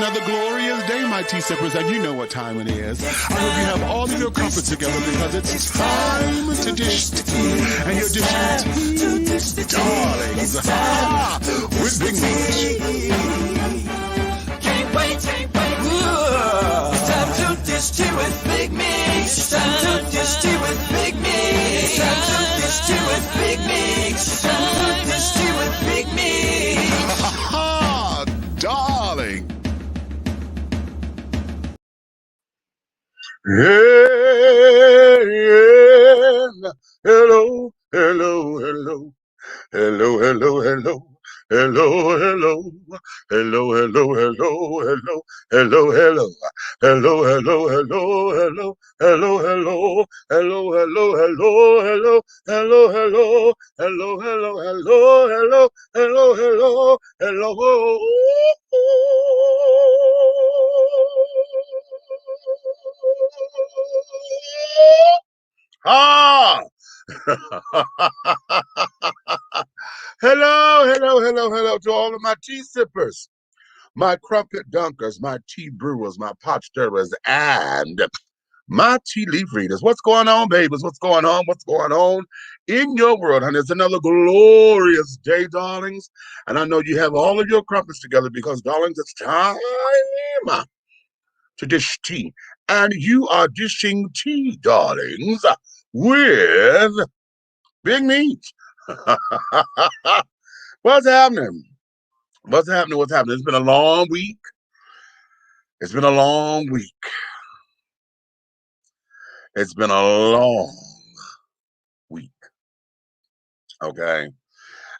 another glorious day, my tea-sippers, and you know what time it is. I hope you have all of your comforts together because it's time to dish tea. And you're dishing tea, darlings, with Big Meat. Can't wait. It's time to dish tea with Big Meat. It's time to dish tea with Big Meat. It's time to dish tea with Big Meat. It's time to dish tea with Big Meat. Darling. Yeah. Hello. Ah! Hello to all of my tea sippers, my crumpet dunkers, my tea brewers, my pot stirrers, and my tea leaf readers. What's going on, babies? What's going on? What's going on in your world? And it's another glorious day, darlings. And I know you have all of your crumpets together because, darlings, it's time to dish tea. And you are dishing tea, darlings, with Big Meat. What's happening? What's happening? It's been a long week. It's been a long week. It's been a long week. Okay.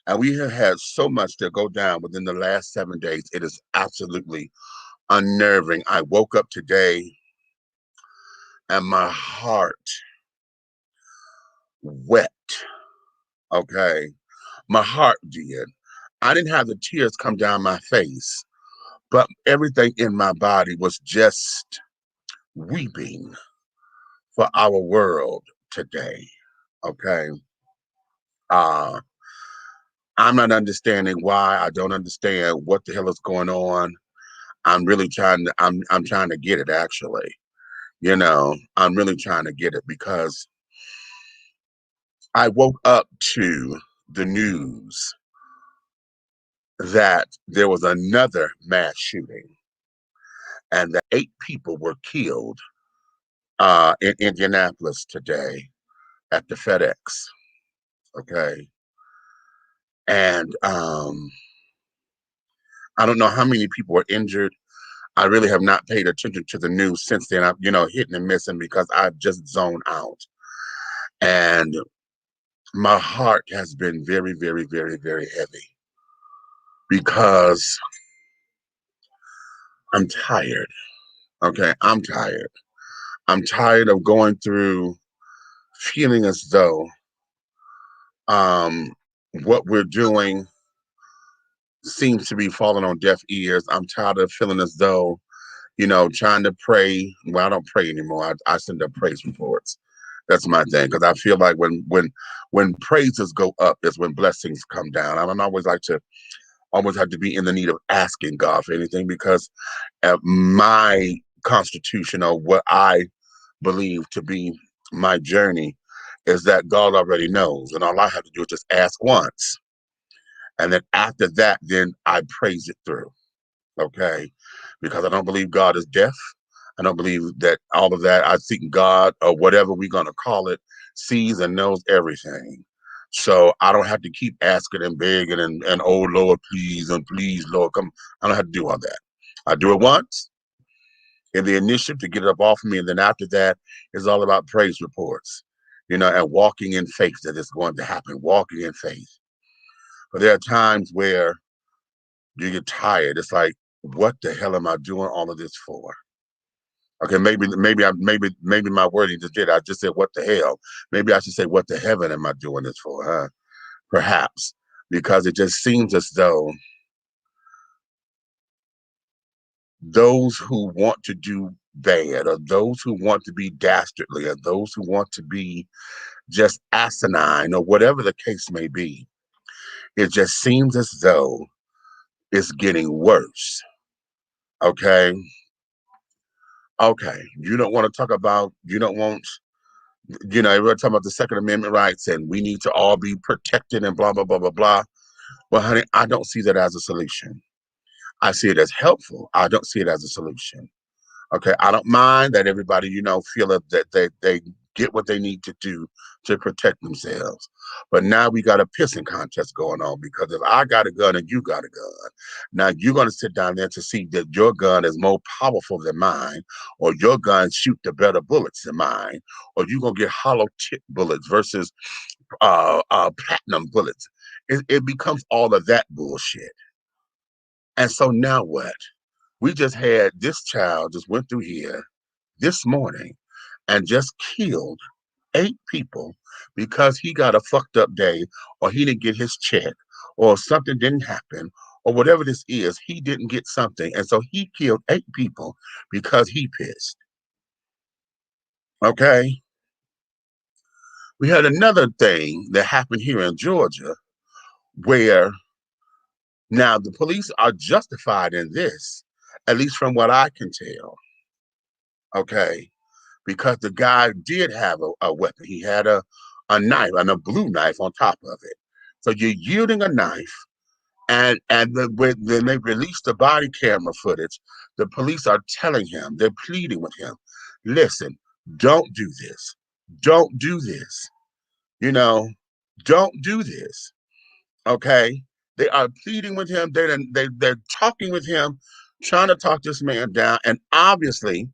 And we have had so much to go down within the last 7 days. It is absolutely unnerving. I woke up today and my heart wept. Okay. My heart did. I didn't have the tears come down my face, but everything in my body was just weeping for our world today. Okay. I'm not understanding why. I don't understand what the hell is going on. I'm really trying to, I'm trying to get it actually. You know, I'm really trying to get it because I woke up to the news that there was another mass shooting and that 8 people were killed in Indianapolis today at the FedEx. Okay. And I don't know how many people were injured. I really have not paid attention to the news since then. I'm, hitting and missing because I've just zoned out. And my heart has been very, very, very, very heavy because I'm tired. Okay, I'm tired. I'm tired of going through feeling as though what we're doing seems to be falling on deaf ears. I'm tired of feeling as though, trying to pray. Well, I don't pray anymore. I send up praise reports. That's my thing, because I feel like when praises go up is when blessings come down. I don't always have to be in the need of asking God for anything, because my constitution, or what I believe to be my journey, is that God already knows, and all I have to do is just ask once. And then after that, then I praise it through, okay? Because I don't believe God is deaf. I don't believe that all of that. I think God, or whatever we're going to call it, sees and knows everything. So I don't have to keep asking and begging and oh, Lord, please, and please, Lord, come. I don't have to do all that. I do it once in the initiative to get it up off of me. And then after that, it's all about praise reports, and walking in faith that it's going to happen, walking in faith. But there are times where you get tired. It's like, what the hell am I doing all of this for? Okay, maybe my wording just did. I just said, what the hell? Maybe I should say, what the heaven am I doing this for, huh? Perhaps, because it just seems as though those who want to do bad, or those who want to be dastardly, or those who want to be just asinine, or whatever the case may be, it just seems as though it's getting worse. Okay. Okay. You don't want to talk about, you don't want, everyone talking about the Second Amendment rights and we need to all be protected and blah, blah, blah, blah, blah. Well, honey, I don't see that as a solution. I see it as helpful. I don't see it as a solution. Okay, I don't mind that everybody, feel that they get what they need to do to protect themselves. But now we got a pissing contest going on because if I got a gun and you got a gun, now you're going to sit down there to see that your gun is more powerful than mine, or your gun shoot the better bullets than mine, or you're going to get hollow tip bullets versus platinum bullets. It becomes all of that bullshit. And so now what? We just had this child just went through here this morning and just killed 8 people because he got a fucked up day or he didn't get his check or something didn't happen or whatever this is, he didn't get something. And so he killed 8 people because he pissed. Okay. We had another thing that happened here in Georgia where now the police are justified in this, at least from what I can tell. Okay. Because the guy did have a weapon. He had a knife and a blue knife on top of it. So you're yielding a knife, when they release the body camera footage, the police are telling him, they're pleading with him, listen, don't do this. Don't do this. You know, don't do this. Okay. They are pleading with him. They're talking with him, trying to talk this man down. And obviously,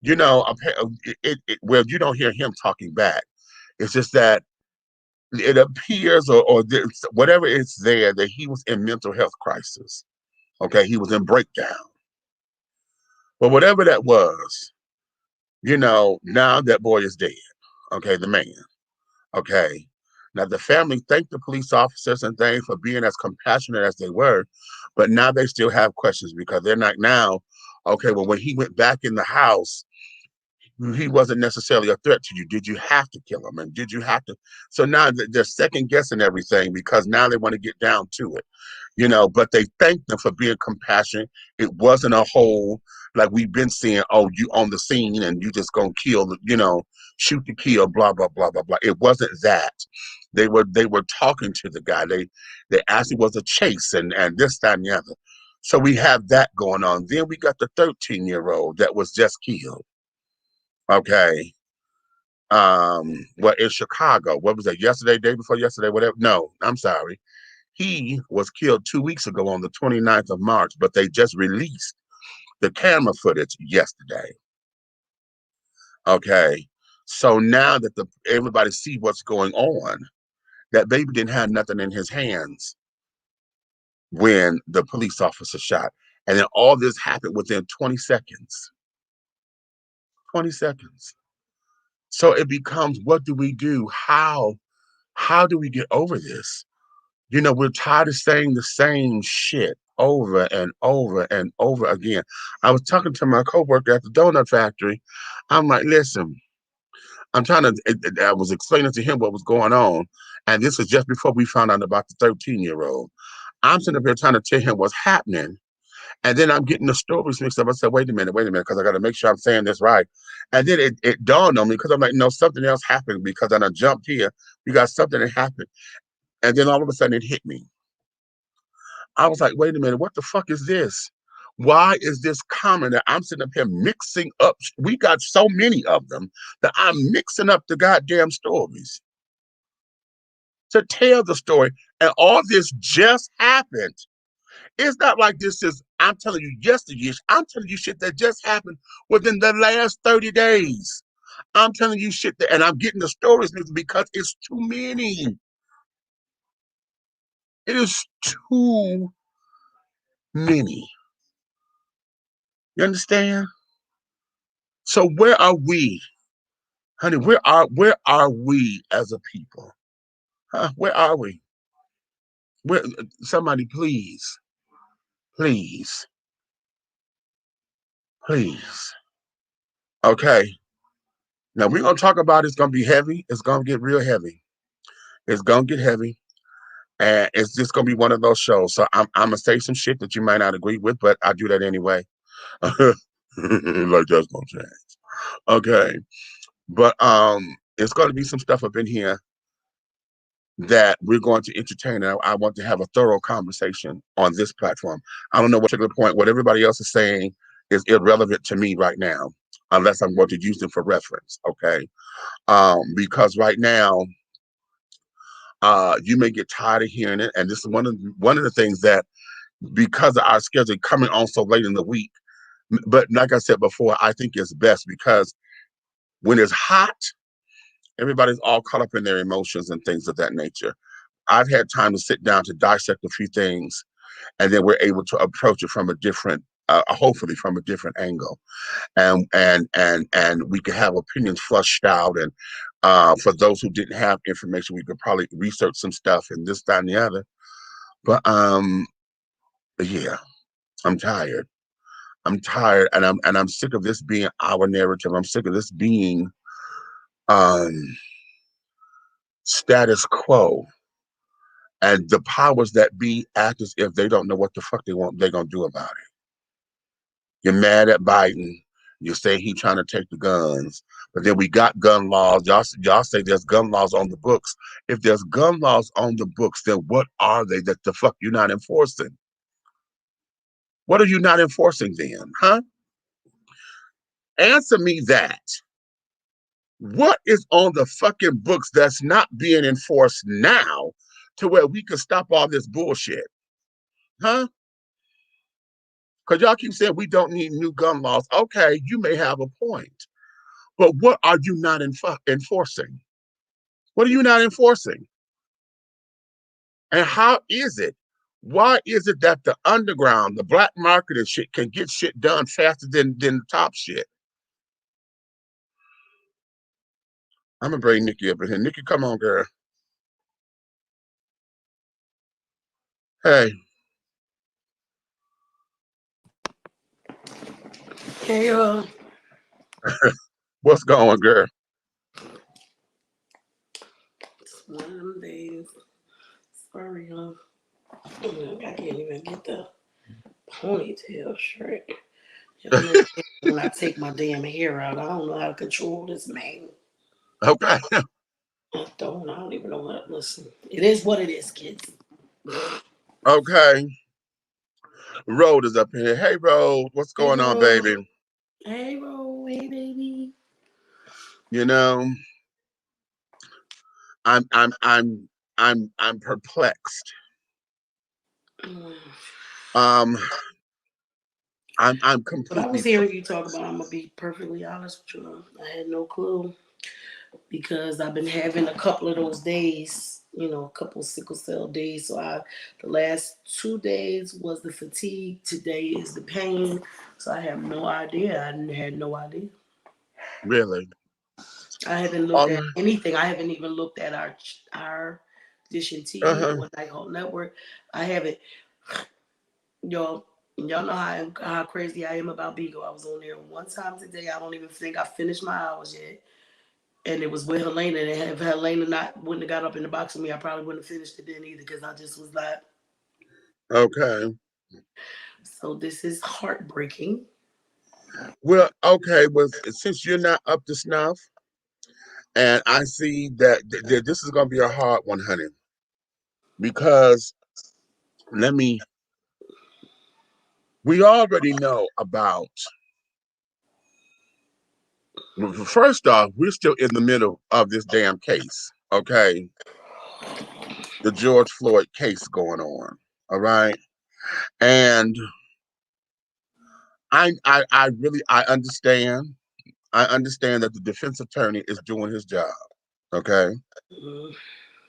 well, you don't hear him talking back. It's just that it appears, or whatever it's there, that he was in mental health crisis. Okay, he was in breakdown. But whatever that was, now that boy is dead. Okay, the man. Okay. Now the family thanked the police officers and things for being as compassionate as they were, but now they still have questions because they're not now. Okay, well, when he went back in the house, he wasn't necessarily a threat to you. Did you have to kill him? And did you have to? So now they're second guessing everything because now they want to get down to it, but they thanked them for being compassionate. It wasn't a whole, like we've been seeing, oh, you on the scene and you just gonna kill, shoot to kill, blah, blah, blah, blah, blah. It wasn't that. They were talking to the guy. They actually was a chase and this, that, and the other. So we have that going on. Then we got the 13-year-old that was just killed. Okay. Well, in Chicago, what was that? Yesterday, day before yesterday, whatever. No, I'm sorry. He was killed 2 weeks ago on the 29th of March, but they just released the camera footage yesterday. Okay. So now that everybody see what's going on, that baby didn't have nothing in his hands when the police officer shot. And then all this happened within 20 seconds. 20 seconds. So it becomes, what do we do? How do we get over this? We're tired of saying the same shit over and over and over again. I was talking to my coworker at the donut factory. I'm like, listen, I was explaining to him what was going on. And this was just before we found out about the 13-year-old. I'm sitting up here trying to tell him what's happening. And then I'm getting the stories mixed up. I said, wait a minute, because I got to make sure I'm saying this right. And then it dawned on me because I'm like, no, something else happened because then I jumped here. You got something that happened. And then all of a sudden it hit me. I was like, wait a minute, what the fuck is this? Why is this common that I'm sitting up here mixing up? We got so many of them that I'm mixing up the goddamn stories to tell the story. And all this just happened. It's not like this is, I'm telling you yesterday, I'm telling you shit that just happened within the last 30 days. I'm telling you shit and I'm getting the stories because it's too many. It is too many. You understand? So where are we, honey? Where are we as a people? Huh? Where are we? Where? Somebody, please, please, please. Okay. Now we're gonna talk about it's gonna be heavy. It's gonna get real heavy. It's gonna get heavy, and it's just gonna be one of those shows. So I'm gonna say some shit that you might not agree with, but I do that anyway. Like that's gonna change. Okay. But it's gonna be some stuff up in here that we're going to entertain. I want to have a thorough conversation on this platform. I don't know what particular point, what everybody else is saying is irrelevant to me right now, unless I'm going to use them for reference. Okay. Because right now, you may get tired of hearing it. And this is one of the things that, because of our schedule coming on so late in the week, but like I said before, I think it's best because when it's hot, everybody's all caught up in their emotions and things of that nature. I've had time to sit down to dissect a few things, and then we're able to approach it from a different, hopefully from a different angle, and we can have opinions flushed out. And for those who didn't have information, we could probably research some stuff and this, that, and the other. But yeah, I'm tired. I'm tired, and I'm sick of this being our narrative. I'm sick of this being um, status quo, and the powers that be act as if they don't know what the fuck they're gonna do about it. You're mad at Biden. You say he trying to take the guns, but then we got gun laws. Y'all say there's gun laws on the books. If there's gun laws on the books, then what are they that the fuck you're not enforcing? What are you not enforcing then, huh? Answer me that. What is on the fucking books that's not being enforced now to where we can stop all this bullshit? Huh? Because y'all keep saying we don't need new gun laws. Okay, you may have a point. But what are you not enforcing? What are you not enforcing? And how is it? Why is it that the underground, the black market and shit can get shit done faster than the top shit? I'm gonna bring Nikki up in here. Nikki, come on, girl. Hey, Hey, what's going, girl? it's one of them days. Sorry, I can't even get the ponytail straight. Y'all know when I take my damn hair out, I don't know how to control this man. Okay. I don't even know what. Listen, it is what it is, kids. Okay. Road is up here. Hey, Road, what's Hey, going on, Ro. baby? Hey, Ro. Hey, baby. You know, I'm I'm I'm I'm perplexed. Mm. Um, I'm But I was completely hearing you talk about, I'm going to be perfectly honest with you. I had no clue because I've been having a couple of those days, a couple sickle cell days. So the last 2 days was the fatigue. Today is the pain. So I have no idea. I had no idea. really. I haven't looked Um, at anything. I haven't even looked at our Dish and TV uh-huh. or Night Hall Network. I haven't. Y'all know how crazy I am about Beagle. I was on there one time today. I don't even think I finished my hours yet. And it was with Helena. And if Helena wouldn't have got up in the box with me, I probably wouldn't have finished it then either because I just was like, Okay. so this is heartbreaking. Well, okay. Well, since you're not up to snuff, and I see that this is gonna be a hard one, honey, because let me. We already know about. First off, we're still in the middle of this damn case. Okay, the George Floyd case going on. All right, and I really I understand. I understand that the defense attorney is doing his job. Okay, Mm,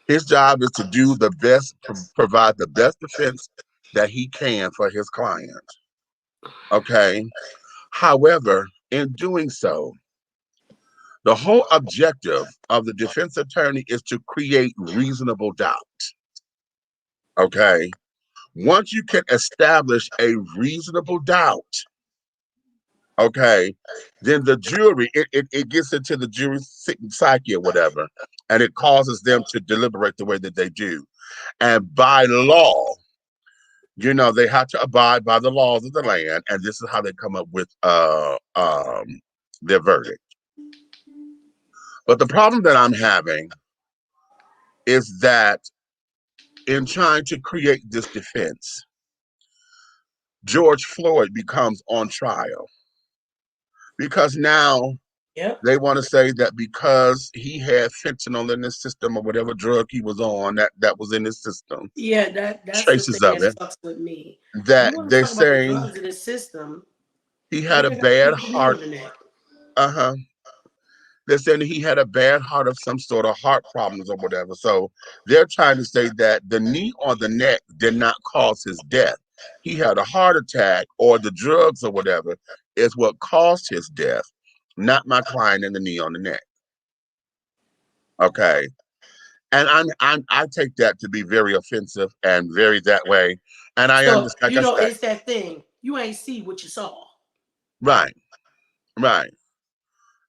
his job is to do the best, provide the best defense that he can for his client. Okay, however, in doing so, the whole objective of the defense attorney is to create reasonable doubt. Okay, once you can establish a reasonable doubt, okay, then the jury, it gets into the jury's psyche or whatever, and it causes them to deliberate the way that they do. And by law, They have to abide by the laws of the land, and this is how they come up with their verdict. But the problem that I'm having is that in trying to create this defense, George Floyd becomes on trial because now Yep. they want to say that because he had fentanyl in his system or whatever drug he was on that was in his system, Yeah, that's the traces thing of that it, sucks with me. You that want to they're talk about the saying drugs in the system? he had a Nigga got bad put the knee heart. on the neck. Uh-huh. They're saying he had a bad heart of some sort of heart problems or whatever. So they're trying to say that the knee on the neck did not cause his death. He had a heart attack or the drugs or whatever is what caused his death, not my client in the knee on the neck. Okay. And I take that to be very offensive and very that way. And I So understand, like I said, it's that thing. You ain't see what you saw. right, right.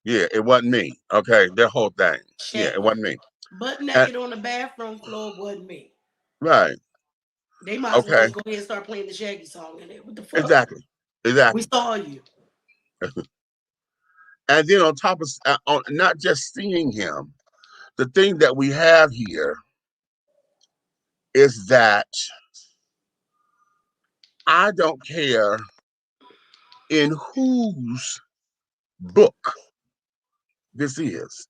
Yeah, it wasn't me. Okay, their whole thing. Yeah, it Shaggy. wasn't me. Butt And, naked on the bathroom floor wasn't me. right. They might as well Okay. just go ahead and start playing the Shaggy song in there. What the fuck? Exactly. We Exactly. saw you. And then on top of on not just seeing him, the thing that we have here is that I don't care in whose book this is.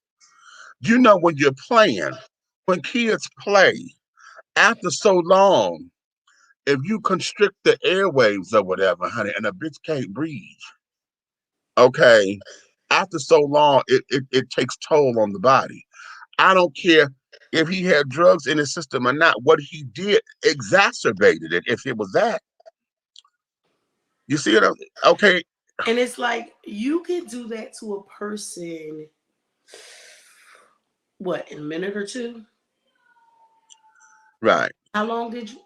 When you're playing, when kids play, after so long, if you constrict the airwaves or whatever, honey, and a bitch can't breathe, okay, after so long, it takes toll on the body. I don't care if he had drugs in his system or not. What he did exacerbated it. If it was that, you see it? Okay, And it's like you could do that to a person, what, in a minute or two? right. How long did you?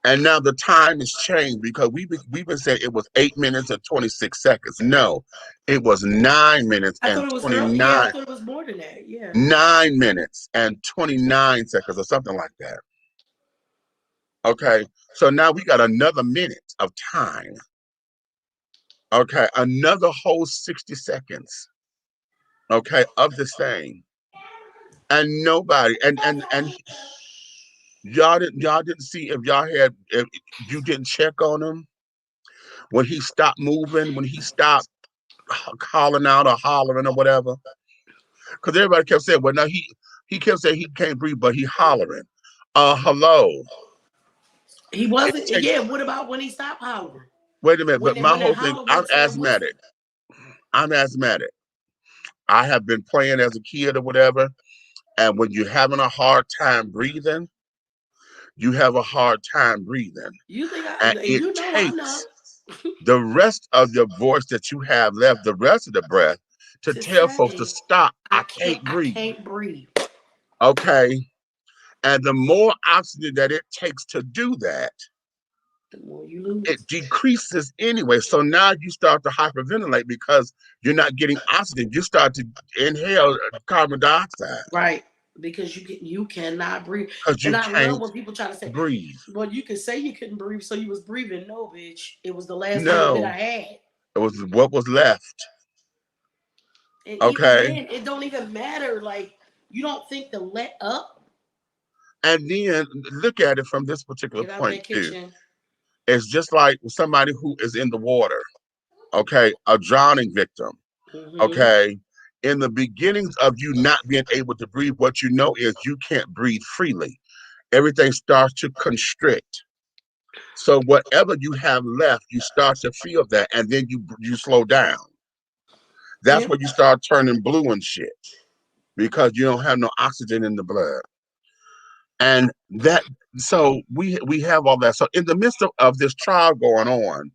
And now the time has changed because we've been saying it was 8 minutes and 26 seconds. No, it was 9 minutes I thought and it was early. Yeah, I 29 thought it was more than that. Yeah. 9 minutes and 29 seconds or something like that. Okay, so now we got another minute of time. Okay, another whole 60 seconds. Okay, of this thing, and nobody, and y'all didn't see if you didn't check on him when he stopped moving, when he stopped calling out or hollering or whatever, because everybody kept saying, well, no, he kept saying he can't breathe, but he hollering. Hello. He It wasn't. takes. Yeah. What about when he stopped hollering? Wait a minute, but my When that whole thing, holler I'm went to the whistle? asthmatic. I'm asthmatic. I have been playing as a kid or whatever, and when you're having a hard time breathing, you have a hard time breathing. You think And it I know. takes the rest of your voice that you have left, the rest of the breath, to To tell folks to say stop. I can't I breathe. can't breathe. Okay. And the more oxygen that it takes to do that, The more you lose. it decreases anyway. So now you start to hyperventilate because you're not getting oxygen. You start to inhale carbon dioxide Right. Because you cannot breathe. because And you I love can't when people try to say, breathe. well, you can say you couldn't breathe, so you was breathing. No, bitch. It was the last little bit No, I had. it was what was left. And even Okay. then, it don't even matter. Like, you don't think to let up? And then look at it from this particular Get out point that too. kitchen. It's just like somebody who is in the water, okay, a drowning victim, Hmm. okay. In the beginnings of you not being able to breathe, what you know is you can't breathe freely. Everything starts to constrict. So whatever you have left, you start to feel that, and then you slow down. That's Yeah. when you start turning blue and shit because you don't have no oxygen in the blood. And that, so we have all that. So in the midst of this trial going on,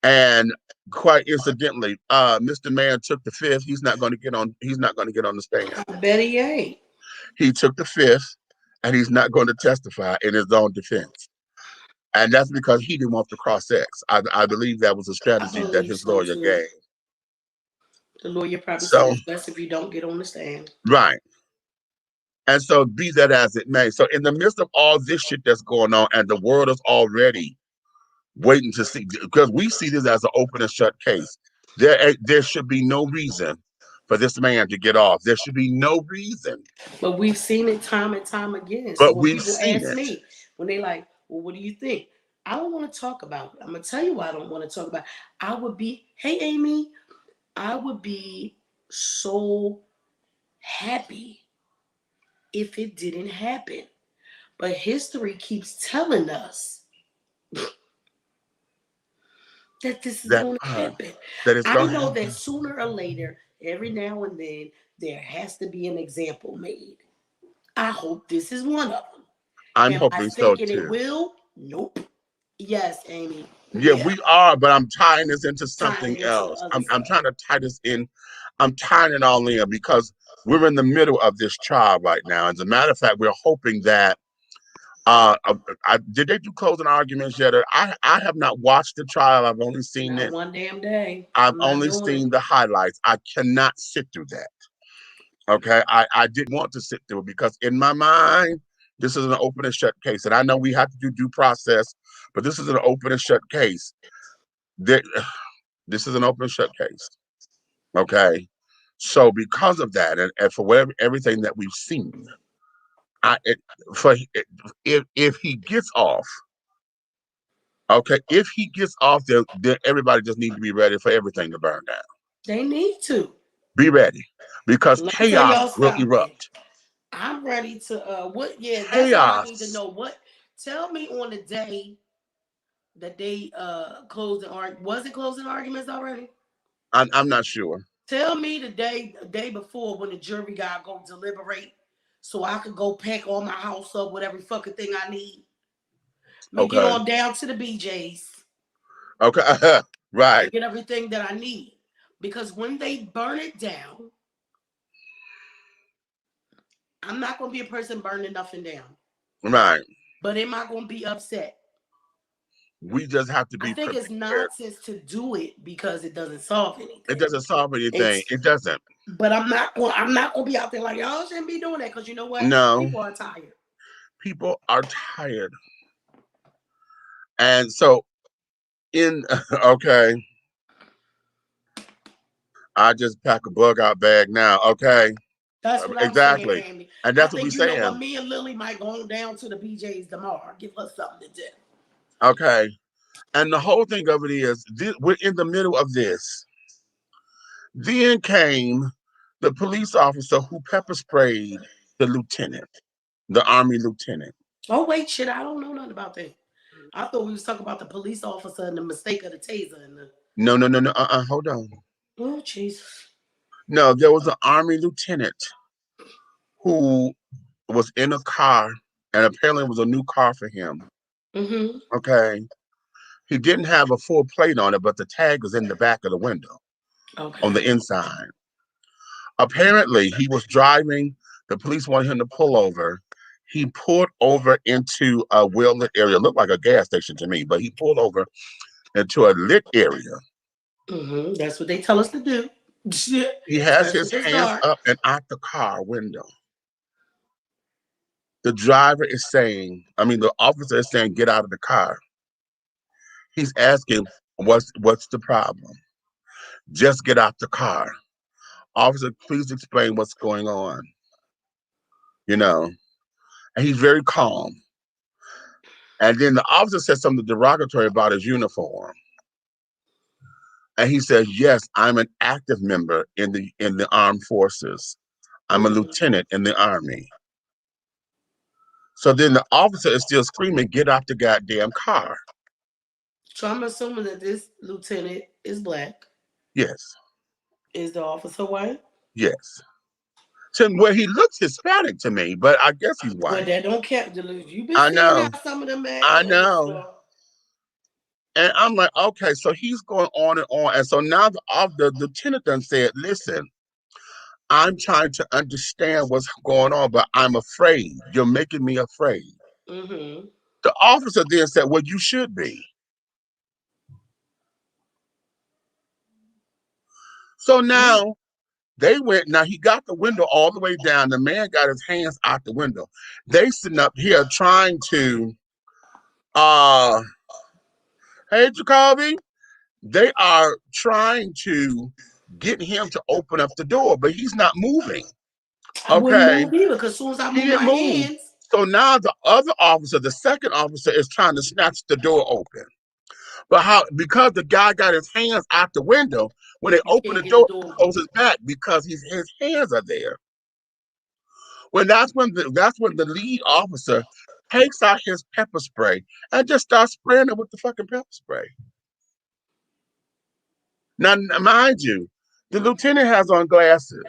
and quite incidentally, Mr. Man took the fifth. He's not going to get on. He's not going to get on the stand. I bet he ain't. He took the fifth, and he's not going to testify in his own defense. And that's because he didn't want the cross X. I believe that was a I strategy that believe his so lawyer too. gave. The lawyer probably said So it's best if you don't get on the stand. right, And so be that as it may. So in the midst of all this shit that's going on, and the world is already waiting to see, because we see this as an open and shut case. There should be no reason for this man to get off. There should be no reason. But we've seen it time and time again. So But when we've people seen ask it. me, when they like, well, what do you think? I don't want to talk about it. I'm gonna tell you why I don't want to talk about it. I would be, hey Amy, I would be so happy if it didn't happen. But history keeps telling us that this is That going to part happen. that it's I gonna know happen. that sooner or later, every now and then, there has to be an example made. I hope this is one of them. I'm Am I hoping so thinking it too. will? Nope. Yes, Amy, Yeah, we are we are, but I'm tying this into tying something it into the else. other I'm stuff. trying to tie this in. I'm tying it all in because we're in the middle of this trial right now. As a matter of fact, we're hoping that did they do closing arguments yet? I have not watched the trial. I've only seen Not it. one damn day. I've I'm not only doing it. seen the highlights. I cannot sit through that. Okay. I didn't want to sit through it because in my mind, this is an open and shut case. And I know we have to do due process, but this is an open and shut case. There, this is an open and shut case. Okay. So because of that, and for whatever everything that we've seen, I it, for if he gets off, okay, if he gets off, then everybody just needs to be ready for everything to burn down. They need to. Be ready because Let me tell chaos y'all will something. erupt. I'm ready to what yeah, that's all I need to Chaos. know. What tell me on the day that they closed was it closing arguments already? I'm not sure. Tell me the day before when the jury gotta go deliberate so I could go pack all my house up with every fucking thing I need. Me get Okay. on down to the BJ's Okay. and Right. get everything that I need. Because when they burn it down, I'm not gonna be a person burning nothing down. Right. But am I gonna be upset? We just have to I be think it's prepared. nonsense to do it because it doesn't solve It anything. doesn't solve anything. It's It doesn't. but I'm not gonna be out there like y'all shouldn't be doing that because you know what? No. People are tired. People are tired. And so in okay, I just pack a bug out bag now. Okay. That's what I'm saying, Exactly. Amy. And I that's what we're think you know what, saying. me and Lily might go on down to the BJ's tomorrow. Give her something to do. Okay. And the whole thing of it is we're in the middle of this. Then came the police officer who pepper sprayed the lieutenant, the army lieutenant. Oh wait, shit, I don't know nothing about that. I thought we was talking about the police officer and the mistake of the taser and the No, no, no, no. Hold on. oh Jesus. No, there was an army lieutenant who was in a car, and apparently it was a new car for him. Mm-hmm. Okay. He didn't have a full plate on it, but the tag was in the back of the window on the Okay. inside. Apparently, he was driving. The police wanted him to pull over. He pulled over into a well lit area. It looked like a gas station to me, but he pulled over into a lit area. Mm-hmm. That's what they tell us to do. He has Especially his if it's hands dark. up and out the car window. The driver is saying, I mean, the officer is saying, get out of the car. He's asking, what's the problem? Just get out the car. Officer, please explain what's going on. You know, and he's very calm. And then the officer said something derogatory about his uniform. And he says, yes, I'm an active member in the armed forces. I'm a Mm-hmm. lieutenant in the army. So then the officer is still screaming, get out the goddamn car. So I'm assuming that this lieutenant is black. Yes, Is the officer white? yes. So where he looks Hispanic to me, but I guess he's But white. that don't count. You've been I seeing how know. some of them act I on this know. stuff. And I'm like, okay, so he's going on and on. And so now the lieutenant done said, listen, I'm trying to understand what's going on, but I'm afraid. You're making me afraid. Mm-hmm. The officer then said, well, you should be. So Mm. now They went, now he got the window all the way down. The man got his hands out the window. They sitting up here trying to, uh, hey, Jacoby, they are trying to get him to open up the door, but he's not moving. I wouldn't Okay. move either because as soon as I He move didn't my move. hands, So now the other officer, the second officer, is trying to snatch the door open. But how, because the guy got his hands out the window, when they you open the can't get the door, door he open. closes back because his hands are there. When that's when the lead officer takes out his pepper spray and just starts spraying it with the fucking pepper spray. Now, mind you, the lieutenant has on glasses,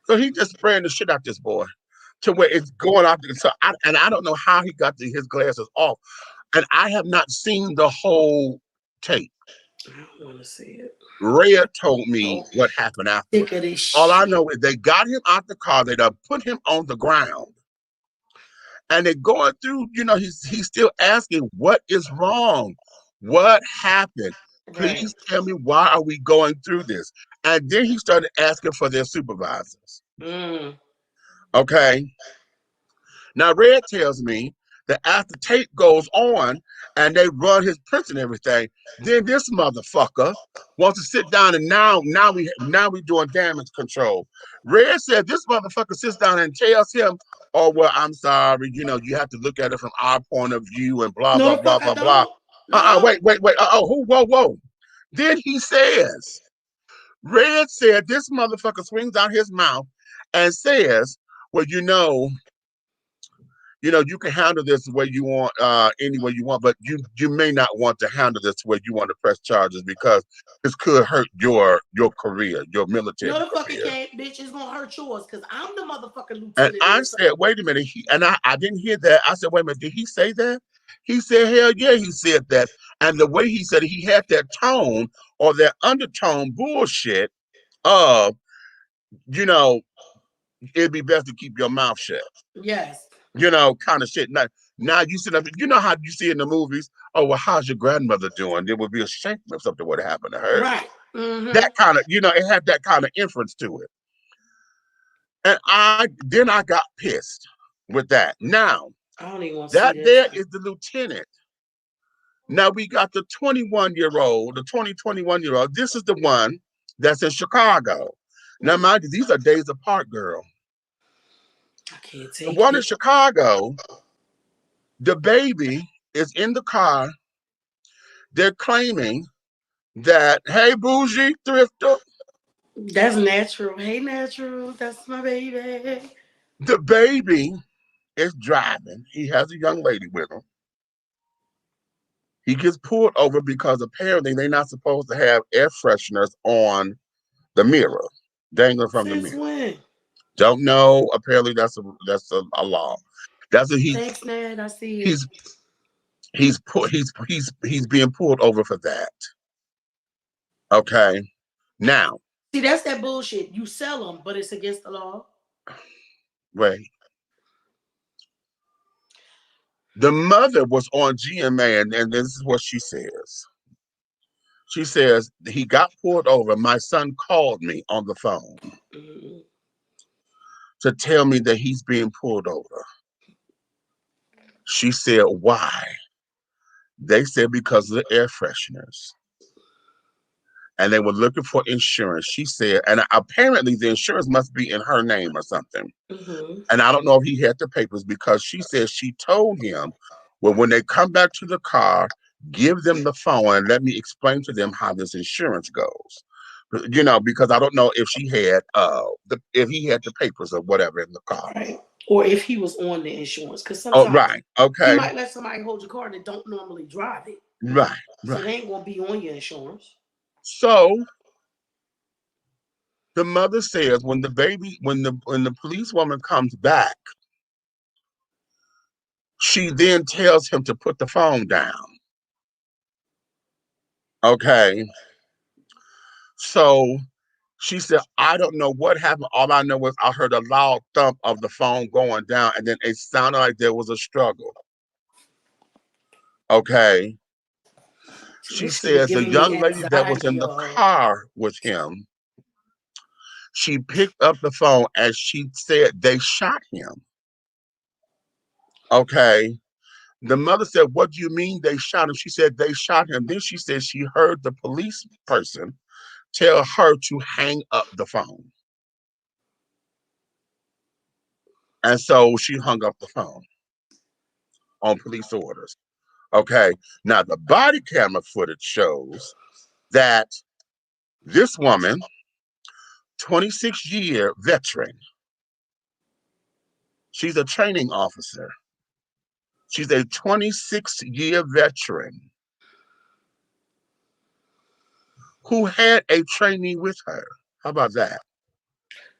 so he's just spraying the shit out this boy to where it's going off. And I don't know how he got his glasses off, and I have not seen the whole tape. I don't want to see it. Rhea told me So what happened sick afterwards. of this All I shit. know is they got him out the car. They done put him on the ground. And they're going through, he's still asking, what is wrong? What happened? Right. Please tell me, why are we going through this? And then he started asking for their supervisors. Mm. Okay. Now, Red tells me that after tape goes on and they run his prints and everything, then this motherfucker wants to sit down and now we doing damage control. Red said this motherfucker sits down and tells him, "Oh well, I'm sorry. You have to look at it from our point of view and blah No, blah the blah fuck I blah blah." don't. No. Wait. Whoa. Then he says, Red said this motherfucker swings out his mouth and says, "Well, you can handle this the way you want, any way you want, but you may not want to handle this the way you want to press charges because this could hurt your career, your military No, the fuck it career." can't, bitch. It's gonna hurt yours because I'm the motherfucking And lieutenant in I this. said, wait a minute, I didn't hear that. I said, wait a minute, did he say that? He said, hell yeah, he said that. And the way he said it, he had that tone or that undertone bullshit of, you know, it'd be best to keep your mouth shut. Yes. Kind of shit. Now you sit up, how you see in the movies, oh, well, how's your grandmother doing? There would be a shame if something would happen to her. Right. Mm-hmm. That kind of, it had that kind of inference to it. And I got pissed with that. Now, I don't even want to see that this. there is the lieutenant. Now we got the 21-year-old, the 2021-year-old. This is the one that's in Chicago. Now, mind you, these are days apart, girl. I can't The take one in it. Chicago, the baby is in the car. They're claiming that, hey, bougie thrifter, That's natural. Hey, natural. That's my baby. the baby is driving. He has a young lady with him. He gets pulled over because apparently they're not supposed to have air fresheners on the mirror, dangling from the Since mirror. when? Don't know. Apparently that's a law. That's what Thanks, Ned. I see it. he's he's being pulled over for that. Okay. Now, See, that's that bullshit. You sell them, but it's against the law. wait. The mother was on GMA, and this is what she says. She says he got pulled over. My son called me on the phone Mm-hmm. to tell me that he's being pulled over. She said, why? They said because of the air fresheners. And they were looking for insurance. She said, and apparently the insurance must be in her name or something. Mm-hmm. And I don't know if he had the papers because she says she told him, well, when they come back to the car, give them the phone and let me explain to them how this insurance goes. Because I don't know if she had if he had the papers or whatever in the car. Right. Or if he was on the insurance, because Oh, sometimes right. you Okay. might let somebody hold your car that don't normally drive it, Right. so Right. they ain't gonna be on your insurance. So the mother says when the police woman comes back, she then tells him to put the phone down. Okay. So she said, I don't know what happened. All I know is I heard a loud thump of the phone going down, and then it sounded like there was a struggle. Okay. She This shit is says the giving me young lady that was anxiety, in the y'all. car with him, she picked up the phone and she said they shot him. Okay. The mother said, "What do you mean they shot him?" She said, "They shot him." Then she said she heard the police person tell her to hang up the phone. And so she hung up the phone on police orders. Okay. Now, the body camera footage shows that this woman, 26-year veteran, she's a training officer. She's a 26-year veteran who had a trainee with her. How about that?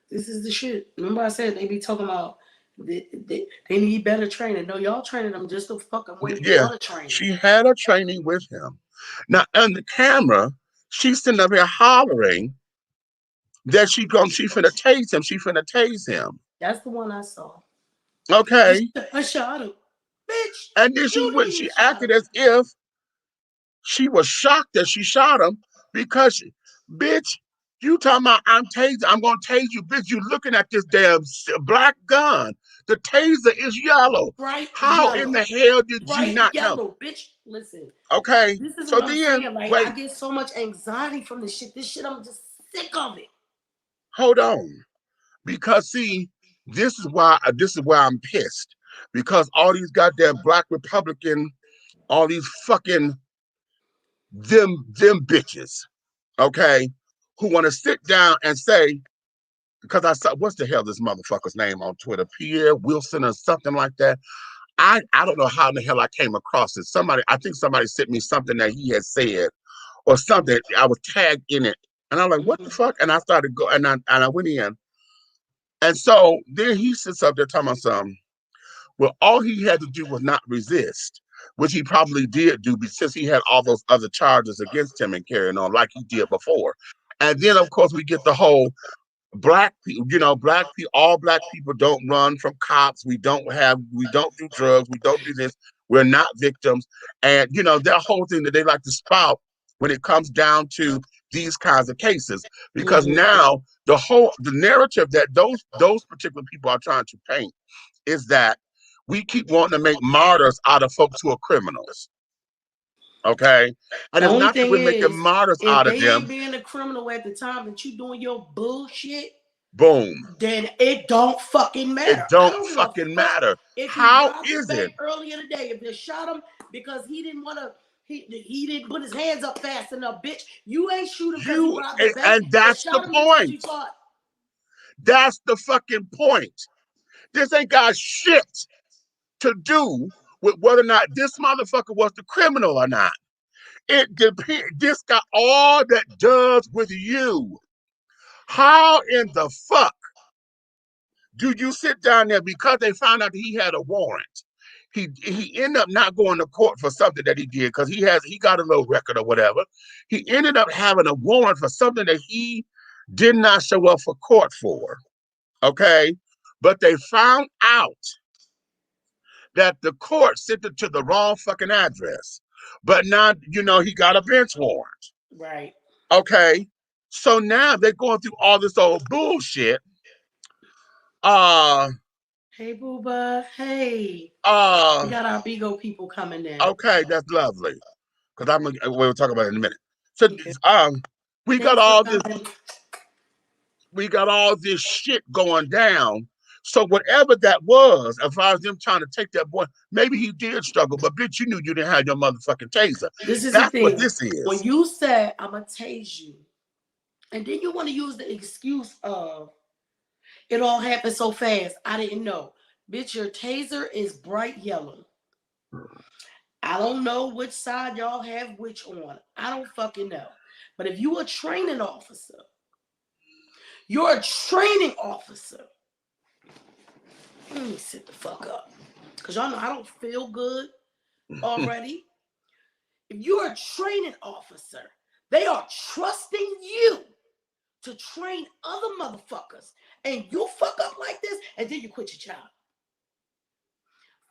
This is the shit. Remember I said they be talking about they need better training. No, y'all training them just the fucking way you Yeah, want to train them. she had a trainee with him. Now, on the camera, she's sitting up here hollering that she finna tase him. She finna tase him. That's the one I saw. Okay. I shot him. Bitch, And then you didn't she shot acted him. as if she was shocked that she shot him because, bitch, you talking about I'm gonna tase you, bitch. You looking at this damn black gun. The taser is yellow. Bright How in yellow. the hell did you Bright not know? yellow. Bitch, listen. Okay, This is so what I'm then saying. Like, I wait, get so much anxiety from this shit. This shit, I'm just sick of it. hold on, because see, this is why I'm pissed because all these goddamn black Republican, all these fucking them bitches, okay, who want to sit down and say, because I saw what's the hell this motherfucker's name on Twitter, Pierre Wilson or something like that. I don't know how in the hell I came across it. I think somebody sent me something that he had said or something. I was tagged in it, and I'm like, what the fuck? And I started go and I went in, and so then he sits up there talking about something. Well, all he had to do was not resist, which he probably did do since he had all those other charges against him and carrying on like he did before. And then, of course, we get the whole black people, black people, all black people don't run from cops. We don't do drugs. We don't do this. We're not victims. And, that whole thing that they like to spout when it comes down to these kinds of cases, because Mm-hmm. now the narrative that those particular people are trying to paint is that we keep wanting to make martyrs out of folks who are criminals. Okay. And The it's only not that thing we're making is, martyrs if out of they them. ain't being a criminal at the time that you doing your bullshit, Boom. then it don't fucking matter. It I don't don't give a fucking fuck matter. if he How robbed the is it? bank earlier today. If they shot him because he didn't want to, he didn't put his hands up fast enough, bitch. You ain't shoot him because he You robbed the bank. and You that's the shot him because you point. thought. That's the fucking point. This ain't got shit to do with whether or not this motherfucker was the criminal or not. It depends. This got all that does with you. How in the fuck do you sit down there because they found out that he had a warrant? He ended up not going to court for something that he did because he got a little record or whatever. He ended up having a warrant for something that he did not show up for court for. Okay, but they found out that the court sent it to the wrong fucking address. But now he got a bench warrant. Right. Okay, so now they're going through all this old bullshit. Uh, Hey, booba. Hey. We uh. got our Bigo people coming in. Okay, that's lovely. Because we'll talk about it in a minute. So Okay. we got Thanks for all this coming. we got all this shit going down. So whatever that was, as far as them trying to take that boy, maybe he did struggle, but bitch, you knew you didn't have your motherfucking taser. This is the That's what thing. this When is. you said, I'm going to tase you, and then you want to use the excuse of, it all happened so fast, I didn't know. Bitch, your taser is bright yellow. I don't know which side y'all have which on. I don't fucking know. But if you a training officer, you're a training officer. Let me sit the fuck up. Because y'all know I don't feel good already. If you're a training officer, they are trusting you to train other motherfuckers. And you fuck up like this, and then you quit your job.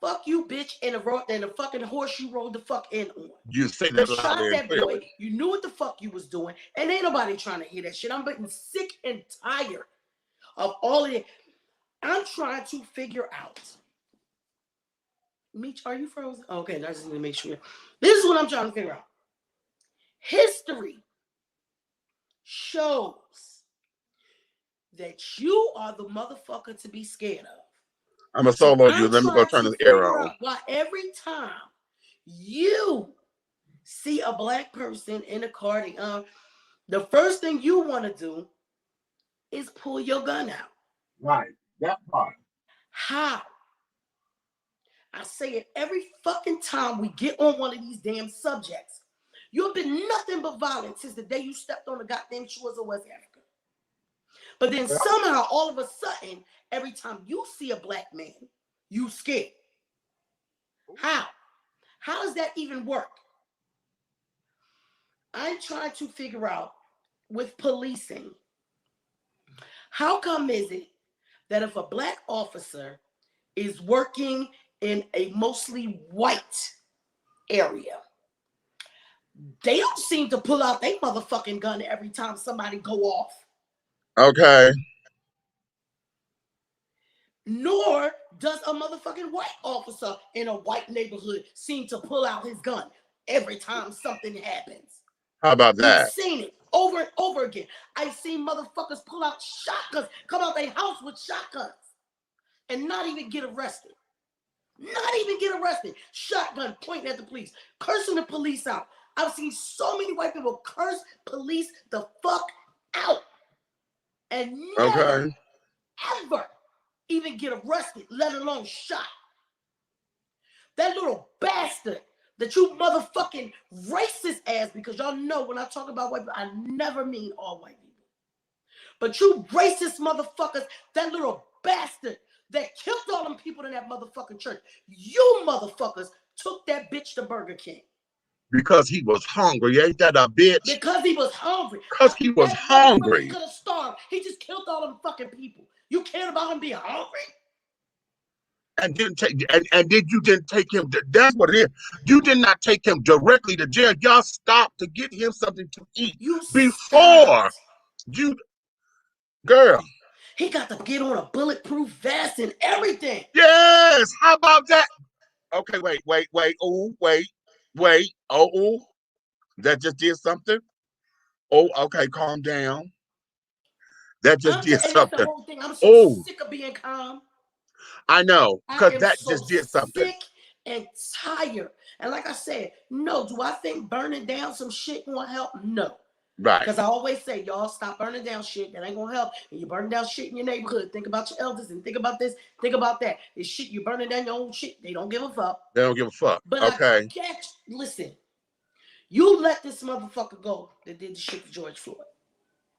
fuck you, bitch, and the fucking horse you rode the fuck in on. You say You that shot loudly and that boy. clearly. You knew what the fuck you was doing, and ain't nobody trying to hear that shit. I'm getting sick and tired of all of it. I'm trying to figure out. Meech, are you frozen? Okay, I just need to make sure. This is what I'm trying to figure out. History shows that you are the motherfucker to be scared of. I'm a solo I'm you. Let me go turn this air on. Why every time you see a black person in a car, the first thing you want to do is pull your gun out. Right, that part. How? I say it every fucking time we get on one of these damn subjects. You've been nothing but violent since the day you stepped on the goddamn shores of West Africa. But then somehow, all of a sudden, every time you see a black man, you scared. How? How does that even work? I'm trying to figure out with policing, how come is it that if a black officer is working in a mostly white area, they don't seem to pull out their motherfucking gun every time somebody go off? Okay. Nor does a motherfucking white officer in a white neighborhood seem to pull out his gun every time something happens. How about that? We've seen it over and over again. I've seen motherfuckers pull out shotguns, come out their house with shotguns, and not even get arrested. Not even get arrested. Shotgun pointing at the police, cursing the police out. I've seen so many white people curse police the fuck out and never, ever even get arrested, let alone shot. That little bastard that you motherfucking racist ass, because y'all know when I talk about white people, I never mean all white people. But you racist motherfuckers, that little bastard that killed all them people in that motherfucking church, you motherfuckers took that bitch to Burger King. Because he was hungry, ain't that a bitch? Because he was hungry. Because he was hungry. He could have starved. He just killed all them fucking people. You cared about him being hungry? And didn't take you didn't take him to, that's what it is. You did not take him directly to jail. Y'all stopped to get him something to eat before you, girl. He got to get on a bulletproof vest and everything. Yes, how about that? Okay, wait. Oh, wait. Oh, that just did something. Oh, okay, calm down. That just did something. That's the whole thing. I'm so sick of being calm. I know, because that just did something. Sick and tired. And like I said, no, do I think burning down some shit gonna help? No. Right. Because I always say, y'all stop burning down shit. That ain't gonna help. And you burning down shit in your neighborhood. Think about your elders and think about this, think about that. This shit, you burning down your own shit. They don't give a fuck. They don't give a fuck. But okay. Listen, you let this motherfucker go that did the shit to George Floyd.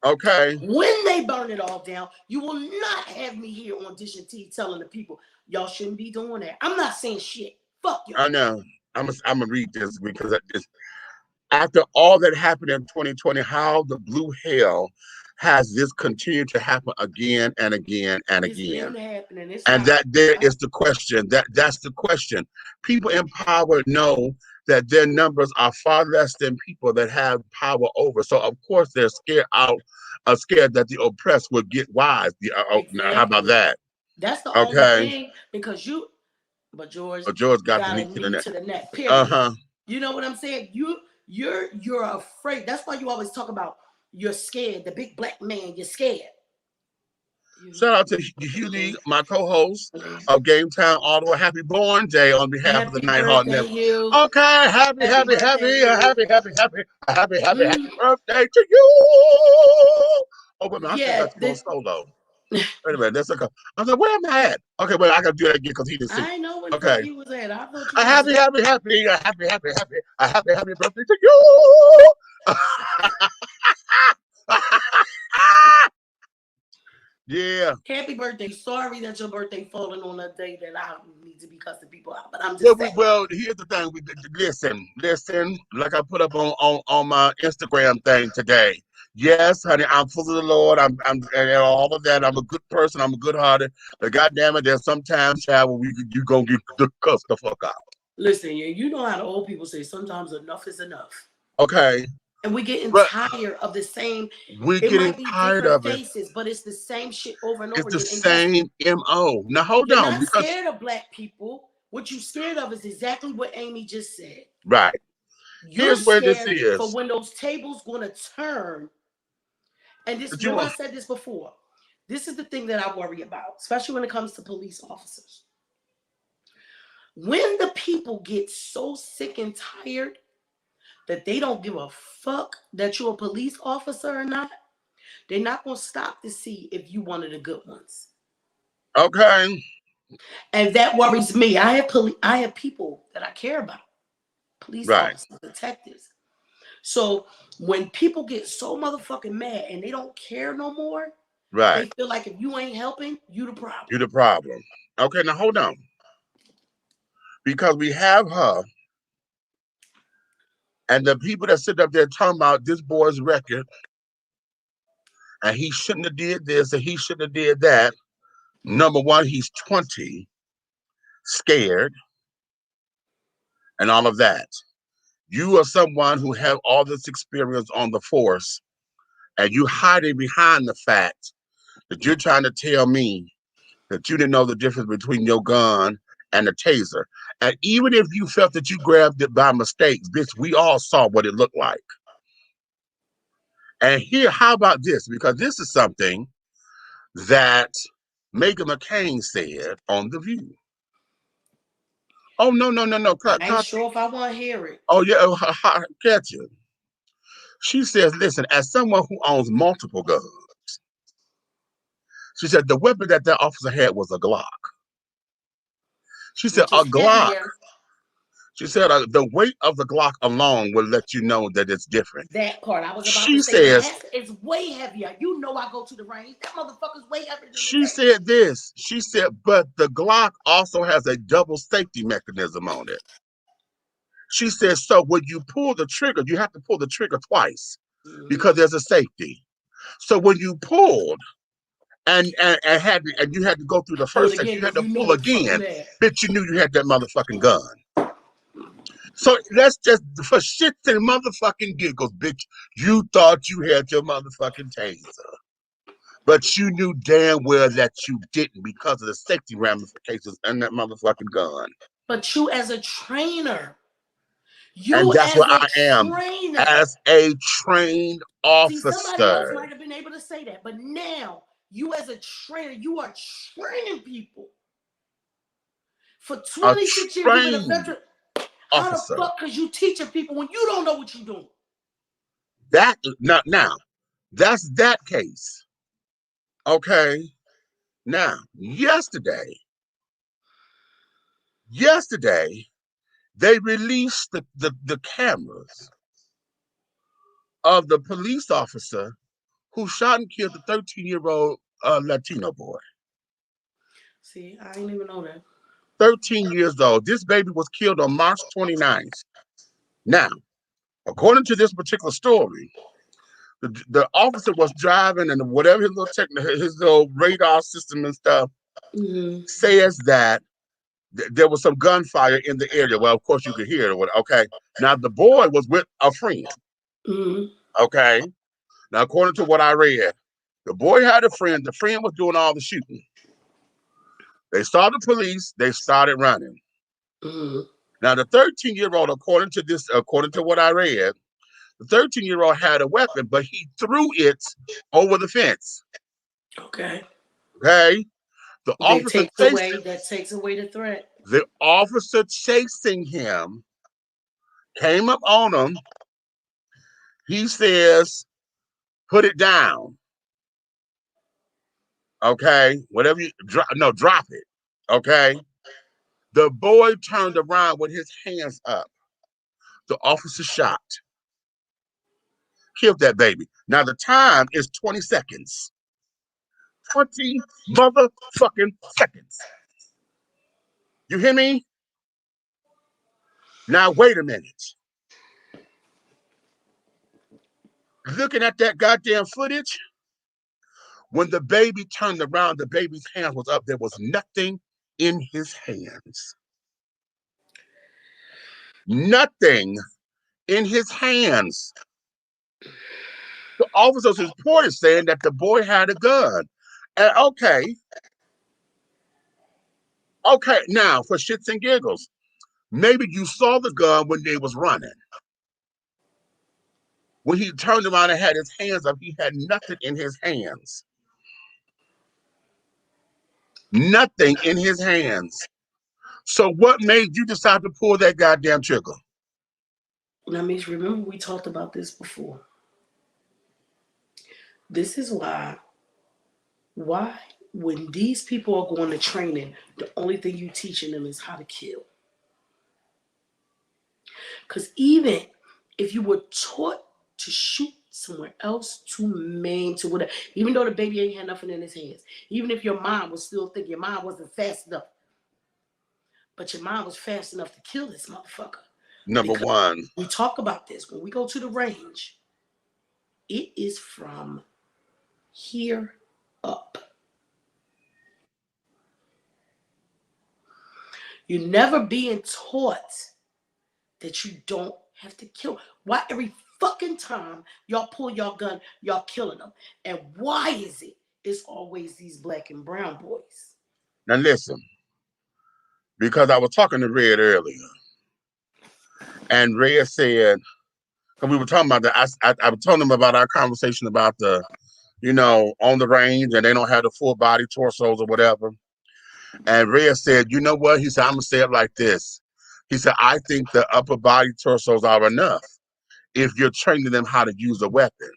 Okay. When they burn it all down, you will not have me here on Dish and T telling the people, y'all shouldn't be doing that. I'm not saying shit. Fuck you. I know. I'm gonna read this because after all that happened in 2020, how the blue hell has this continued to happen again and again and again? Been happening. And that there is the question. That's the question. People in power know that their numbers are far less than people that have power over. So of course they're scared that the oppressed will get wise. Exactly. How about that? That's the only thing, because George got the knee to the neck. Period. You know what I'm saying? You're afraid. That's why you always talk about you're scared. The big black man, you're scared. Shout out to Hughie, my co-host of Game Time Ottawa. Happy Born Day on behalf of the Nighthawk Network. Okay, happy birthday to you. Oh, wait a minute, I think that's going solo. Wait a minute, that's okay. I was like, where am I at? Okay, wait, I gotta do that again because he didn't see. I know where he was at. I thought you happy birthday to you. Yeah. Happy birthday. Sorry that your birthday falling on a day that I need to be cussing people out, but I'm just saying. Well, here's the thing. Listen. Like I put up on my Instagram thing today. Yes, honey, I'm full of the Lord. I'm and all of that. I'm a good person. I'm a good hearted. But goddamn it, there's sometimes, child, when you gonna get the cuss the fuck out. Listen, you know how the old people say sometimes enough is enough. Okay, And we're getting but tired of the same. we're It getting might be tired different of it. faces, but it's the same shit over and It's over the again. And guess same mo. Now hold you're on, not because scared of black people. What you're scared of is exactly what Amy just said. right You're here's where this scared for is. when those tables gonna turn. And this, That you remember I want said this before. This is the thing that I worry about, especially when it comes to police officers. When the people get so sick and tired that they don't give a fuck that you're a police officer or not, they're not gonna stop to see if you one of the good ones. okay, And that worries me. I have people that I care about, police right, officers, detectives. So when people get so motherfucking mad and they don't care no more, right. they feel like if you ain't helping, you the problem. You're the problem. Okay, now hold on, because we have her and the people that sit up there talking about this boy's record and he shouldn't have did this and he shouldn't have did that. Number one, he's 20, scared, and all of that. You are someone who have all this experience on the force, and you hiding behind the fact that you're trying to tell me that you didn't know the difference between your gun and a taser. And even if you felt that you grabbed it by mistake, bitch, we all saw what it looked like. And here, how about this? Because this is something that Megan McCain said on The View. Oh, no, no, no, no. I ain't sure if I want to hear it. Oh, yeah, catch you. She says, listen, as someone who owns multiple guns, she said the weapon that that officer had was a Glock. She said, Which a is Glock. heavier. She said, the weight of the Glock alone will let you know that it's different. That part. I was about to She say when says, that is way heavier. You know I go to the range. That motherfucker's way heavier than the she tape. said this. She said, but the Glock also has a double safety mechanism on it. She says, so when you pull the trigger, you have to pull the trigger twice Mm-hmm. because there's a safety. So when you pulled and you had to go through the Pull it first section, again you had because to you knew pull what the fuck you again, had. bitch, you knew you had that motherfucking gun. So let's just, for shits and motherfucking giggles, bitch, you thought you had your motherfucking taser. But you knew damn well that you didn't because of the safety ramifications and that motherfucking gun. But you as a trainer, And you that's as what a I am trainer. as a trained See, somebody else officer. might have been able to say that, but now you as a trainer, you are training people. For A 26 years, you've been a trained veteran. How the officer. fuck is you teaching people when you don't know what you're doing? That now, that's that case. Okay. Now, yesterday, they released the cameras of the police officer who shot and killed the 13-year-old Latino boy. See, I didn't even know that. 13 years old. This baby was killed on March 29th. Now, according to this particular story, the officer was driving and whatever his little radar system and stuff Mm-hmm. says that there was some gunfire in the area. Well, of course you could hear it. Okay. Now the boy was with a friend. Mm-hmm. Okay. Now, according to what I read, the boy had a friend. The friend was doing all the shooting. They saw the police. They started running. Mm-hmm. Now, the 13-year-old, according to what I read, the 13-year-old had a weapon, but he threw it over the fence. Okay. Okay. The That officer takes chased away that takes away the threat. the officer chasing him came up on him. He says, put it down. Okay. Whatever you drop it. Okay. The boy turned around with his hands up. The officer shot, killed that baby. Now the time is 20 seconds. 20 motherfucking seconds. You hear me? Now wait a minute. looking at that goddamn footage, when the baby turned around, the baby's hand was up. There was nothing in his hands. Nothing in his hands. The officer's report is saying that the boy had a gun. And okay, now for shits and giggles, maybe you saw the gun when they was running. When he turned around and had his hands up, he had nothing in his hands. Nothing in his hands. So what made you decide to pull that goddamn trigger? Now, Miss, remember we talked about this before. This is why when these people are going to training, the only thing you teaching them is how to kill. Because even if you were taught to shoot somewhere else, to maim, to whatever, even though the baby ain't had nothing in his hands, even if your mind was still thinking, your mind wasn't fast enough, but your mind was fast enough to kill this motherfucker. Number one. We talk about this. When we go to the range, it is from here up. You're never being taught that you don't have to kill. Why every fucking time y'all pull your gun, y'all killing them? And why is it? It's always these black and brown boys. Now listen, because I was talking to Red earlier, and Red said, because we were talking about that, I was telling him about our conversation about the, on the range, and they don't have the full body torsos or whatever. And Red said, you know what? He said, I'm going to say it like this. He said, I think the upper body torsos are enough if you're training them how to use a weapon.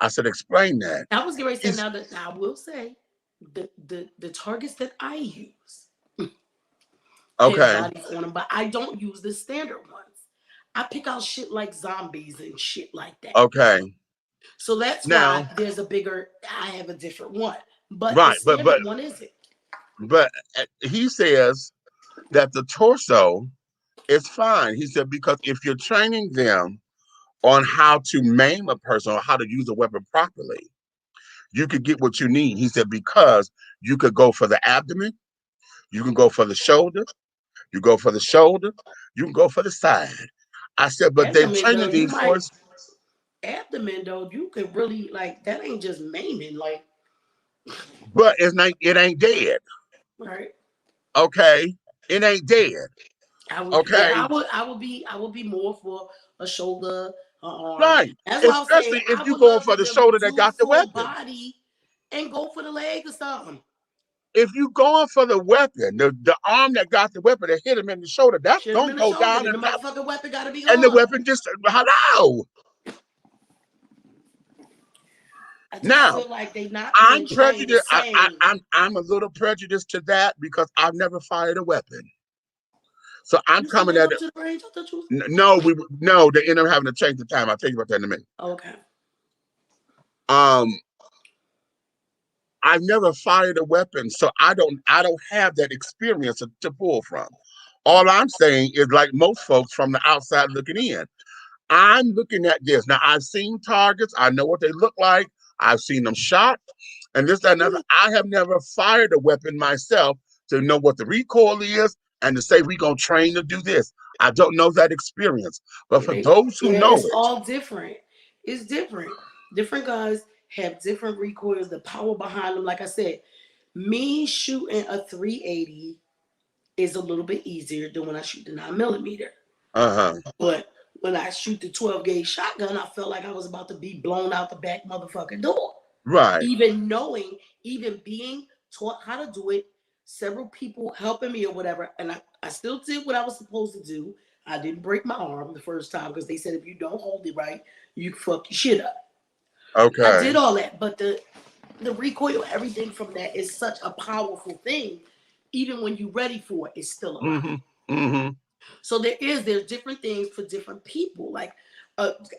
I said, explain that. I was getting ready to say now that I will say the targets that I use okay, have bodies on them, but I don't use the standard ones. I pick out shit like zombies and shit like that. Okay. So that's why there's I have a different one. But right, the standard one isn't. But he says that the torso is fine. He said, because if you're training them on how to maim a person or how to use a weapon properly, you could get what you need. He said, because you could go for the abdomen, you can go for the shoulder, you go for the shoulder, you can go for the side. I said, but they're training these boys. Abdomen, though, you could really, that ain't just maiming, But it ain't dead. Right. Okay. It ain't dead. I would be more for a shoulder, arm. Right. That's why especially if you go for the shoulder that got the weapon. Body and go for the leg or something. If you going for the weapon, the arm that got the weapon that hit him in the shoulder, that's gonna go down. And the motherfucking weapon gotta be gone. And the weapon just hello. I just feel like they not. I'm prejudiced. I'm a little prejudiced to that because I've never fired a weapon. So I'm coming at it. No, they end up having to change the time. I'll tell you about that in a minute. Okay. I've never fired a weapon, so I don't have that experience to pull from. All I'm saying is, like most folks from the outside looking in, I'm looking at this. Now, I've seen targets. I know what they look like. I've seen them shot. And this, that, and another. I have never fired a weapon myself to know what the recoil is and to say we're going to train to do this. I don't know that experience. But for those who know it's all different. It's different. Different guys have different recoils, the power behind them. Like I said, me shooting a 380 is a little bit easier than when I shoot the 9mm. But when I shoot the 12 gauge shotgun, I felt like I was about to be blown out the back motherfucking door. Right. Even being taught how to do it, several people helping me or whatever, and I still did what I was supposed to do. I didn't break my arm the first time because they said if you don't hold it right, you can fuck your shit up. Okay. I did all that, but the recoil, everything from that is such a powerful thing. Even when you're ready for it, it's still a lot. So there's different things for different people. Like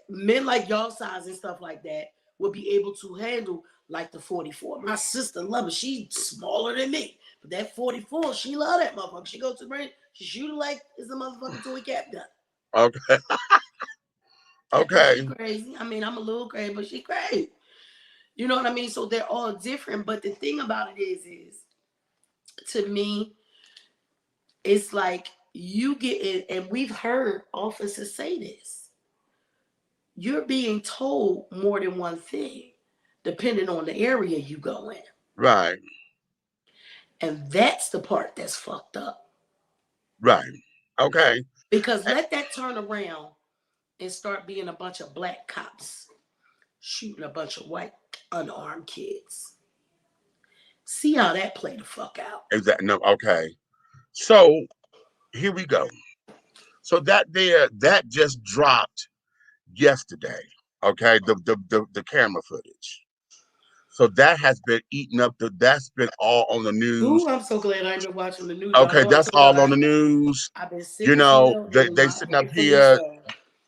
men like y'all size and stuff like that will be able to handle like the 44. My sister love it. She's smaller than me, but that 44, she love that motherfucker. She go to the range, she shoot it like it's a motherfucking toy cap gun. Okay. And she Okay. crazy. I mean, I'm a little crazy, but she crazy. You know what I mean? So they're all different. But the thing about it is to me, it's like you get it, and we've heard officers say this. You're being told more than one thing, depending on the area you go in. Right. And that's the part that's fucked up. Right. Okay. Because let that turn around and start being a bunch of black cops shooting a bunch of white unarmed kids. See how that play the fuck out. Exactly. No. Okay. So here we go. So that just dropped yesterday. Okay. The camera footage. So that has been eaten up. That's been all on the Ooh, news. I'm so glad I ain't been watching the news. Y'all Okay, know I that's told y'all all on the news. I've been sick You as know, hell they and they my sitting up rightfully here. so.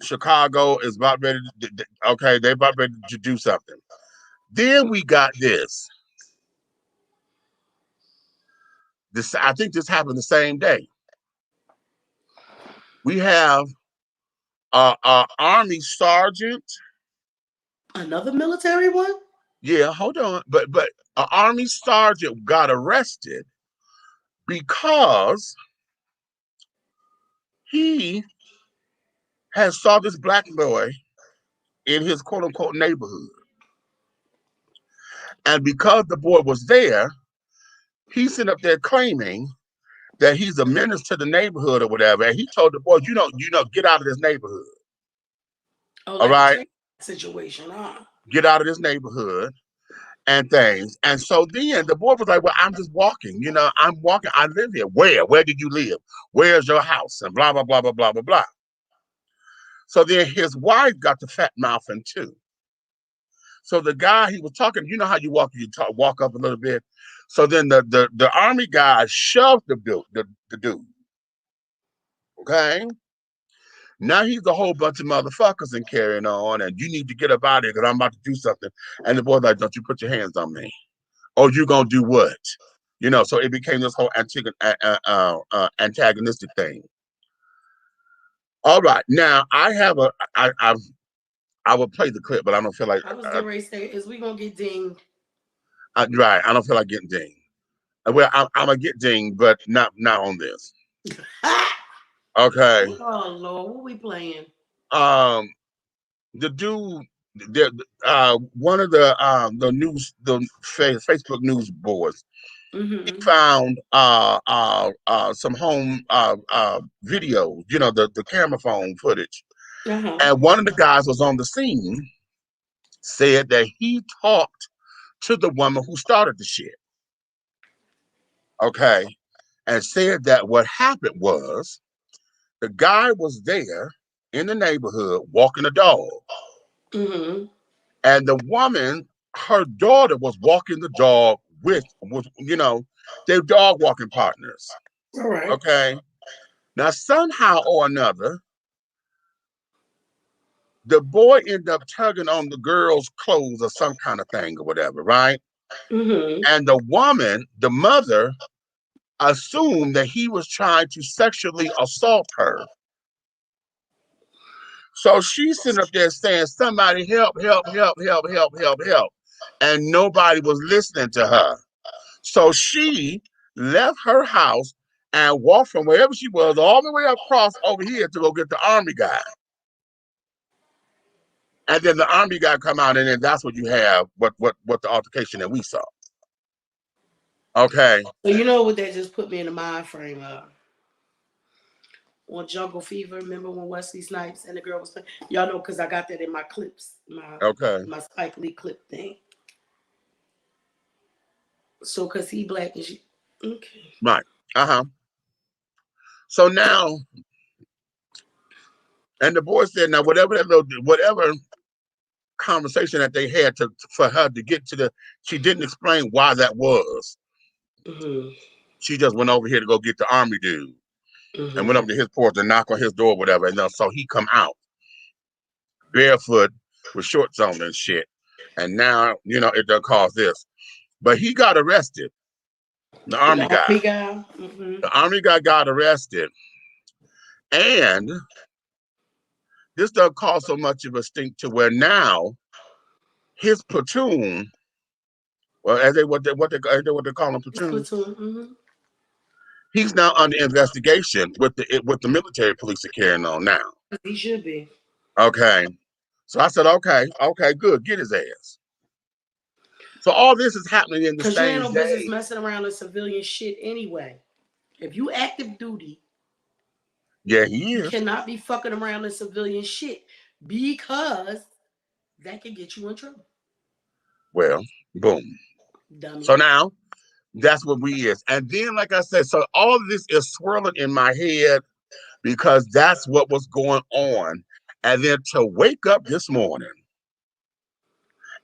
Chicago is about ready. Okay, they about ready to do something. Then we got this. This I think this happened the same day. We have a army sergeant. Another military one? Yeah, hold on, but an army sergeant got arrested because he had saw this black boy in his quote unquote neighborhood, and because the boy was there, he's sitting up there claiming that he's a menace to the neighborhood or whatever. And he told the boys, get out of this neighborhood. Oh, All like a right, train situation, huh? get out of this neighborhood and things. And so then the boy was like, well, I'm just walking. I'm walking. I live here. Where? Where did you live? Where's your house? And blah, blah, blah, blah, blah, blah, blah. So then his wife got the fat mouthing too. So the guy he was talking, you know how walk up a little bit. So then the army guy shoved the dude. Okay. Now he's a whole bunch of motherfuckers and carrying on, and you need to get up out of here because I'm about to do something. And the boy's like, don't you put your hands on me. Oh, you gonna do what? So it became this whole antagonistic thing. All right, now I would play the clip, but I don't feel like I was getting ready to say, is we gonna get dinged? right. I don't feel like getting dinged. Well, I'm gonna get dinged, but not on this. Okay. Oh Lord, what we playing? Um, the dude, one of the Facebook news boards, he Mm-hmm. found some home videos, the camera phone footage, Uh-huh. and one of the guys was on the scene, said that he talked to the woman who started the shit, okay, and said that what happened was the guy was there in the neighborhood walking a dog. Mm-hmm. And the woman, her daughter was walking the dog with their dog walking partners. All right. Okay. Now, somehow or another, the boy ended up tugging on the girl's clothes or some kind of thing or whatever, right? Mm-hmm. And the woman, the mother, assumed that he was trying to sexually assault her. So she's sitting up there saying, somebody help, help, help, help, help, help, help. And nobody was listening to her. So she left her house and walked from wherever she was all the way across over here to go get the army guy. And then the army guy come out, and then that's what you have, what the altercation that we saw. Okay. So you know what that just put me in the mind frame of? On Jungle Fever, remember when Wesley Snipes and the girl was playing? Y'all know because I got that in my clips, Okay. my Spike Lee clip thing. So because he black and she, okay. Right. Uh-huh. So now, and the boy said, now whatever conversation that they had for her to get to she didn't explain why that was. Mm-hmm. She just went over here to go get the army dude and went Mm-hmm. up to his porch and knock on his door, whatever. And so he come out barefoot with shorts on and shit. And now, it does cause this. But he got arrested. The The army guy. army guy. Mm-hmm. The army guy got arrested. And this doesn't cause so much of a stink to where now his platoon, well, as they what they call them It's platoon, platoon. Mm-hmm. he's now under investigation with the military police are carrying on now. He should be. Okay, so I said, okay, good, get his ass. So all this is happening in the Cause you ain't same no business day. messing around in civilian shit anyway. If you active duty, Yeah, he you is. cannot be fucking around in civilian shit because that can get you in trouble. Well, boom. So Dummy. now that's what we is. And then, like I said, so all of this is swirling in my head because that's what was going on. And then to wake up this morning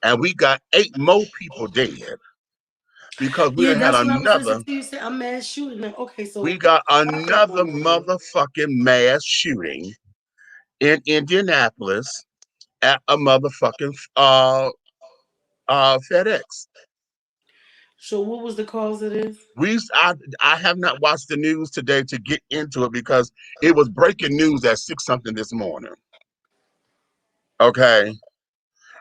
and we got 8 more people dead because we Yeah, done had that's what I was another, listening to you say. A mass shooting. Like, okay, we so got back up another one moment. motherfucking mass shooting in Indianapolis at a motherfucking FedEx. So what was the cause of this? I have not watched the news today to get into it because it was breaking news at 6 something this morning. Okay.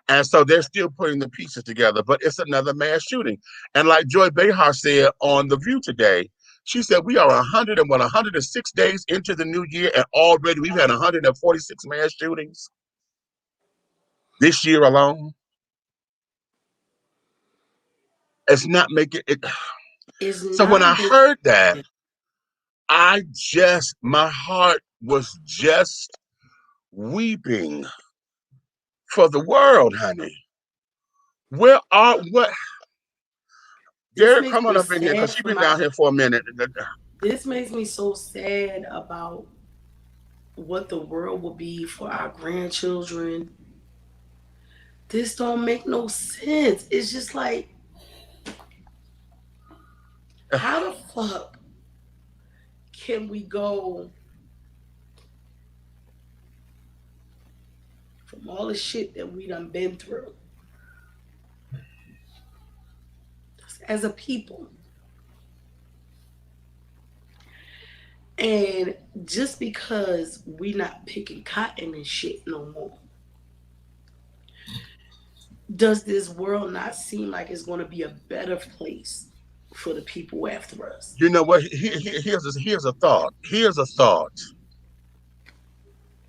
And so they're still putting the pieces together, but it's another mass shooting. And like Joy Behar said on The View today, she said we are 106 days into the new year, and already we've had 146 mass shootings this year alone. It's not making it. Is So when not I making heard that, my heart was just weeping for the world, honey. What? this Derek, makes come on me up in here because sad she's for been my down here for a minute. this makes me so sad about what the world will be for our grandchildren. This don't make no sense. It's just like, how the fuck can we go from all the shit that we done been through as a people? And just because we not picking cotton and shit no more, does this world not seem like it's going to be a better place for the people after us? You know what? Here's a thought. Here's a thought.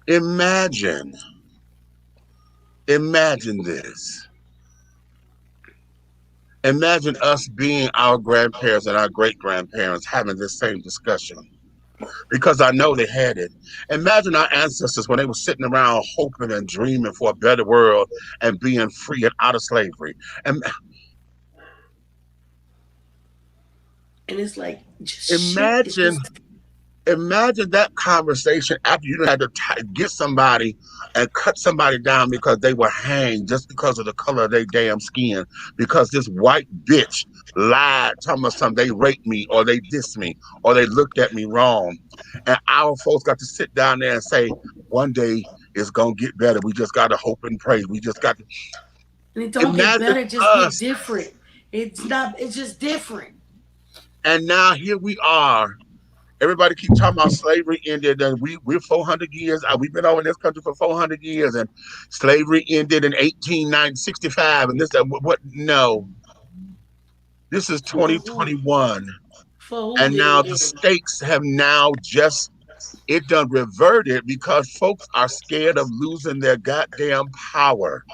Imagine, imagine this. Imagine us being our grandparents and our great grandparents having this same discussion because I know they had it. Imagine our ancestors when they were sitting around hoping and dreaming for a better world and being free and out of slavery. And And it's like, just shit. It's imagine just Imagine that conversation after you had to get somebody and cut somebody down because they were hanged just because of the color of their damn skin, because this white bitch lied, telling us something, they raped me or they dissed me or they looked at me wrong. And our folks got to sit down there and say, one day it's going to get better. We just got to hope and pray. We just got to and it don't get imagine better, just get us. different. It's not. It's just different. And now here we are. Everybody keep talking about slavery ended, and we're 400 years. We've been over in this country for 400 years, and slavery ended in 1865. And this, what? No, this is For who? 2021, For who and did now it the end? stakes have now just it done reverted because folks are scared of losing their goddamn power.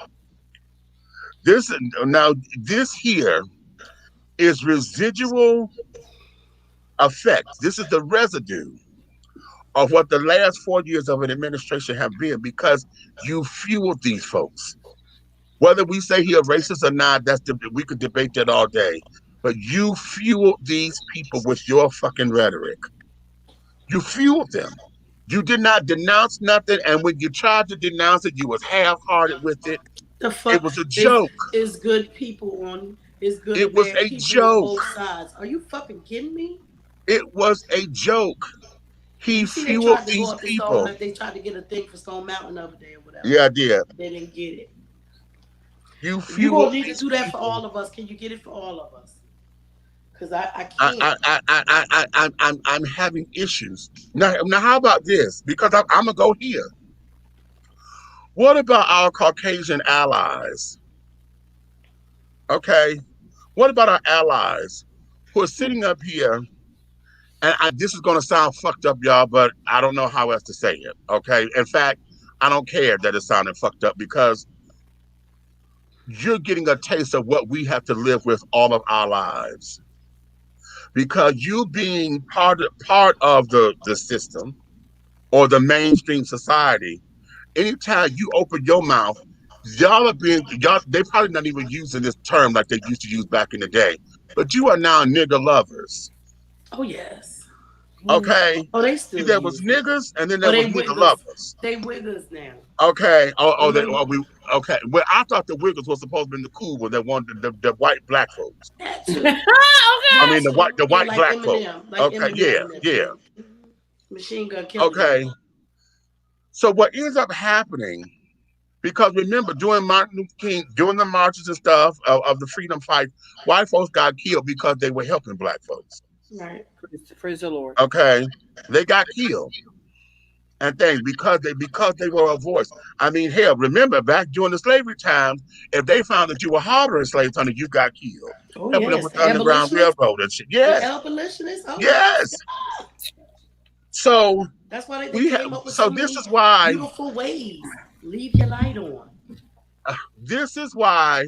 This now this here is residual effect. This is the residue of what the last 4 years of an administration have been because you fueled these folks. Whether we say he a racist or not, we could debate that all day. But you fueled these people with your fucking rhetoric. You fueled them. You did not denounce nothing, and when you tried to denounce it, you was half-hearted with it. The It fuck was a is joke. good people on is good It and was bad a people on joke. both sides. Are you fucking kidding me? It was a joke. He You see, they fueled tried to go these up to Stone. people. They tried to get a thing for Stone Mountain the other day or whatever. Yeah, I did. They didn't get it. You If you gonna fueled need to these do that for people. all of us, can you get it for all of us? Cause I I, can't. I, I, I'm having issues now. Now, how about this? Because I'm gonna go here. What about our Caucasian allies? Okay. What about our allies who are sitting up here? And this is going to sound fucked up, y'all, but I don't know how else to say it. Okay. In fact, I don't care that it sounded fucked up because you're getting a taste of what we have to live with all of our lives. Because you being part of the system or the mainstream society, anytime you open your mouth, y'all they probably not even using this term like they used to use back in the day. But you are now nigger lovers. Oh yes. Okay? Oh, they See, still there was use it. niggers and then Oh, there they was nigger wiggers. lovers. They wiggers now. Okay. Mm-hmm. Okay. Well, I thought the Wiggles was supposed to be the cool one that wanted the white black folks. That too. I That mean too. the Yeah, white like black folk. Eminem. Like Okay, yeah, Eminem and them. yeah. Yeah. Machine Gun Kelly and Okay. them. So what ends up happening, because remember, during Martin Luther King, during the marches and stuff of the freedom fight, white folks got killed because they were helping black folks. Right. Praise the Lord. Okay. They got killed and things because they were a voice. I mean, hell, remember back during the slavery times, if they found that you were harboring slaves, honey, you got killed. Oh Helping them yes. with The the Underground abolitionists. Railroad and shit. The Yes, abolitionists. Oh yes. yes. So That's why they we have. came up with So so this many is why. beautiful ways. Leave your light on. This is why.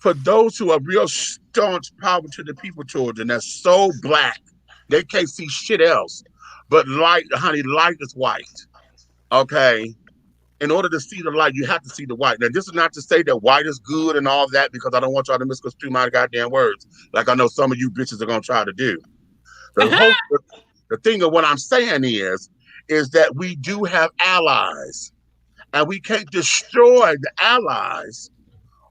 For those who are real staunch power to the people children, that's so black, they can't see shit else. But light, honey, light is white. Okay. In order to see the light, you have to see the white. Now, this is not to say that white is good and all that, because I don't want y'all to misconstrue my goddamn words, like I know some of you bitches are gonna try to do. The whole the thing of what I'm saying is that we do have allies, and we can't destroy the allies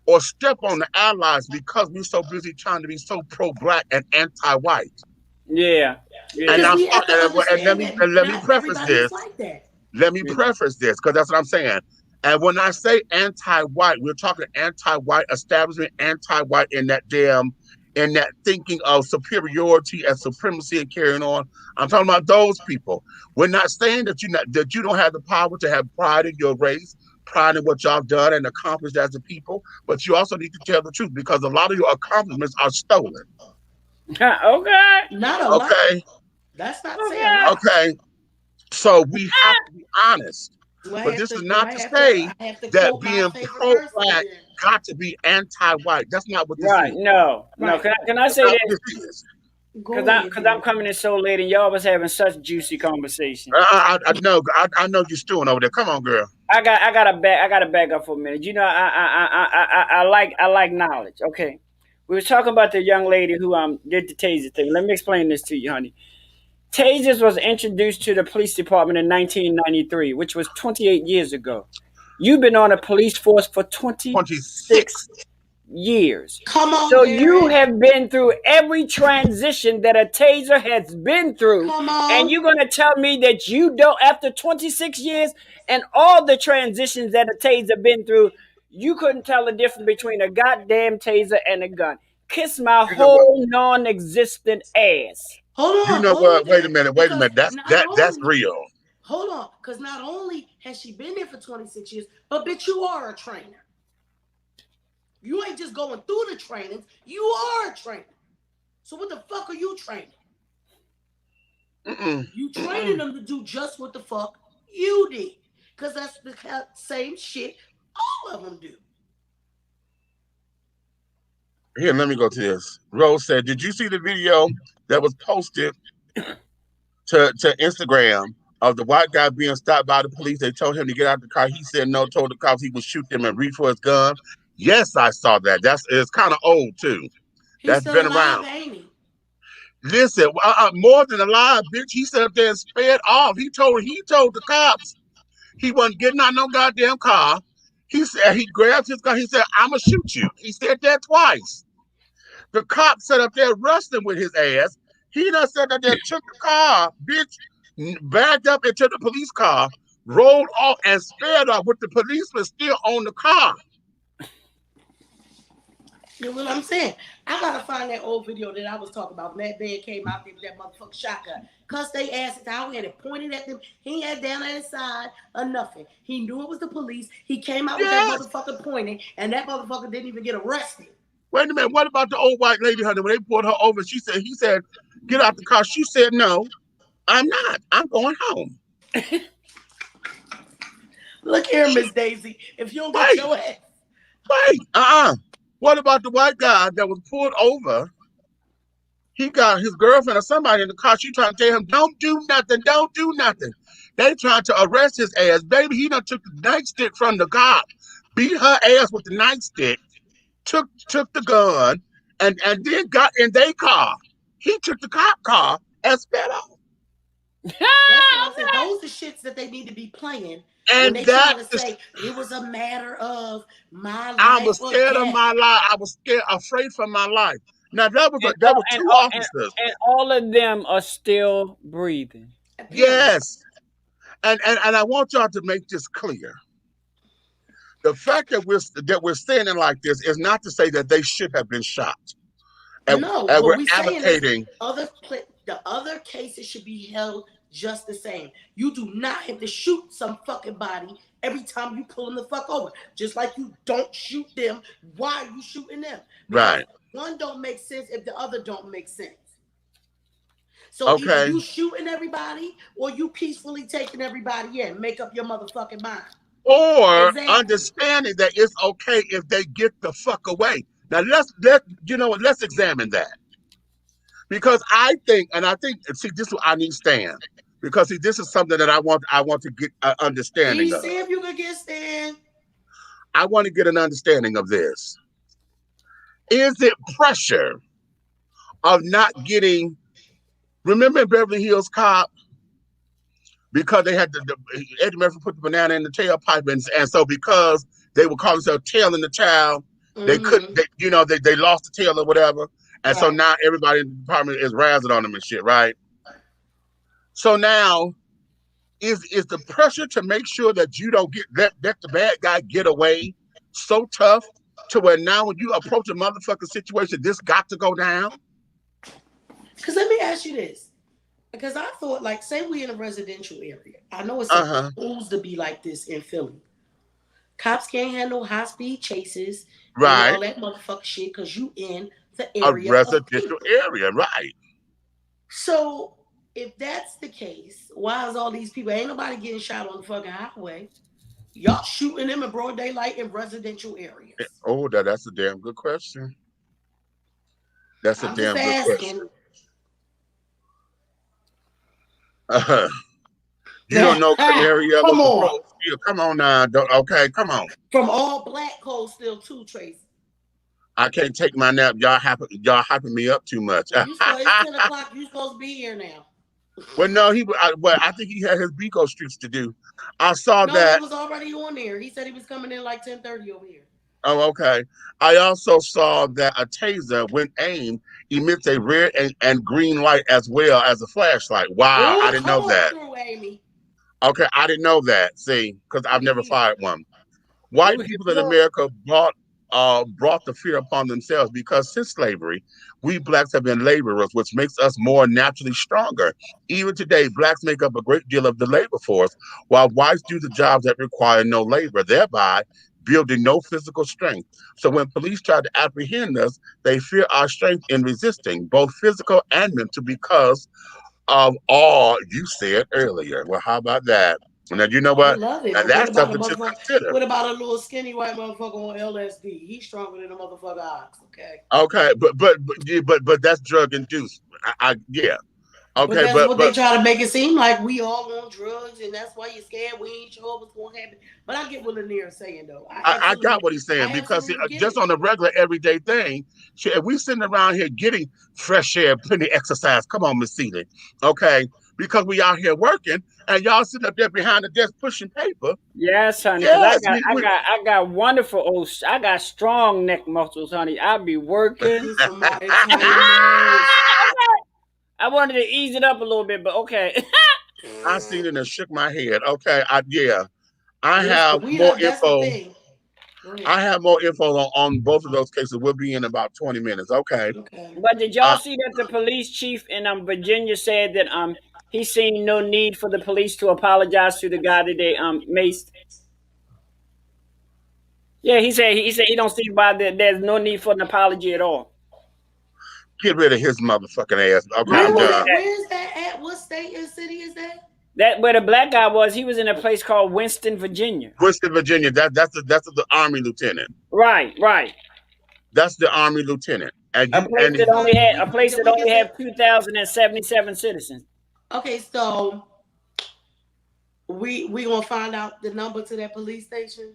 or step on the allies because we're so busy trying to be so pro-black and anti-white. Yeah, And Because yeah. I'm we have to and understand that let me not preface everybody is this. like that. Let me Yeah. preface this because that's what I'm saying. And when I say anti-white, we're talking anti-white establishment, anti-white in that thinking of superiority and supremacy and carrying on. I'm talking about those people. We're not saying that you don't have the power to have pride in your race, pride in what y'all done and accomplished as a people, but you also need to tell the truth because a lot of your accomplishments are stolen. Okay. Not a lot. Okay, That's not say a Okay. lot. okay. So we have to be honest. Do I But have this to is do not I to have to say I have to that quote my being favorite person pro-black then? got to be anti-white. That's not what this Right. is. No. No. Right. Can I That's say not what this? this is. Cause Go I ahead cause I'm then. coming in so late and y'all was having such juicy conversation. I know. I know you're stewing over there. Come on, girl. I gotta back up for a minute. You know, I like knowledge. Okay. We was talking about the young lady who did the taser thing. Let me explain this to you, honey. Tasers was introduced to the police department in 1993, which was 28 years ago. You've been on a police force for 26 26. years. Come on, So you Derek. have been through every transition that a taser has been through. Come And on. you're going to tell me that you don't, after 26 years and all the transitions that a taser been through, you couldn't tell the difference between a goddamn taser and a gun. Kiss my You know what? whole non existent ass. Hold on, Wait a Derek. minute. Wait a Because minute. That's real. hold on, because not only has she been there for 26 years, but bitch, you are a trainer. You ain't just going through the trainings, you are a trainer. So what the fuck are you training? Mm-mm, You training mm-mm. them to do just what the fuck you did. Because that's the same shit all of them do. Here, let me go to this. Rose said, "Did you see the video that was posted to Instagram of the white guy being stopped by the police? They told him to get out of the car. He said no. Told the cops he would shoot them and reach for his gun. Yes, I saw that. It's kind of old too. He's That's still been alive, around. ain't he? Listen, more than alive, bitch. He sat up there and sped off. He told the cops he wasn't getting out no goddamn car. He said he grabbed his gun. He said, "I'ma shoot you." He said that twice. The cop sat up there wrestling with his ass. He done sat up there, took the car, bitch, backed up into the police car, rolled off and sped off with the policeman still on the car. You know what I'm saying? I gotta find that old video that I was talking about. When that man came out there with that motherfucking shotgun. Cussed they asses out and it pointed at them. He had down at his side or nothing. He knew it was the police. He came out with that Yes. motherfucker pointing, and that motherfucker didn't even get arrested. Wait a minute. What about the old white lady, honey? When they pulled her over, he said, get out the car. She said, no, I'm not. I'm going home. Look here, She, Miss Daisy. If you don't get wait, your ass. wait. What about the white guy that was pulled over? He got his girlfriend or somebody in the car. She trying to tell him, don't do nothing, don't do nothing. They trying to arrest his ass. Baby, he done took the nightstick from the cop, beat her ass with the nightstick, took the gun, and then got in their car. He took the cop car and sped off. That's what I said. Those are shits that they need to be playing when And they that trying to is, say it was a matter of my I life was or scared of death. my life. I was scared, afraid for my life. Now and that all, was two officers. and all of them are still breathing. Period. Yes. And I want y'all to make this clear. The fact that we're standing like this is not to say that they should have been shot. No, And what we're we saying is advocating. the other cases should be held just the same. You do not have to shoot some fucking body every time you pull them the fuck over. Just like you don't shoot them. Why are you shooting them? Because Right. one don't make sense if the other don't make sense. So either Okay. you shooting everybody or you peacefully taking everybody in. Make up your motherfucking mind. Or Exactly. understanding that it's okay if they get the fuck away. Now let you know what, let's examine that. Because I think, see, this is what I need stand. Because see, this is something that I want to get an understanding You of. see if you can get stand. I want to get an understanding of this. Is it pressure of not getting, remember in Beverly Hills Cop, because they had Eddie Murphy put the banana in the tailpipe, and so because they would call themselves tailing the child, they couldn't, Mm-hmm. they lost the tail or whatever, and so Right. now everybody in the department is razzing on them and shit, right? So now is the pressure to make sure that you don't get let the bad guy get away so tough to where now when you approach a motherfucking situation, this got to go down. Because let me ask you this. Because I thought, like, say we in a residential area. I know it's Uh-huh. supposed to be like this in Philly. Cops can't handle high speed chases and Right. all that motherfucker shit because you in the A area of residential people. area, right. So if that's the case, why is all these people ain't nobody getting shot on the fucking highway? Y'all shooting them in broad daylight in residential areas. Oh, that's a damn good question. That's a I'm just damn good asking. question. You don't know Canary Yellow Come on. Patrol? Yeah, come on now. Don't, okay, come on. From all black codes still too, Tracy. I can't take my nap. Y'all hyping me up too much. You supposed it's 10 o'clock. You supposed to be here now. Well, no, I think he had his Beco streets to do. I saw No, he that. was already on there. He said he was coming in like 10:30 over here. Oh, okay. I also saw that a taser, when aimed, emits a red and green light as well as a flashlight. Wow, I Oh, didn't come know on that. through, Amy. Okay, I didn't know that. See, because I've Me never either. fired one. White You people in know, America brought the fear upon themselves because since slavery, we blacks have been laborers, which makes us more naturally stronger. Even today, blacks make up a great deal of the labor force, while whites do the jobs that require no labor, thereby building no physical strength. So when police try to apprehend us, they fear our strength in resisting, both physical and mental, because of all you said earlier. Well, how about that? Now you know I what? love it. Now But what that's about a something to motherfucker? consider. What about a little skinny white motherfucker on LSD? He's stronger than a motherfucker ox, okay? Okay, but that's drug induced. Yeah. But Okay, that's but what they try to make it seem like we all on drugs and that's why you're scared we ain't sure what's gonna happen. But I get what Lanier is saying though. I got what he's saying I because absolutely get just it. on a regular everyday thing, shit, if we sitting around here getting fresh air, plenty of exercise, come on, Miss Seeley, okay? Because we out here working and y'all sitting up there behind the desk pushing paper. yes, honey, because Yes, I got wonderful I got strong neck muscles, honey. I be working. He's from my Italian nerves. I wanted to ease it up a little bit, but okay. I seen it and shook my head. Okay, I Listen, have we more not. That's the info. thing. Go ahead. I have more info on both of those cases. We'll be in about 20 minutes. Okay. Okay. But did y'all Uh, see that the police chief in Virginia said that he seen no need for the police to apologize to the guy that they maced? Yeah, he said he don't see why there's no need for an apology at all. get rid of his motherfucking ass. Okay, I I'm Where believe done. that? that. Where is that at? What state and city is that? That where the black guy was, he was in a place called Winston, Virginia. Winston, Virginia. That's the Army lieutenant. Right, right. That's the Army lieutenant. And A you place and that only had a place that We only can say. had 2,077 citizens. Okay, so we gonna find out the number to that police station,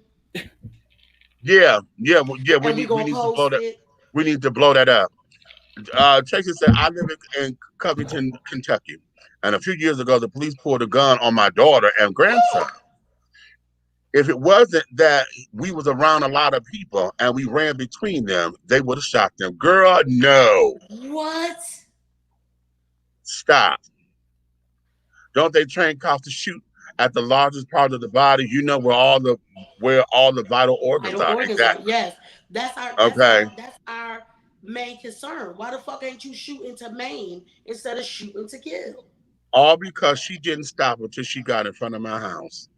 yeah. We and we need we gonna need to blow post that. it. We need to blow that up. Tracy said, I live in Covington, Kentucky. And a few years ago, the police pulled a gun on my daughter and grandson. If it wasn't that we was around a lot of people and we ran between them, they would have shot them. Girl, no. What? Stop. Don't they train cops to shoot at the largest part of the body? You know where all the vital organs Vital are. organs are, Exactly. yes. That's our that's Okay. our that's our main concern. Why the fuck ain't you shooting to maim instead of shooting to kill? All because she didn't stop until she got in front of my house.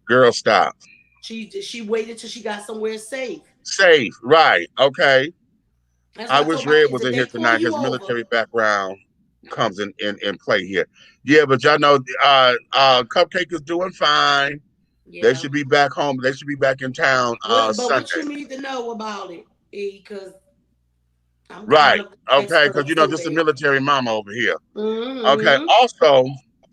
Girl, stop. She waited till she got somewhere safe. Safe. Right. Okay. That's I why I told wish my Red kids was if in they here pull tonight. you His over, military background comes in play here. Yeah, but y'all know Cupcake is doing fine. They yeah. should be back home. They should be back in town What Sunday. you need to know about it? Because I'm kind Right. of Okay, expert because on you know this is a probate. military mama over here. Okay. Mm-hmm. Also,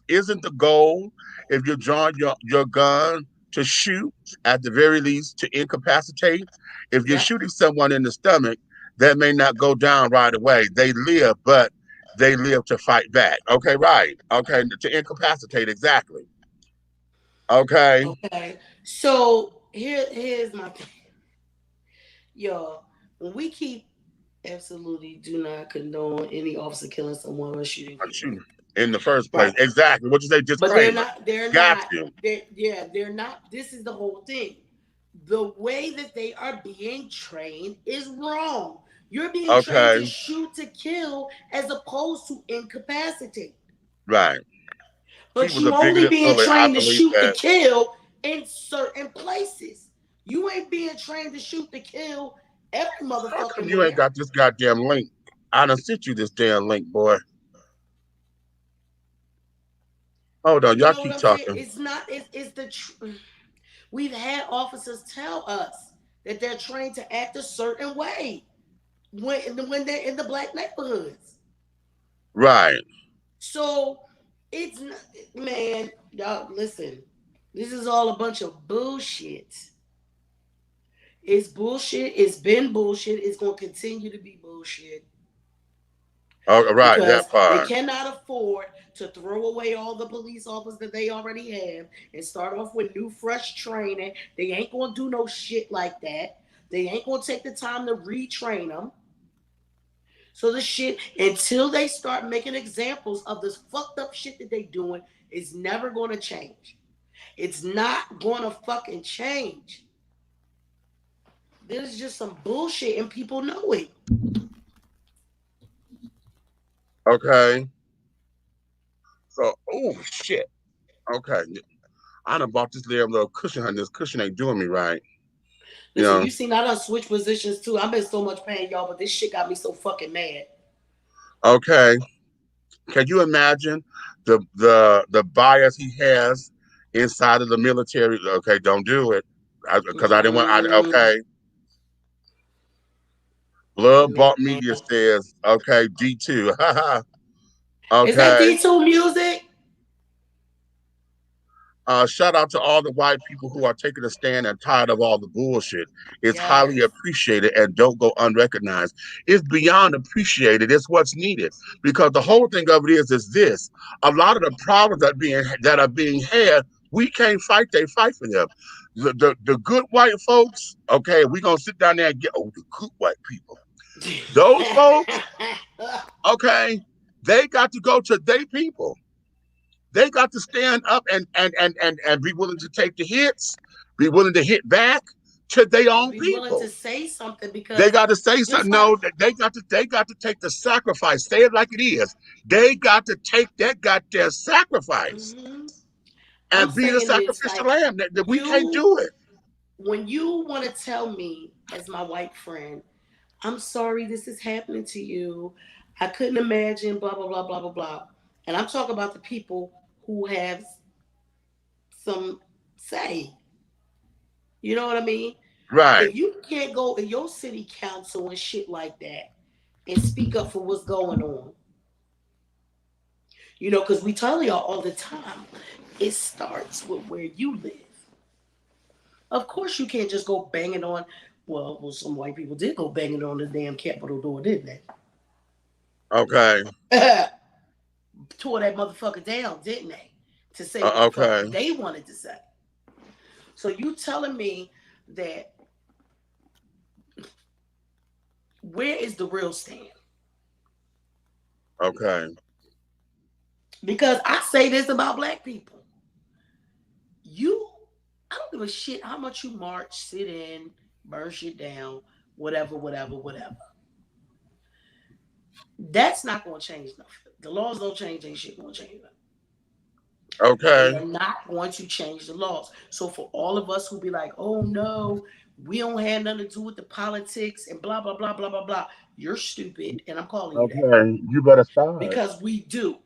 isn't the goal if you're drawing your gun to shoot at the very least to incapacitate? If you're Yep. shooting someone in the stomach, that may not go down right away. They live, but they live to fight back. Okay, right. Okay, to incapacitate exactly. Okay. Okay. So here's my thing. Y'all, when we keep absolutely do not condone any officer killing someone or shooting I'm people. shooting in the first place. Right. Exactly. What you say? But they're Disclaimer. not they're Got not you. they're not this is the whole thing. The way that they are being trained is wrong. You're being trained Okay. to shoot to kill as opposed to incapacitate. Right. He But was a you only bigoted being bully. I trained to believe shoot to that. kill in certain places. You ain't being trained to shoot to kill every How come motherfucking you ain't where. got this goddamn link? I done sent you this damn link, boy. Hold on, You y'all know what keep I'm saying? talking. It's not. It's the. We've had officers tell us that they're trained to act a certain way when they're in the black neighborhoods. Right. So it's not, man, y'all listen. This is all a bunch of bullshit. It's bullshit. It's been bullshit. It's gonna continue to be bullshit Oh, right, because that they part. cannot afford to throw away all the police officers that they already have and start off with new, fresh training. They ain't gonna do no shit like that. They ain't gonna take the time to retrain them. So the shit until they start making examples of this fucked up shit that they doing is never gonna change. It's not gonna fucking change. This is just some bullshit and people know it. Okay. So, oh shit. Okay. I done bought this damn little cushion, honey. This cushion ain't doing me right. You Listen, know. you seen I done switch positions too. I'm in so much pain, y'all, but this shit got me so fucking mad. Okay. Can you imagine the bias he has inside of the military? Okay, don't do it. Because I didn't want. Mm, Okay. Blood man. Bought Media says, okay, D2. Is that Okay. D2 music? Shout out to all the white people who are taking a stand and tired of all the bullshit. It's highly Yes. appreciated and don't go unrecognized. It's beyond appreciated. It's what's needed because the whole thing of it is this: a lot of the problems that are being had, we can't fight. They fight for them. The good white folks, okay, we gonna sit down there and get the good white people. Those folks, okay, they got to go to their people. They got to stand up and be willing to take the hits, be willing to hit back, to their Or own be willing to people. say something They because got to say just something. like No, they got to take the sacrifice. Say it like it is. They got to take that goddamn sacrifice mhm. I'm and be the saying this sacrificial like lamb. That we can't you do it. when you want to tell me as my white friend, I'm sorry this is happening to you. I couldn't imagine blah blah blah blah blah blah. And I'm talking about the people who have some say. You know what I mean? Right. If you can't go in your city council and shit like that and speak up for what's going on, because we tell y'all all the time, it starts with where you live. Of course, you can't just go banging on. Well, some white people did go banging on the damn Capitol door, didn't Okay. they? Tore that motherfucker down, didn't they? To say what the fuck Okay. they wanted to say. So you telling me that where is the real stand? Okay. Because I say this about black people. You, I don't give a shit how much you march, sit in, burn shit down, whatever, whatever, whatever. That's not going to change nothing. The laws don't change, ain't shit going to change nothing. They Okay. are not going to change the laws. So for all of us who be like, oh no, we don't have nothing to do with the politics and blah, blah, blah, blah, blah, blah. You're stupid, and I'm calling you that. Okay. You better start. Because we do.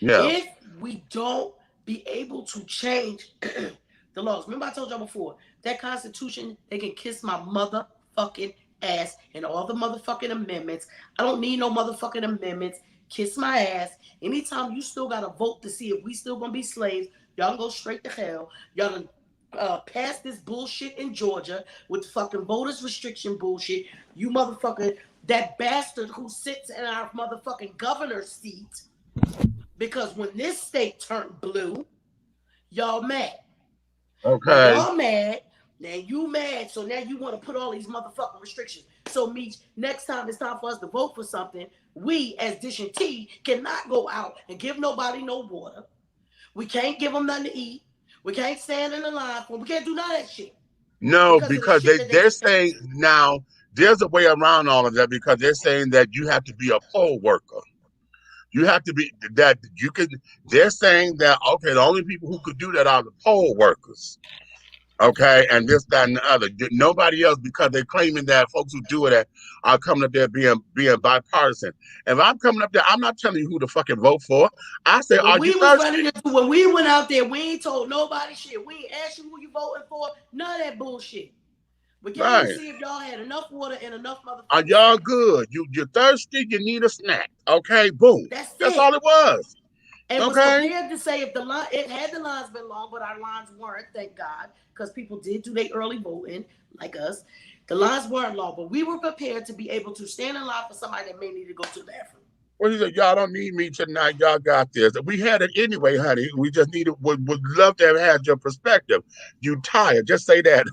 Yeah. If we don't be able to change the laws. Remember I told y'all before, that constitution, they can kiss my motherfucking ass and all the motherfucking amendments. I don't need no motherfucking amendments. Kiss my ass. Anytime you still gotta vote to see if we still gonna be slaves, y'all can go straight to hell. Y'all can pass this bullshit in Georgia with fucking voters restriction bullshit. You motherfucker, that bastard who sits in our motherfucking governor's seat. Because when this state turned blue, y'all mad. Now Okay. y'all mad. Now you mad. So now you want to put all these motherfucking restrictions. So Meech, next time it's time for us to vote for something, we as Dish and T cannot go out and give nobody no water. We can't give them nothing to eat. We can't stand in the line for them. We can't do none of that shit No, because of the because shit they that they they're just saying passed. now there's a way around all of that because they're saying that you have to be a poll worker. You have to be that you can. They're saying that okay, the only people who could do that are the poll workers. Okay, and this, that, and the other. Nobody else because they're claiming that folks who do it are coming up there being bipartisan. If I'm coming up there, I'm not telling you who to fucking vote for. I say, When are you we was thirsty? ready to when we went out there, we ain't told nobody shit. We ain't asked you who you voting for. None of that bullshit. We came to Right. see if y'all had enough water and enough Are motherfucking y'all snacks. good? You're thirsty. You need a snack. Okay, boom. That's That's all it. it was. And was Okay. prepared to say if the line it had the lines been long, but our lines weren't, thank God, because people did do their early voting like us. The lines weren't long, but we were prepared to be able to stand in line for somebody that may need to go to the bathroom. Well, he said, y'all don't need me tonight. Y'all got this. We had it anyway, honey. We just needed, would love to have had your perspective. You tired. Just say that,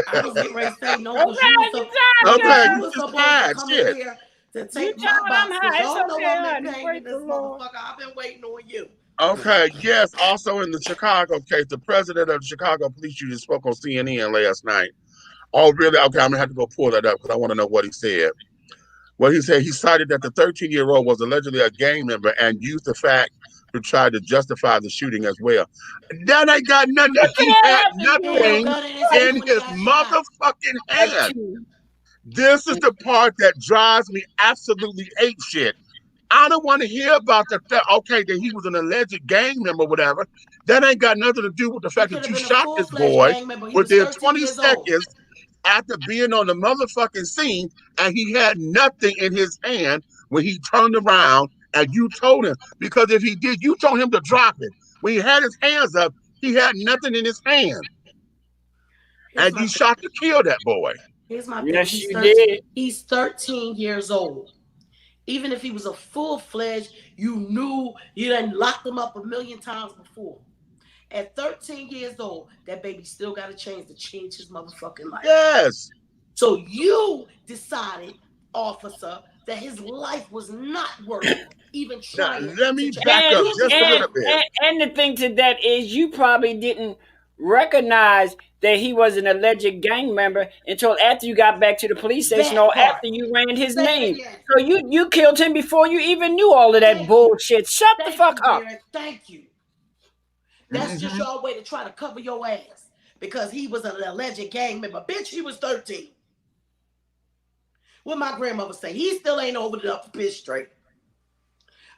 I honey. was getting ready to say no, because you Okay, was you so tired, because Okay, you you girl. was just supposed to tired. come in Shit. here to You take my tired, I'm box, because high. It's y'all know okay, I'm in honey. pain Praise in the this Lord. motherfucker. I've been waiting on you. Okay, yes. Also in the Chicago case, the president of the Chicago Police Union spoke on CNN last night. Oh, really? Okay, I'm going to have to go pull that up because I want to know what he said. Well, he said he cited that the 13-year-old was allegedly a gang member and used the fact to try to justify the shooting as well. That ain't got nothing. What He did that had have to He do had with no nothing gun in his in hand when he his got shot. motherfucking that hand. too? This is the part that drives me absolutely ape shit. I don't want to hear about the fact, okay, that he was an alleged gang member, whatever. That ain't got nothing to do with the He fact could that have you been a shot full this fledged boy gang member. He was within 13 20 years old. seconds after being on the motherfucking scene and he had nothing in his hand when he turned around and you told him. Because if he did, you told him to drop it. When he had his hands up, he had nothing in his hand. Here's And my you thing. shot to kill that boy. Here's my thing. Yes, you did. He's 13 years old. Even if he was a full fledged, you knew you done locked him up a million times before. At 13 years old, that baby still got a chance to change his motherfucking life. Yes. So you decided, officer, that his life was not worth even Now, trying let to me change. back And up You just a decided. little bit. and the thing to that is you probably didn't recognize that he was an alleged gang member until after you got back to the police station That or part. after you ran his Say it name. again. So you killed him before you even knew all of that Thank you. bullshit. Shut the Thank fuck you, up. Derek. Thank you. That's just Hmm. your way to try to cover your ass because he was an alleged gang member. Bitch, he was 13. What my grandmother say? He still ain't over the upper pitch straight.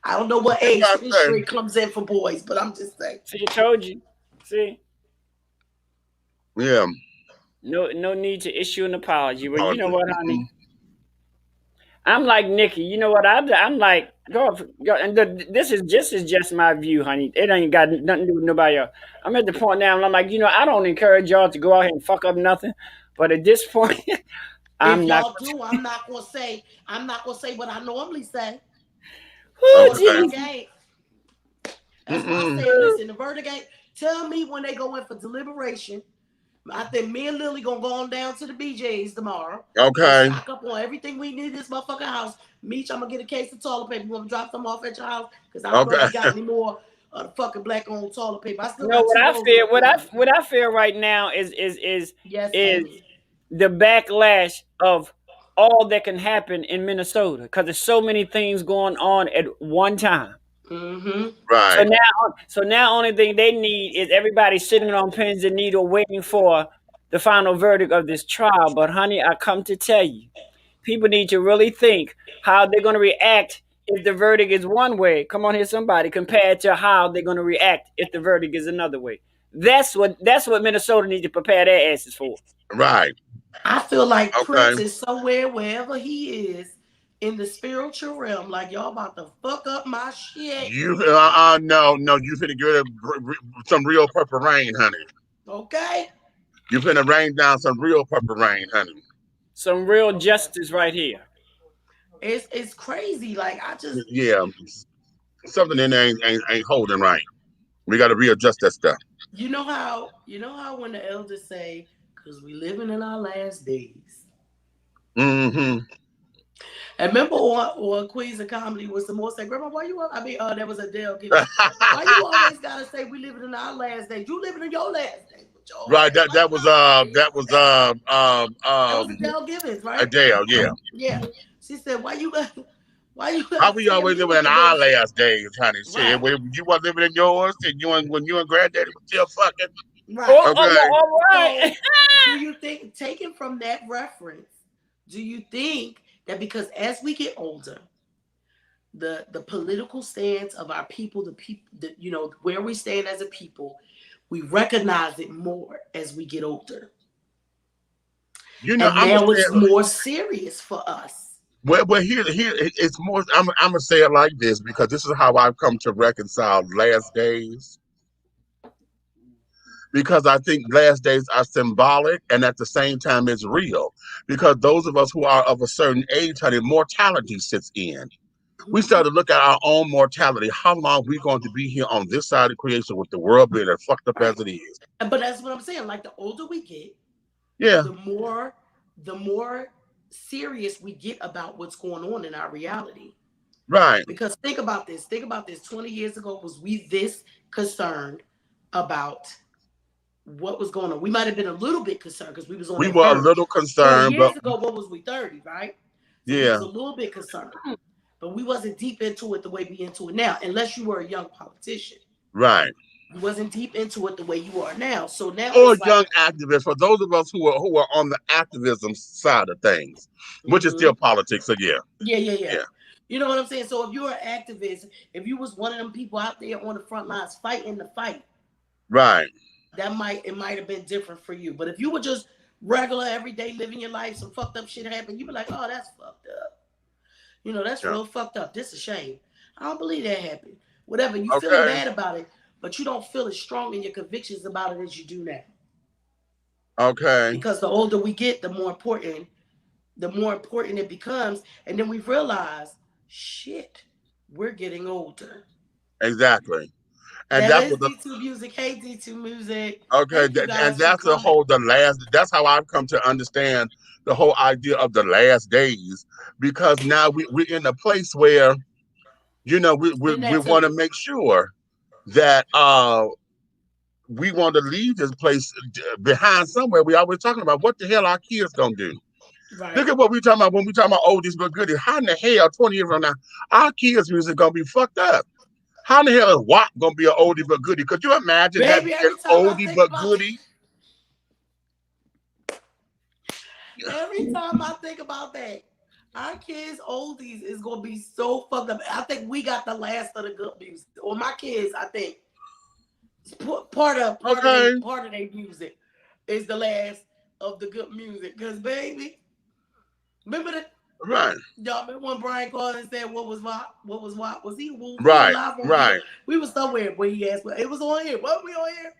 I don't know what age I fish say, straight comes in for boys, but I'm just saying. See, I told you. See, yeah, no need to issue an apology. Well, you know apology. what, honey? I'm like Nikki. You know what? I'm like go and this is just my view, honey. It ain't got nothing to do with nobody else. I'm at the point now, and I'm like, I don't encourage y'all to go out here and fuck up nothing. But at this point, If I'm not. y'all do, I'm not gonna say what I normally say. Oh, For the Okay. verdict Jesus. ain't. That's why I Mm-mm. said, listen, the verdict ain't. Tell me when they go in for deliberation. I think me and Lily gonna go on down to the BJ's tomorrow and Okay. stock up on everything we need in this motherfucking house. Meech, I'm gonna get a case of toilet paper. You want to drop some off at your house? Because I don't know if Okay. you got any more of the fucking black owned toilet paper. I still No, got what two I rolls of fear, that cloth. what I fear right now Yes, is honey. the backlash of all that can happen in Minnesota because there's so many things going on at one time. Mm-hmm. Right. So now, only thing they need is everybody sitting on pins and needle, waiting for the final verdict of this trial. But honey, I come to tell you, people need to really think how they're going to react if the verdict is one way. Come on here, somebody, compared to how they're going to react if the verdict is another way. That's what Minnesota needs to prepare their asses for. Right. I feel like Okay. Prince is somewhere, wherever he is, in the spiritual realm. Like y'all about to fuck up my shit. You no, you finna get some real purple rain, honey. Okay? You finna rain down some real purple rain, honey. Some real Okay. justice right here. It's crazy. Like I just Yeah, something in there ain't holding right. We got to readjust that stuff. you know how when the elders say, because we living in our last days. Hmm. And remember on Queens of Comedy was the more say, Grandma, why you I mean, that was Adele Givens. Why you always gotta say we living in our last days? You living in your last days with your old Right. ass. Why you gotta say That your was last? That was Adele Givens, right? Adele. Yeah. Yeah. She said, why you How gotta we say always me living with in the our bullshit? last days, honey. Shit, Right, when you were living in yours, and when you and granddaddy was still fucking. right. Okay. Well, all right. So do you think taken from that reference, do you think that because as we get older, the political stance of our people, the people, where we stand as a people, we recognize it more as we get older, and I'm gonna now say it's it. more serious for us. Well, here it's more. I'm gonna say it like this because this is how I've come to reconcile last days. Because I think last days are symbolic and at the same time it's real. Because those of us who are of a certain age, honey, mortality sits in. We start to look at our own mortality. How long we going to be here on this side of creation with the world being as fucked up Right, as it is? but that's what I'm saying. Like the older we get, Yeah, the more serious we get about what's going on in our reality. right. Because think about this. Think about this. 20 years ago, was we this concerned about what was going on? We might have been a little bit concerned because we was on We that were a verge. little 20 concerned, but years ago, what was we, 30, right? So we yeah, was a little bit concerned. But we wasn't deep into it the way we into it now, unless you were a young politician. right. You wasn't deep into it the way you are now. So now Or it's like, young activists. For those of us who are on the activism side of things, which is still mhm. politics. So yeah, Yeah, yeah, yeah. yeah, You know what I'm saying? So if you're an activist, if you was one of them people out there on the front lines fighting the fight, right. it might have been different for you. But if you were just regular, everyday, living your life, some fucked up shit happened, you'd be like, oh, that's fucked up. That's Yeah. real fucked up. This is a shame. I don't believe that happened. Whatever. You feeling Okay. bad about it, but you don't feel as strong in your convictions about it as you do now. Okay. Because the older we get, the more important it becomes. And then we realize, shit, we're getting older. Exactly. And That that's is what the D2 Music. Hey, D2 Music. okay, Thank you and guys for that's the coming. whole the last. That's how I've come to understand the whole idea of the last days because now we're in a place where we Send we that to want to me. make sure that we want to leave this place behind somewhere. We always talking about what the hell our kids gonna do. Look Right. at what we talking about when we talking about oldies but goodies. How in the hell 20 years from now our kids' music gonna be fucked up? How in the hell is WAP gonna be an oldie but goodie? Could you imagine that Baby, being every time I oldie think but about goodie? every time I think about that, our kids' oldies is gonna be so fucked up. I think we got the last of the good music. Or my kids, I think Okay, part of their music is the last of the good music. Cause baby, remember the right, y'all remember when Brian called and said what was what? What was what? Was he right, live on here? right. We was somewhere where he asked, it was on here. What we on here?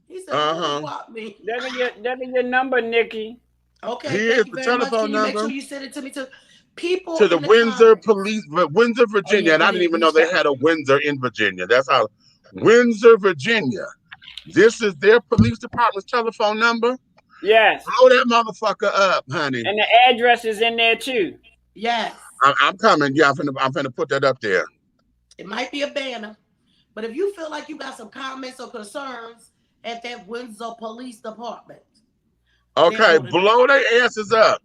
He said, what was Uh-huh. what me? That is your number, Nikki. Okay, Here's thank you the very much. Can telephone you make sure number you send it to me too? People to the in the Windsor comments. Police, Windsor, Oh yeah, Virginia. And go I didn't ahead, even know use they that had one. a Windsor in Virginia. That's how Windsor, Virginia. This is their police department's telephone number. Yes. Blow that motherfucker up, honey. And the address is in there too. Yes. I'm coming. Yeah, I'm finna put that up there. It might be a banner, but if you feel like you got some comments or concerns at that Windsor Police Department, then Okay, go to them. blow their asses up.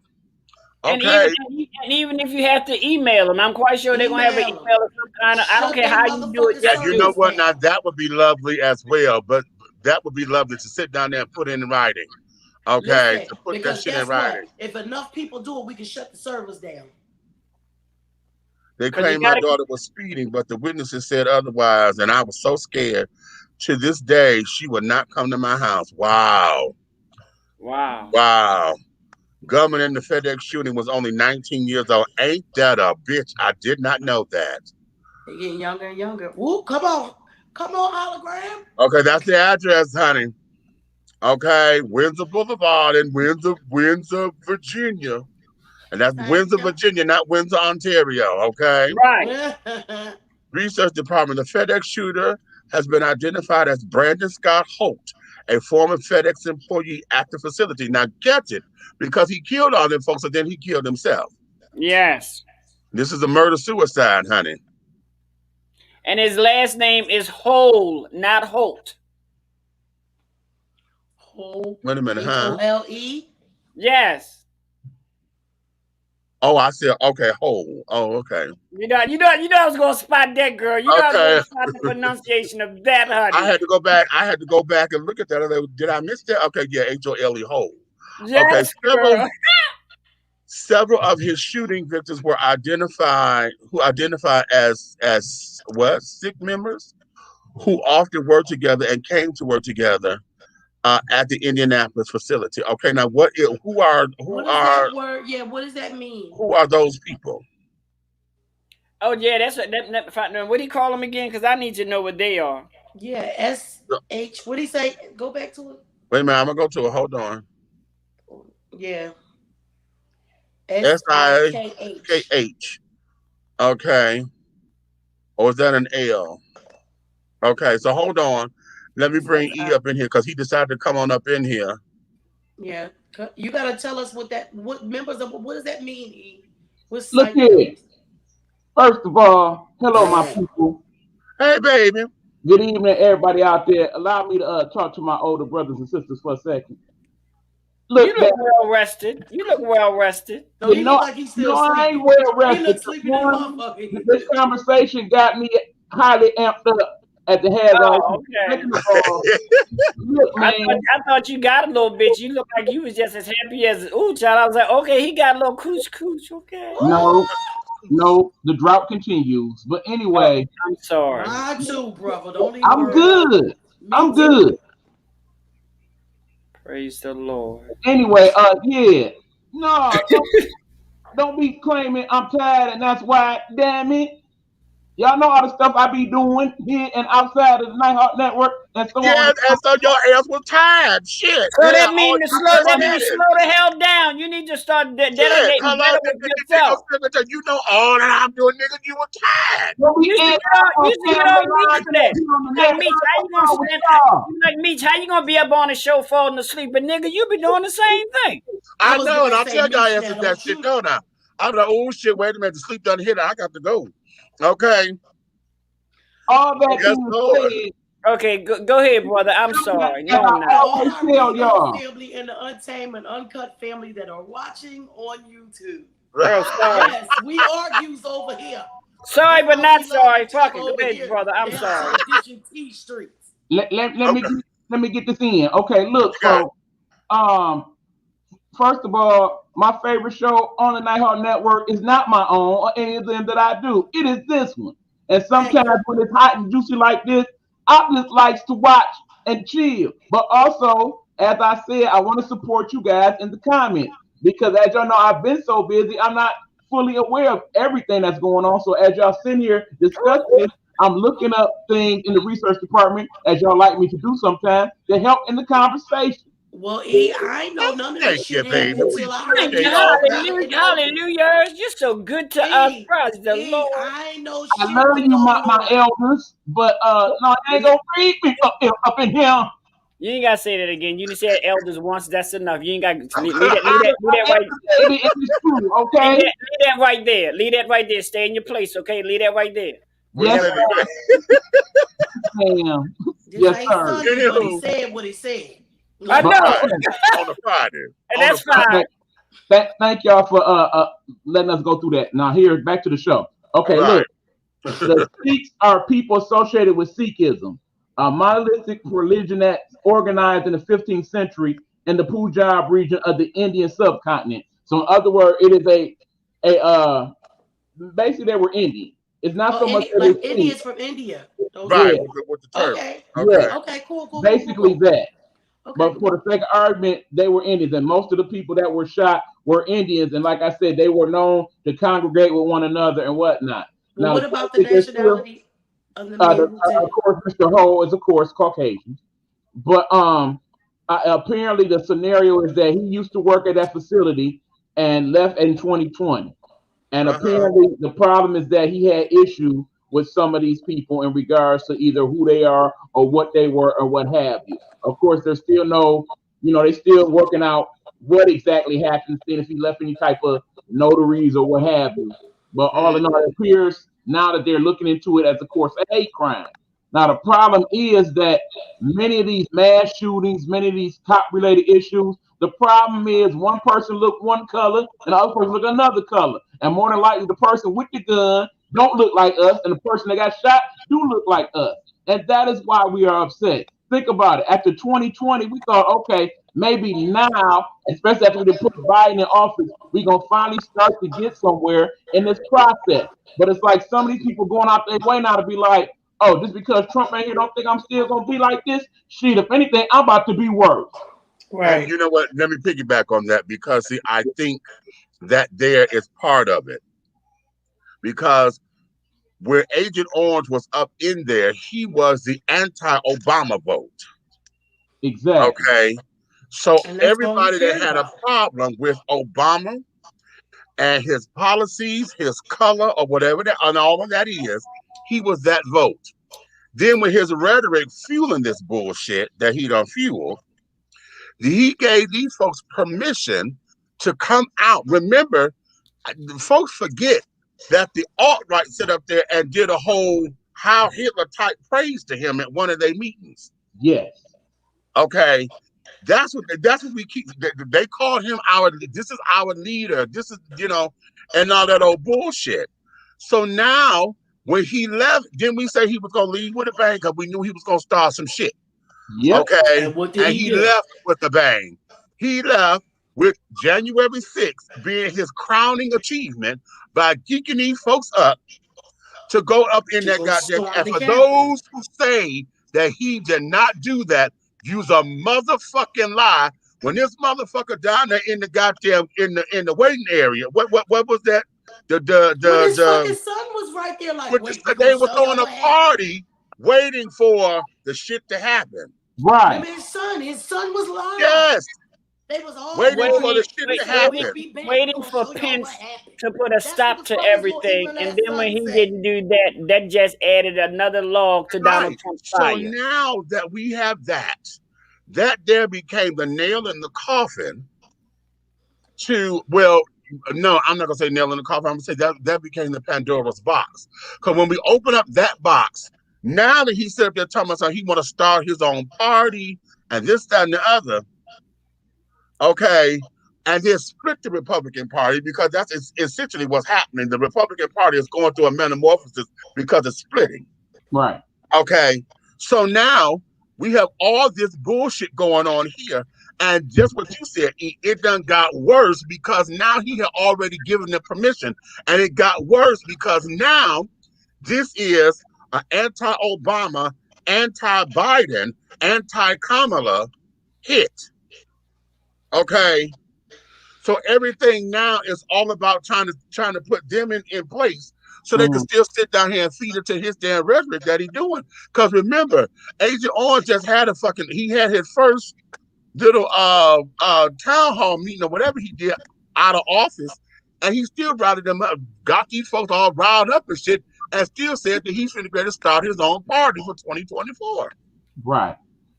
And even Okay, and even if you have to email them, I'm quite sure they're gonna have an Email them. email of some kind of. I don't Shut care they how you do it, motherfucking and just you do know servers it. what? Now down. that would be lovely as well. But that would be lovely to sit down there and put in writing. Okay, Listen, to put that because shit in guess what? writing. If enough people do it, we can shut the servers down. They Because you claimed my gotta. daughter was speeding, but the witnesses said otherwise, and I was so scared. To this day, she would not come to my house. Wow, Wow. wow. Gunman in the FedEx shooting was only 19 years old. Ain't that a bitch? I did not know that. They're getting younger and younger. Woo, come on. Come on, hologram. Okay, that's the address, honey. Okay, Windsor Boulevard in Windsor, Virginia. And that's Thank Windsor, Virginia, not Windsor, Ontario. Okay. Right. you. Research Department, the FedEx shooter has been identified as Brandon Scott Holt, a former FedEx employee at the facility. Now, get it, because he killed all them folks and then he killed himself. Yes. This is a murder suicide, honey. And his last name is Hole, not Holt. Hole, Wait a minute, huh? HOLE. Yes. Oh, I said, okay, Hole. Oh, okay. I was gonna spot that girl. I was Okay. gonna spot the pronunciation of that, I honey. had to go back. I had to go back and look at that. Did I miss that? Okay, yeah, Hole. Hole. Okay, Yes, girl. several of his shooting victims were identified as what sick members who often worked together and came to work together at the Indianapolis facility. Okay, now who are What is that word? Yeah, what does that mean? those people? Oh yeah, that's what do you call them again? Because I need to know what they are. Yeah, SH. What do you say? Go back to it. Wait a minute, I'm gonna go to it. Hold on. Yeah, S I K SIKH. H. Okay, or is that an L? Okay, so hold on. Let me It's bring like E up in here because he decided to come on up in here. yeah. You gotta tell us what members of what does that mean? E? What Look site here. members? First of all, hello, my people. Hey, baby. Good evening, everybody out there. Allow me to talk to my older brothers and sisters for a second. You Look, look man, well rested. You look well rested. No, you he know, look like he's you still know I ain't sleepy. well He rested. looks sleepy than a motherfucker. This conversation got me highly amped up at the hair on. Oh, okay. Second of all, look, I man, thought I thought you got a little bit. You look like you was just as happy as ooh, child. I was like, okay, he got a little cooch cooch. Okay. no, no, the drought continues. But Oh, anyway, I'm sorry. Mine too, brother. Don't even I'm worry about it. good. Me I'm too. good. Praise the Lord. Anyway, yeah. No, don't be claiming I'm tired and that's why, damn it. Y'all know all the stuff I be doing here and outside of the Nighthawk Network and so on. Yes, and so your ass was tired. Shit. So Yeah, that mean you just that mean said to it. slow the hell down. You need to start Shit. delegating Hello, better with yourself. you know all that I'm doing, nigga. You were tired. Don't be You used to airing get out on on you used to get family on Meech line for that. here on the Like net. Meech, how you What's gonna wrong with stand y'all? like Meech, how you gonna be up on the show falling asleep? But nigga, you be doing the same thing. I I was know, and gonna I'll say tell y'all Meech asses now, that don't shit, you? don't I? I'm like, oh shit, wait a minute, the sleep done hit. I got to go. Okay. All that Yes, being Lord. said, Okay, go ahead, brother. I'm sorry. And No, I I'm To not. all always our tell reload y'all, family and the Untamed and Uncut family that are watching on YouTube. Oh, sorry. Yes, we argues over here. Sorry, That's but why not we love sorry. each Fuck other it. Go over ahead, here brother. I'm down in sorry. Sedition T streets. Okay, let me get this in. Okay, what look, you got? folks. Um, First of all, my favorite show on the Nighthawk Network is not my own or any of them that I do. It is this one. And Thank sometimes you. when it's hot and juicy like this, I just likes to watch and chill. But also, as I said, I want to support you guys in the comments because as y'all know, I've been so busy, I'm not fully aware of everything that's going on. So as y'all sitting here discussing this, I'm looking up things in the research department, as y'all like me to do sometimes, to help in the conversation. Well, E, I ain't know none of this Thank you, shit baby. happened We till I Thank heard you. you appreciate all talk that. about it Hallelujah. in the open. Hallelujah. You're so good to us. E, Praise the E, Lord. I ain't know I shit love was you, going my on. elders, but no, I ain't gonna read me up in here. You ain't gotta say that again. You done said elders once. That's enough. You ain't got leave that right. Baby, it is true, Leave okay? that, leave that right there. Leave that right there. Stay in your place, okay? Leave that right there. Leave What's that Yes, that? right. ma'am. This Yes, ain't sir. Sunday, but he Anywho, said what he said. I Let on it a But know, go. Friday, on a Friday, and on a that's Friday. fine. okay, thank y'all for letting us go through that. Now here, back to the show. All Okay, right. look, the Sikhs are people associated with Sikhism, a monolithic religion that's organized in the 15th century in the Punjab region of the Indian subcontinent. So, in other words, it is a basically they were Indian. It's not Oh, so much Indi- that like it's Sikh. Indians from India. Those Right, Yeah, people. with the turban. Okay. yeah, Okay. Okay, cool, cool, cool, cool, basically cool. that. Okay, But for cool. the sake of argument, they were Indians, and most of the people that were shot were Indians. And like I said, they were known to congregate with one another and whatnot. Well, Now, what the about the thing is, there's still, nationality of the man who did of it? course, Mr. Ho is of course Caucasian, but apparently the scenario is that he used to work at that facility and left in 2020. And Uh-huh. apparently, the problem is that he had issue with some of these people in regards to either who they are or what they were or what have you. Of course, there's still no, they still working out what exactly happened, seeing if he left any type of notaries or what have you. But all in all, it appears now that they're looking into it as, of course, a hate crime. Now, the problem is that many of these mass shootings, many of these cop related issues, the problem is one person look one color and the other person look another color. And more than likely, the person with the gun don't look like us, and the person that got shot do look like us. And that is why we are upset. Think about it. After 2020, we thought, okay, maybe now, especially after we put Biden in office, we're going to finally start to get somewhere in this process. But it's like some of these people going out their way now to be like, oh, just because Trump ain't here, don't think I'm still going to be like this? Shit, if anything, I'm about to be worse. And Right. you know what? Let me piggyback on that because see, I think that there is part of it because where Agent Orange was up in there, he was the anti-Obama vote. Exactly. Okay. So And that's all he everybody that cared had a about. problem with Obama and his policies, his color, or whatever that and all of that is, he was that vote. Then with his rhetoric fueling this bullshit that he done fueled, he gave these folks permission to come out. Remember, folks forget that the alt-right sit up there and did a whole Heil Hitler type praise to him at one of their meetings. Yes. Okay. That's what we keep. They called him our. This is our leader. This is and all that old bullshit. So now when he left, didn't we say he was gonna leave with a bang? Because we knew he was gonna start some shit. Yep. Okay, And what did and he he do? left with a bang. He left with January 6th being his crowning achievement by geeking these folks up to go up in To that go goddamn. storm And the for Capitol. those who say that he did not do that, use a motherfucking lie. When this motherfucker down there in the goddamn in the waiting area, what was that? When his The fucking son was right there, like, what wait, we gonna they were show throwing y'all a what happened. party waiting for the shit to happen. Right. Remember his son was live. Yes, They was all waiting live. for the waiting, shit He to said, happen. we'll be back. We're waiting gonna for show y'all what Pence happened. to put a That's what stop the to fuck his little everything. ignorant And ass then when son he said. didn't do that, that just added another log to Donald Right. Trump's So fire. now that we have that there became the nail in the coffin to, well, no, I'm not gonna say nail in the coffin. I'm gonna say that became the Pandora's box. Because when we open up that box, Now that he said up there talking about he want to start his own party and this, that, and the other, okay, and then split the Republican Party because that's essentially what's happening. The Republican Party is going through a metamorphosis because it's splitting. Right. Okay, so now we have all this bullshit going on here. And just what you said, it done got worse because now he had already given the permission. And it got worse because now this is an anti-Obama, anti-Biden, anti-Kamala hit. Okay. So everything now is all about trying to put them in place so they can still sit down here and feed into his damn rhetoric that he's doing. Because remember, Agent Orange just had he had his first little town hall meeting or whatever he did out of office, and he still routed them up, got these folks all riled up and shit, and still said that he's going to start his own party for 2024. Right.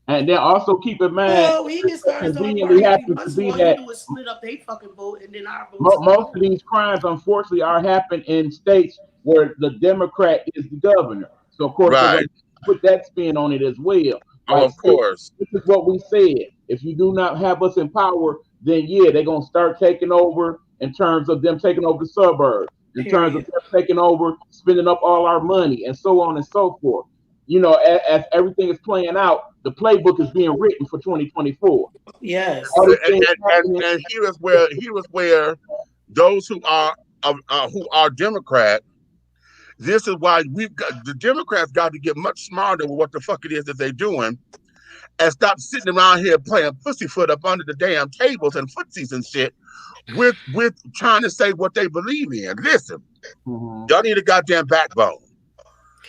And then also keep in mind, well, he can start his own party. happens to be all that he do is split up their fucking vote, and then our vote. most of these crimes, unfortunately, are happening in states where the Democrat is the governor. So of course, they're going to put that spin on it as well. Like, of course. This is what we said. If you do not have us in power, then yeah, they're going to start taking over in terms of them taking over the suburbs, in terms of them taking over, spending up all our money, and so on and so forth. You know, as everything is playing out, the playbook is being written for 2024. Yes. And here is where those who are Democrat, this is why the Democrats got to get much smarter with what the fuck it is that they're doing, and stop sitting around here playing pussyfoot up under the damn tables and footsies and shit with trying to say what they believe in. Listen, y'all need a goddamn backbone.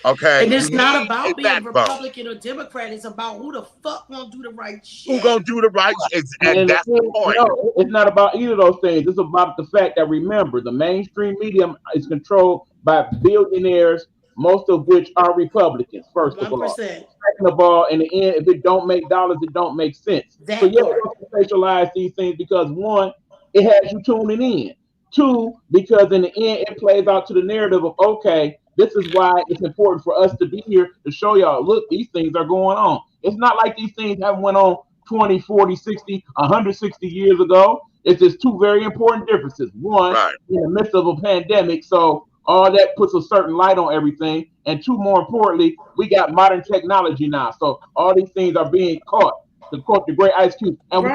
Okay. And it's not about being Republican or Democrat. It's about who the fuck gonna do the right shit. Who gonna do the right shit? And that's the point. No, it's not about either of those things. It's about the fact that, remember, the mainstream media is controlled by billionaires, most of which are Republicans, first of all. Second of all, in the end, if it don't make dollars, it don't make sense. So you have to spatialize these things because, one, it has you tuning in. Two, because in the end, it plays out to the narrative of, okay, this is why it's important for us to be here to show y'all, look, these things are going on. It's not like these things haven't went on 20, 40, 60, 160 years ago. It's just two very important differences. One, in the midst of a pandemic, so all that puts a certain light on everything. And two, more importantly, we got modern technology now. So all these things are being caught. To quote the great Ice Cube. And we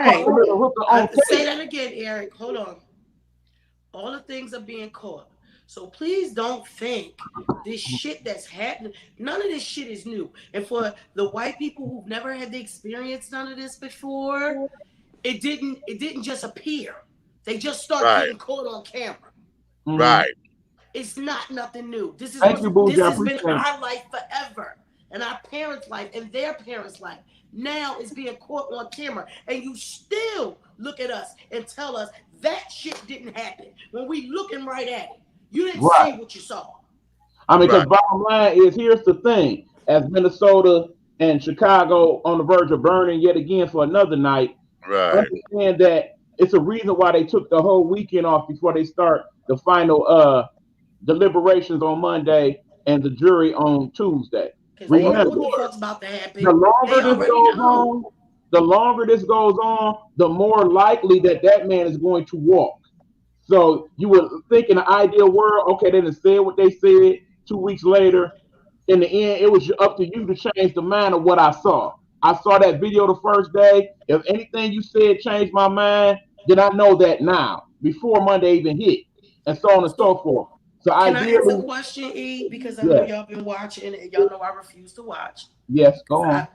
say that again, Eric. Hold on. All the things are being caught. So please don't think this shit that's happening, none of this shit is new. And for the white people who've never had to experience none of this before, it didn't just appear. They just started getting caught on camera. Right. It's not nothing new. This has been our life forever, and our parents' life, and their parents' life. Now it's being caught on camera, and you still look at us and tell us that shit didn't happen when we looking right at it. You didn't see what you saw. I mean, because bottom line is, here's the thing. As Minnesota and Chicago on the verge of burning yet again for another night, understand that it's a reason why they took the whole weekend off before they start the final deliberations on Monday and the jury on Tuesday. Remember, the longer this goes on, the more likely that man is going to walk. So you would think in an ideal world, okay, they done said what they said. 2 weeks later, in the end, it was up to you to change the mind of what I saw. I saw that video the first day. If anything you said changed my mind, then I know that now, before Monday even hit, and so on and so forth. So Can I ask a question, E? Because I know y'all been watching, and y'all know I refuse to watch. Yes, go on.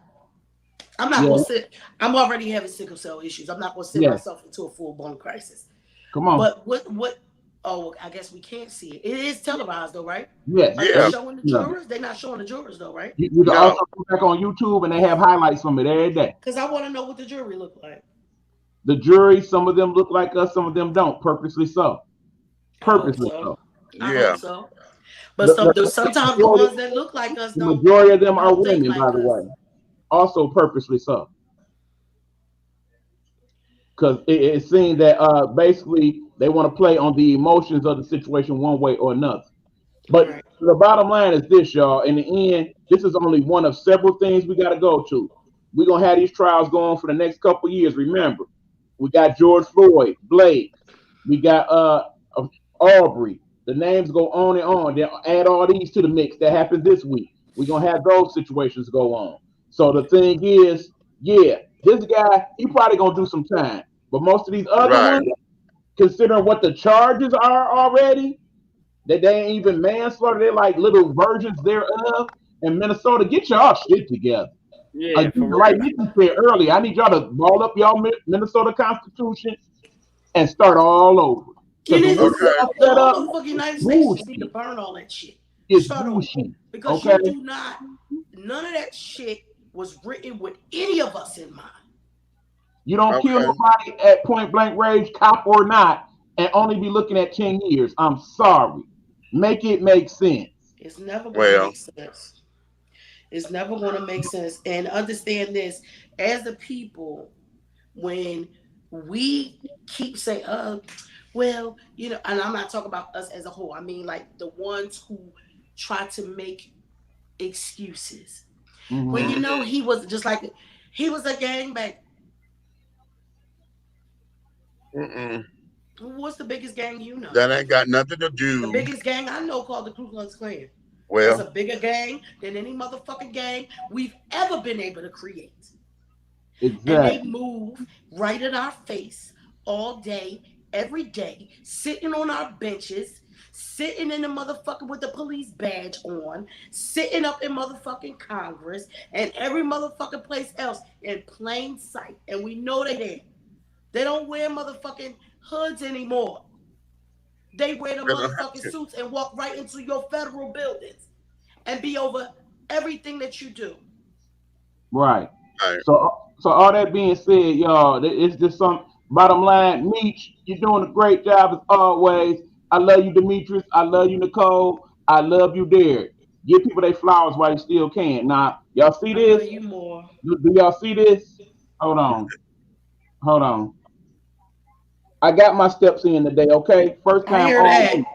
I'm not going to sit. I'm already having sickle cell issues. I'm not going to sit myself into a full-blown crisis. Come on. But what? Oh, I guess we can't see it. It is televised, though, right? Yes. Are they showing the jurors? They're not showing the jurors, though, right? You can also go back on YouTube, and they have highlights from it every day. Because I want to know what the jury look like. The jury, some of them look like us, some of them don't. Purposely so. Purposely so. I hope so. But sometimes the ones that look like us don't. The majority of them are women, by the way. Also purposely so. Because it's seen that basically they want to play on the emotions of the situation one way or another. But Right. the bottom line is this, y'all. In the end, this is only one of several things we got to go to. We're going to have these trials going for the next couple of years. Remember, we got George Floyd, Blake, we got Aubrey. The names go on and on. They add all these to the mix that happens this week. We're going to have those situations go on. So the thing is, yeah, this guy, he probably going to do some time. But most of these other Right. ones, considering what the charges are already, that they ain't even manslaughter. They're like little versions thereof. In Minnesota, get y'all shit together. Yeah, Again, for like real. Nikki said earlier, I need y'all to ball up y'all Minnesota Constitution and start all over. You Because the need way to, Okay. y'all the set whole up motherfucking United is States just need to bullshit. burn all that shit. It's Start over. bullshit. Because Okay? you do not, none of that shit was written with any of us in mind. You don't kill Okay. nobody at point blank range, cop or not, and only be looking at 10 years. I'm sorry. Make it make sense. It's never going to Well, make sense. It's never going to make sense. And understand this, as the people, when we keep saying, well, and I'm not talking about us as a whole. I mean, like the ones who try to make excuses. Well, Hmm. mhm. he was just like, he was a gangbang. Mm-mm. What's the biggest gang you know? That ain't got nothing to The do. biggest gang I know called the Ku Klux Klan. That's Well, a bigger gang than any motherfucking gang we've ever been able to create. And they Exactly. move right in our face all day, every day, sitting on our benches, sitting in the motherfucker with the police badge on, sitting up in motherfucking Congress and every motherfucking place else in plain sight. And we know they there. They don't wear motherfucking hoods anymore. They wear the they don't have motherfucking to. suits and walk right into your federal buildings and be over everything that you do. Right. Right. So all that being said, y'all, it's just some bottom line. Meech, you're doing a great job as always. I love you, Demetrius. I love you, Nicole. I love you, Derek. Give people their flowers while you still can. Now, y'all see I love this? you more. Do y'all see this? Hold on. Hold on. I got my steps in today, okay? First I time hear all that. week.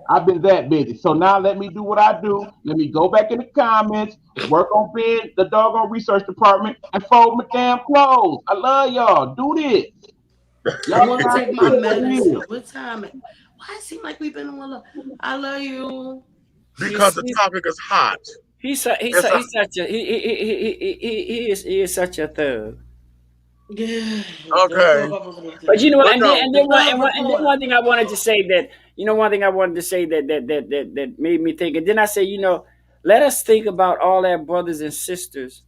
I've been that busy. So now let me do what I do. Let me go back in the comments, work on being the doggone research department, and fold my damn clothes. I love y'all. Do this. I'm Y'all gonna trying take to my get what it medicine. is. What time? Why it seem like we've been on a I love you. Because He's the he's topic is hot. It's a he's such a he is such a thug. Yeah, don't okay. talk about But that. But no, The thug and then reporter. one thing I wanted to say that one thing I wanted to say that made me think, and then I say, let us think about all our brothers and sisters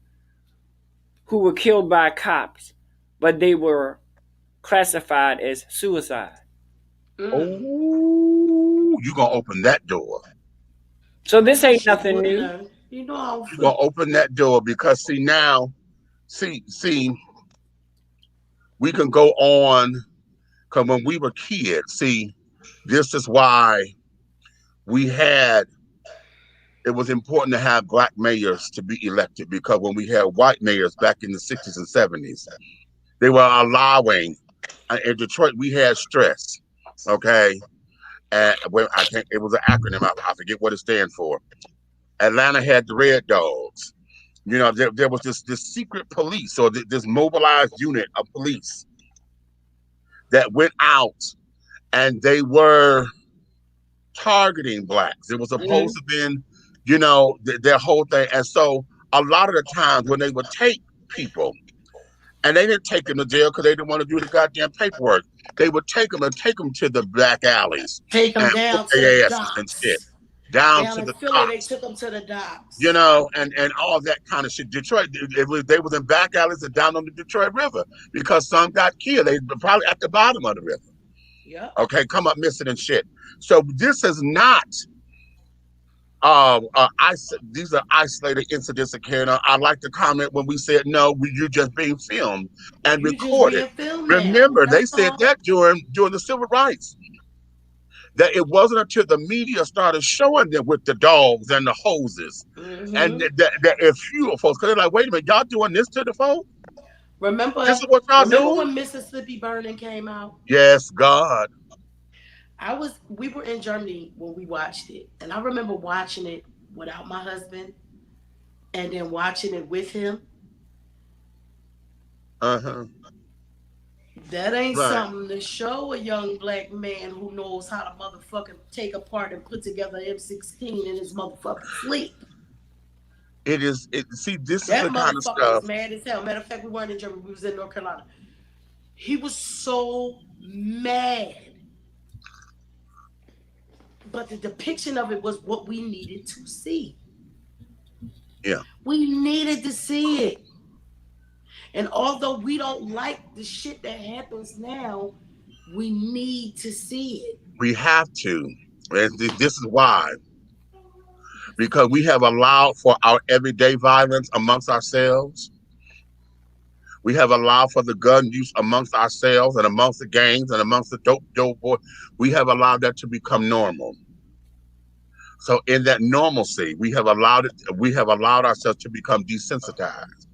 who were killed by cops, but they were classified as suicide. Mm. oh, you gonna open that door. So I this wish ain't you nothing wouldn't new. have. You know how I You gonna feel. open that door because see now, see, we can go on because when we were kids, see, this is why we had it was important to have black mayors to be elected because when we had white mayors back in the 60s and 70s, they were allowing in Detroit we had stress. Okay. And well, I can't it was an acronym, I forget what it stands for. Atlanta had the Red Dogs. There was this secret police or this mobilized unit of police that went out and they were targeting blacks. It was supposed Hmm. to be, their whole thing. And so a lot of the times when they would take people, and they didn't take them to jail because they didn't want to do the goddamn paperwork. They would take them to the back alleys Take and them whoop down to the their asses and shit docks. down Down to in the Philly, they docks. took them to the docks. And all that kind of shit. Detroit, they was in back alleys and down on the Detroit River because some got killed. They were probably at the bottom of the river. Yep. Okay, come up missing and shit. So this is not these are isolated incidents occurring. I like to comment when we said no, you just being filmed and You just recorded. being filmed now. Remember, they That's said all. that during the civil rights that it wasn't until the media started showing them with the dogs and the hoses and Hmm. that it fueled folks because they're like, wait a minute, y'all doing this to the folks? This Remember, is what y'all remember doing? when Mississippi Burning came out? Yes, God. we were in Germany when we watched it, and I remember watching it without my husband, and then watching it with him. Uh-huh. That ain't Right. something to show a young black man who knows how to motherfucking take apart and put together M16 in his motherfucking sleep. It is. It see. This is That the kind of motherfucker was stuff. mad as hell. Matter of fact, we weren't in Germany. We was in North Carolina. He was so mad. But the depiction of it was what we needed to see. Yeah. We needed to see it. And although we don't like the shit that happens now, we need to see it. We have to. And this is why. Because we have allowed for our everyday violence amongst ourselves. We have allowed for the gun use amongst ourselves and amongst the gangs and amongst the dope boy. We have allowed that to become normal. So in that normalcy, we have allowed it. We have allowed ourselves to become desensitized.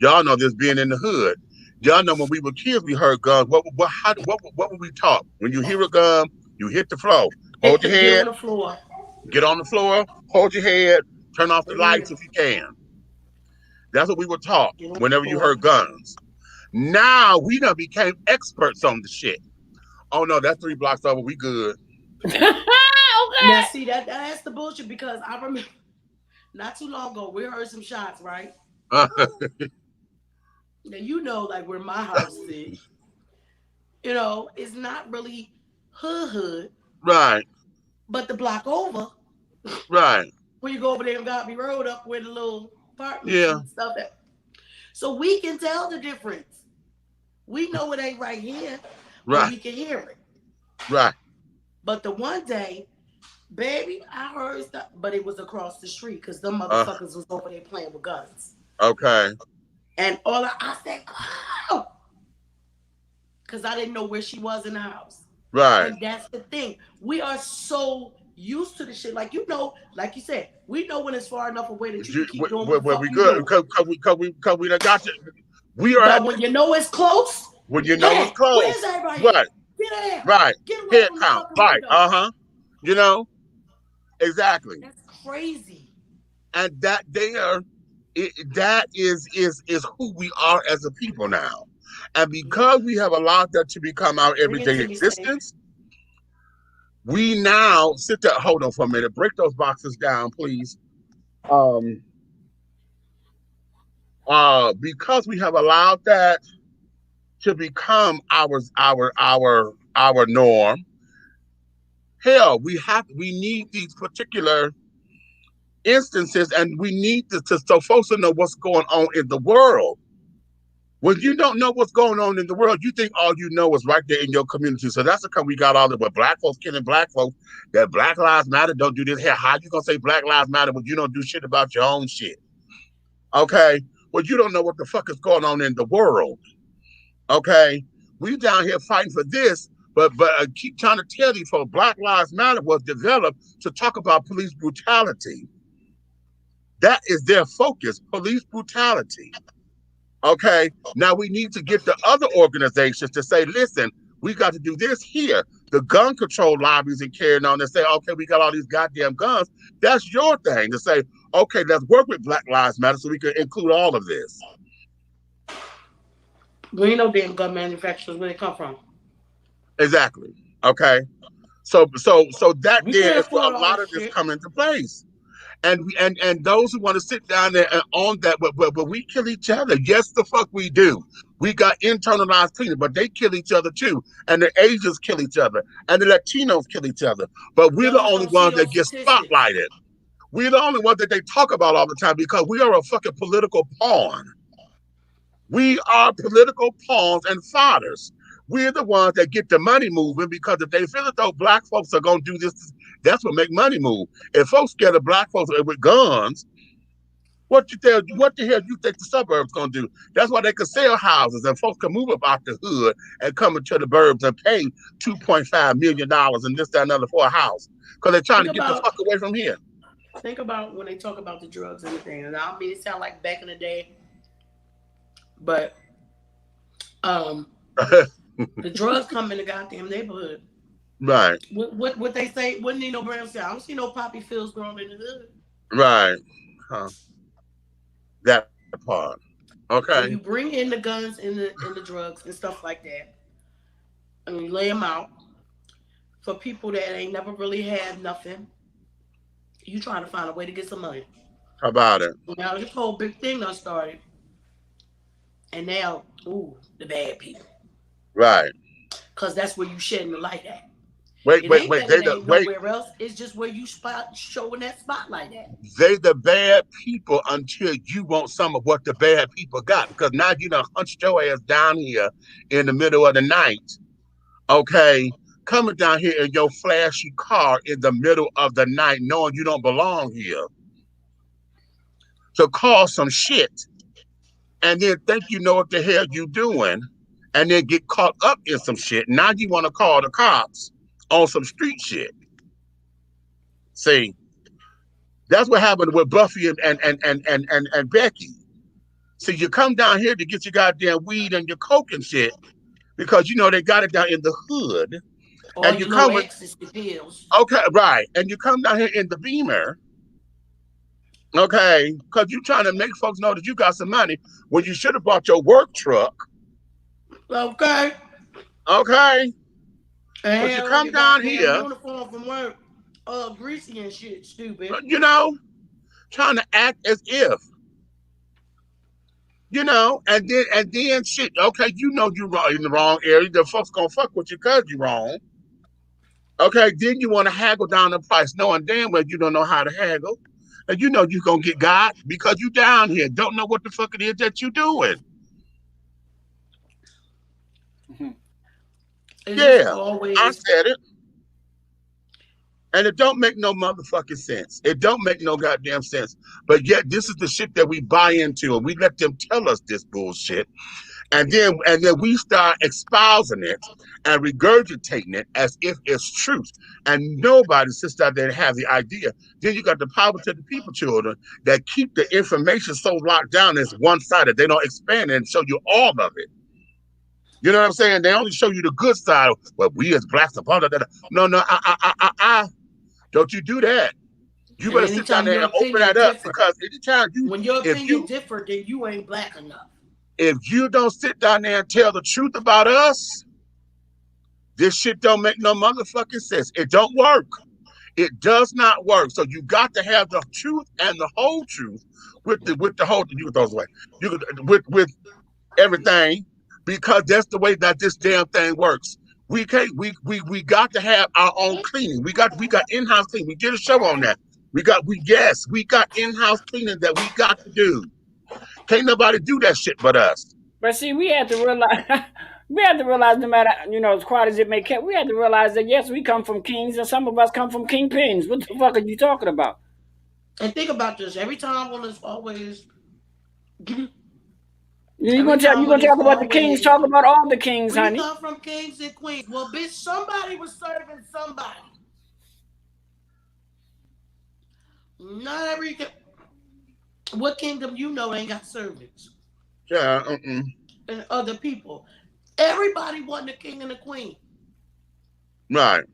Y'all know this being in the hood. Y'all know when we were kids, we heard guns. What would we talk? When you hear a gun, you hit the floor. Hold your Get head, on the floor. get on the floor, hold your head, turn off the Put your lights head. if you can. That's what we were taught Get on the whenever you floor. heard guns. Now we done became experts on the shit. Oh no, that's 3 blocks over. We good. Now Okay. see that's the bullshit because I remember not too long ago we heard some shots, right? Now you know like where my house is. It's not really hood, Right, but the block over, right. when you go over there and got me road up where the little apartments Yeah, and stuff at. So we can tell the difference. We know it ain't right here, but right, we can hear it. right. But the one day, baby, I heard stuff, but it was across the street because them Uh, motherfuckers was over there playing with guns. okay. And I said, oh, because I didn't know where she was in the house. Right. And that's the thing. We are so used to the shit. Like, like you said, we know when it's far enough away that you can keep doing what the Where fuck we you good? doing. Cause we done got you. We are at But when you know it's close, when you know it's yeah, where's close. everybody at? Right, Get in there. right. Get away Head from the count. fucking Right. windows. You know exactly. That's crazy. And that there, that is who we are as a people now. And Yep. because we have allowed that to become our Bring it everyday to me, Steve. existence, we now sit there. Hold on for a minute. Break those boxes down, please. Um. Because we have allowed that to become our norm. Hell, we need these particular instances, and we need to so folks to know what's going on in the world. When you don't know what's going on in the world, you think all you know is right there in your community. So that's because we got all the but black folks killing black folks. That Black Lives Matter don't do this here. How you gonna say Black Lives Matter when you don't do shit about your own shit? Okay, well you don't know what the fuck is going on in the world. Okay, we down here fighting for this, but I keep trying to tell you, folks, Black Lives Matter was developed to talk about police brutality. That is their focus, police brutality. Okay, now we need to get the other organizations to say, listen, we got to do this here. The gun control lobbies and carrying on and say, okay, we got all these goddamn guns. That's your thing to say, okay, let's work with Black Lives Matter so we can include all of this. We ain't no damn gun manufacturers where they come from. Exactly. Okay. So that We there can't is where afford a all lot this of this shit. come into place. And those who want to sit down there and on that, but we kill each other. Yes, the fuck we do. We got internalized cleaning, but they kill each other too. And the Asians kill each other. And the Latinos kill each other. But we're the Y'all just only don't see ones that those get statistics. spotlighted. We're the only ones that they talk about all the time because we are a fucking political pawn. We are political pawns and fodders. We're the ones that get the money moving because if they feel as though black folks are going to do this, that's what make money move. If folks scared of black folks with guns, what the hell do you think the suburbs going to do? That's why they can sell houses and folks can move up out the hood and come into the burbs and pay $2.5 million and this, that, and other for a house because they're trying Think to get the about fuck away from here. think about when they talk about the drugs and the thing. And I don't mean it sound like back in the day, but um, the drugs come in the goddamn neighborhood. Right. What they say? What Nino Brown said? I don't see no poppy fields growing in the hood. Right. Huh. That part. Okay. When you bring in the guns and the drugs and stuff like that, and you lay them out for people that ain't never really had nothing, you trying to find a way to get some money. How about it? Now this whole big thing done started, and now, ooh, the bad people, Right. cause that's where you shedding the light at. Wait, It wait, ain't wait. that it ain't nowhere else. It's just where you spot showing that spotlight at. They the bad people until you want some of what the bad people got. Because now you done hunched your ass down here in the middle of the night. Okay. Coming down here in your flashy car in the middle of the night, knowing you don't belong here, to cause some shit and then think you know what the hell you doing and then get caught up in some shit. Now you want to call the cops on some street shit. See, that's what happened with Buffy and Becky. See, you come down here to get your goddamn weed and your coke and shit because you know they got it down in the hood. All And you your little come with ecstasy pills. okay, right. And you come down here in the Beamer, okay, because you trying to make folks know that you got some money when you should have bought your work truck. Okay. Okay. And But you had on come your down goddamn here, uniform from work, greasy and shit, stupid. you know, trying to act as if, and then shit. Okay, you know you wrong in the wrong area. The folks gonna fuck with you because you wrong. Okay, then you want to haggle down the price, knowing damn well you don't know how to haggle, and you know you gonna get got because you down here don't know what the fuck it is that you doing. It's just Yeah, I always. said it, and it don't make no motherfucking sense. It don't make no goddamn sense. But yet this is the shit that we buy into, and we let them tell us this bullshit. And then we start espousing it and regurgitating it as if it's truth. And nobody sits out there and has the idea. Then you got the power to the people children that keep the information so locked down as one-sided. They don't expand it and show you all of it. You know what I'm saying? They only show you the good side. Well, we as blacks are blah, blah, blah. No, no, don't you do that. You And better sit down anytime there your and open opinion that up different, because anytime when your if opinion you different, then you ain't black enough. if you don't sit down there and tell the truth about us, this shit don't make no motherfucking sense. It don't work. It does not work. So you got to have the truth and the whole truth with the whole. You can throw those away. You can with everything because that's the way that this damn thing works. We can't. We got to have our own cleaning. We got in-house cleaning. We did a show on that. We got in-house cleaning that we got to do. Can't nobody do that shit but us. But see, we had to realize, we had to realize, no matter as quiet as it may get, we had to realize that yes, we come from kings, and some of us come from kingpins. What the fuck are you talking about? And think about this: every time when it's always, You every gonna tell, time you when gonna it's talk about the kings? always, Talk about all the kings, we honey. come from kings and queens. Well, bitch, somebody was serving somebody. Not every what kingdom you know ain't got servants Yeah. and other people. Everybody wasn't a king and a queen. Right.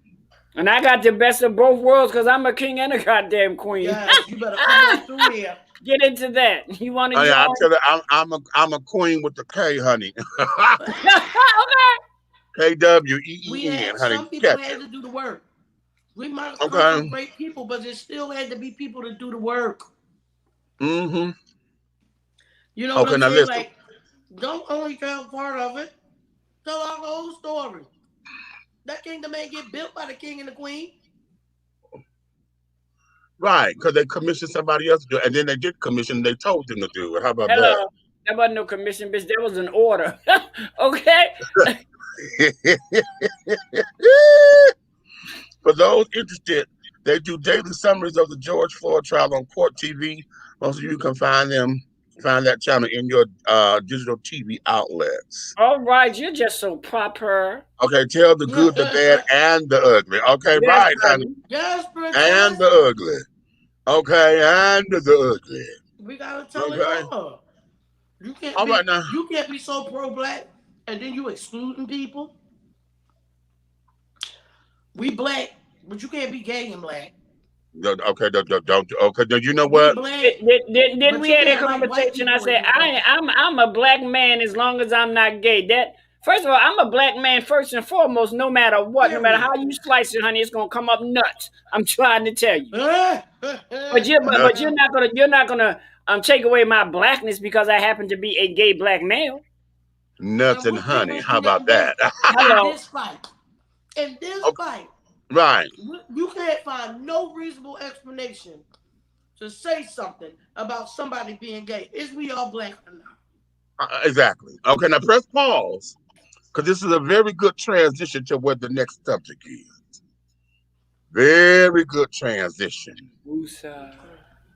And I got the best of both worlds because I'm a king and a goddamn queen. Yes, you better come on through here. Get into that. You want to Oh, yeah, I join? tell her I'm a queen with the K, honey. Okay. We KWEEN, had honey. some people Catch had it. to do the work. We might have come from Okay. great people, but there still had to be people to do the work. Mm-hmm. You know what Okay, I'm now saying? listen. Like, don't only tell part of it. Tell our whole story. That kingdom ain't get built by the king and the queen. Right, because they commissioned somebody else to do it, and then they did commission, they told them to do it. How about that? Hello. That wasn't no commission, bitch. That was an order. Okay. For those interested, they do daily summaries of the George Floyd trial on Court TV. Most of you can find that channel in your digital TV outlets. All right. You're just so proper. Okay, tell the good, the bad, and the ugly. Okay, Yes, right, honey. honey. Yes, And princess. the ugly. Okay, and the ugly. We gotta tell it Okay. all. You can't All right be now. you can't be so pro black and then you excluding people. We black, but you can't be gay and black. Okay, don't. Okay, you know We what? black, Didn't but we you have that can't like white conversation? I people said if you black. I'm a black man as long as I'm not gay. That first of all, I'm a black man first and foremost. No matter what, no matter Period. how you slice it, honey, it's gonna come up nuts. I'm trying to tell you. Nuts, But you're not gonna take away my blackness because I happen to be a gay black male. nuts And and we think honey. we How do that about that? in Hello. this fight. In this Okay, fight, right. you can't find no reasonable explanation to say something about somebody being gay. Is we all black or not? Exactly. Okay, now press pause because this is a very good transition to what the next subject is. Very good transition. Woosah.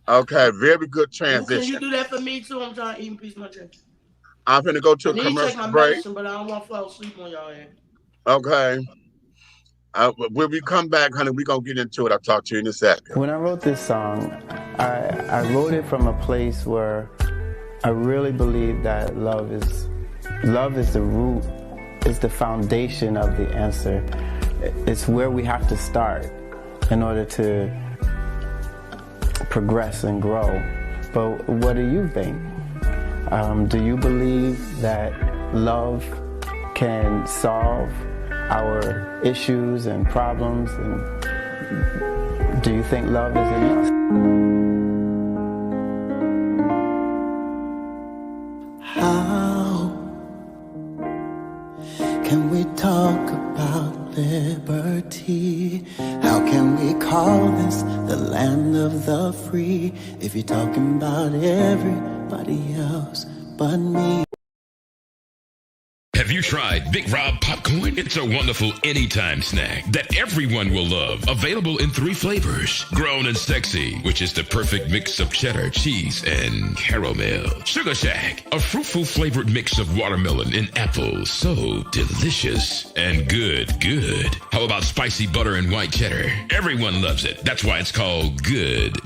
Okay, very good Can you transition. do that for me too? I'm trying to eat a piece of my chicken. I'm going to go to I a need to take commercial my break. medicine, but I don't want to fall asleep on y'all head. Okay. When we come back, honey, we're going to get into it. I'll talk to you in a second. When I wrote this song, I wrote it from a place where I really believe that love is the root, is the foundation of the answer. It's where we have to start in order to progress and grow. But what do you think? Do you believe that love can solve our issues and problems? And do you think love is enough? How can we talk about liberty? How can we call this the land of the free if you're talking about everybody else but me? Have you tried Big Rob popcorn? It's a wonderful anytime snack that everyone will love. Available in 3 flavors. Grown and sexy, which is the perfect mix of cheddar, cheese, and caramel. Sugar Shack, a fruitful flavored mix of watermelon and apple. So delicious and good. How about spicy butter and white cheddar? Everyone loves it. That's why it's called good.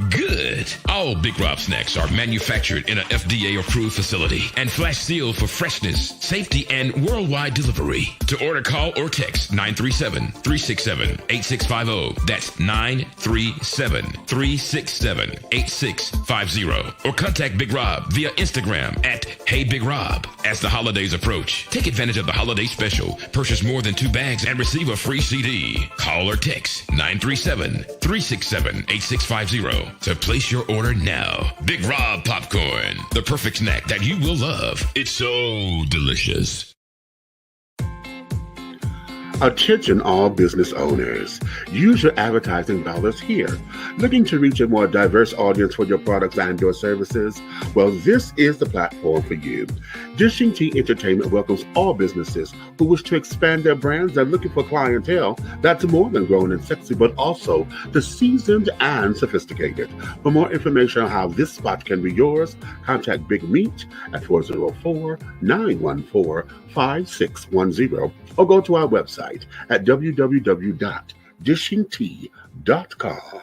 All Big Rob snacks are manufactured in an FDA approved facility and flash sealed for freshness, safety, and worldwide delivery. To order, call or text 937-367-8650. That's 937-367-8650. Or contact Big Rob via Instagram at Hey Big Rob. As the holidays approach, take advantage of the holiday special. Purchase more than 2 bags and receive a free CD. Call or text 937-367-8650 to place your order now. Big Rob popcorn, the perfect snack that you will love. It's so delicious. Attention all business owners. Use your advertising dollars here. Looking to reach a more diverse audience for your products and your services? Well, this is the platform for you. Dishing Tea Entertainment welcomes all businesses who wish to expand their brands and looking for clientele that's more than grown and sexy, but also the seasoned and sophisticated. For more information on how this spot can be yours, contact Big Meat at 404-914-5610 or go to our website at www.dishingtea.com.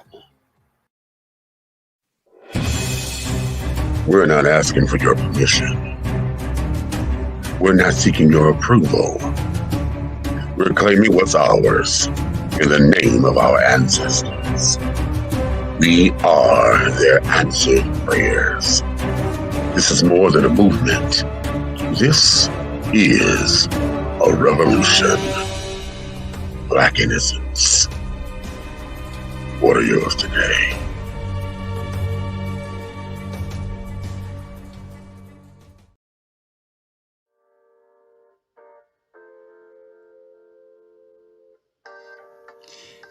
We're not asking for your permission. We're not seeking your approval. We're claiming what's ours in the name of our ancestors. We are their answered prayers. This is more than a movement. This is a revolution. Black innocence. What are yours today?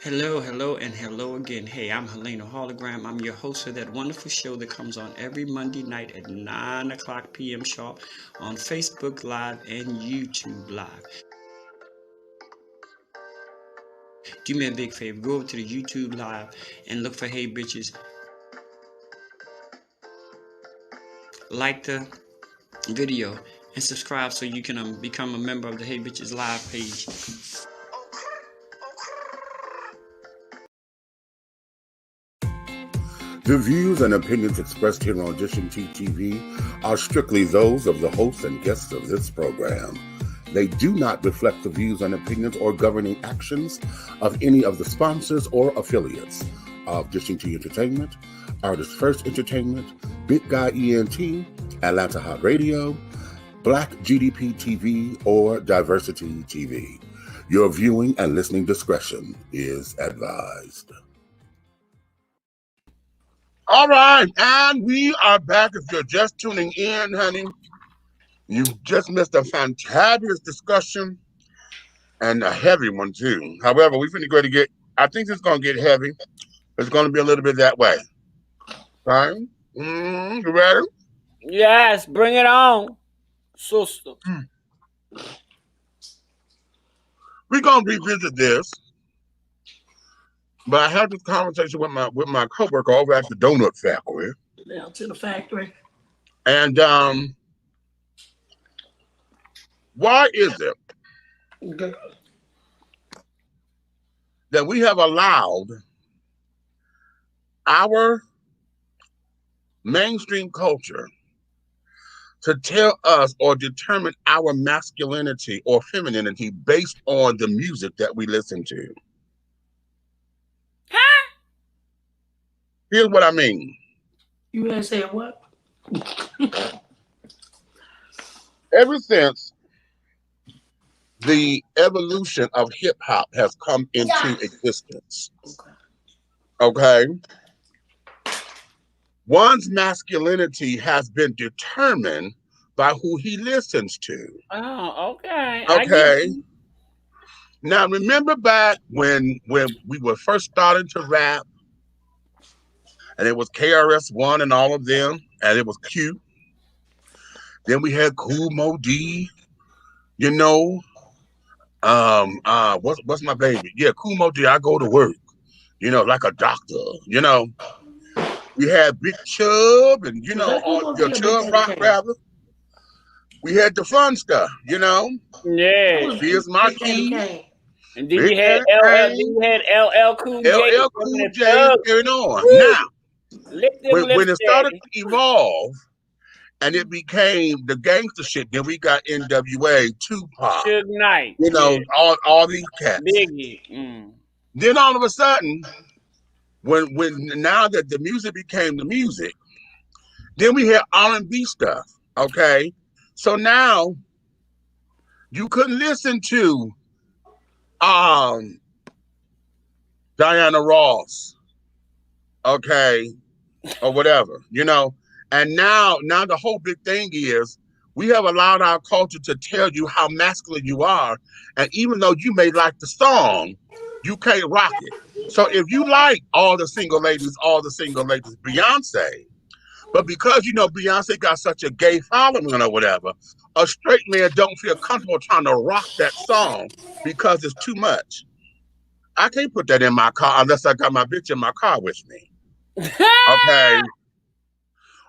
Hello, and hello again. Hey, I'm Helena Hologram. I'm your host of that wonderful show that comes on every Monday night at 9 o'clock p.m. sharp on Facebook Live and YouTube Live. Do me a big favor, go over to the YouTube Live and look for Hey Bitches. Like the video and subscribe so you can become a member of the Hey Bitches Live page. The views and opinions expressed here on Dishing Tea TV are strictly those of the hosts and guests of this program. They do not reflect the views and opinions or governing actions of any of the sponsors or affiliates of Dishing Tea Entertainment, Artist First Entertainment, Big Guy ENT, Atlanta Hot Radio, Black GDP TV, or Diversity TV. Your viewing and listening discretion is advised. All right, and we are back. If you're just tuning in, honey, you just missed a fantabulous discussion and a heavy one too. However, we're going to get, I think it's going to get heavy. It's going to be a little bit that way. Right? You ready? Yes, bring it on, sister. We're going to revisit this, but I had this conversation with my coworker over at the donut factory. Down to the factory. And why is it that we have allowed our mainstream culture to tell us or determine our masculinity or femininity based on the music that we listen to? Here's what I mean. You gonna say what? Ever since the evolution of hip hop has come into existence, okay, one's masculinity has been determined by who he listens to. Oh, okay. Okay. Now remember back when we were first starting to rap, and it was KRS-One and all of them, and it was cute. Then we had Cool Mo D, you know. What's my baby? Yeah, Cool Mo D, I go to work, you know, like a doctor, you know. We had Big Chub and, you know, your Chub Rock rather. We had the fun stuff, you know. Yeah. Here's my key. And then you had LL Cool J. LL Cool J carrying on. Now, when it started to evolve and it became the gangster shit, then we got NWA, Tupac, Suge Knight, you know, all these cats. Biggie. Then all of a sudden, when now that the music became the music, then we had R&B stuff. Okay, so now you couldn't listen to Diana Ross, okay, or whatever, you know. And now the whole big thing is we have allowed our culture to tell you how masculine you are, and even though you may like the song, you can't rock it. So if you like all the single ladies, Beyonce, but because you know Beyonce got such a gay following or whatever, a straight man don't feel comfortable trying to rock that song because it's too much. I can't put that in my car unless I got my bitch in my car with me. Okay.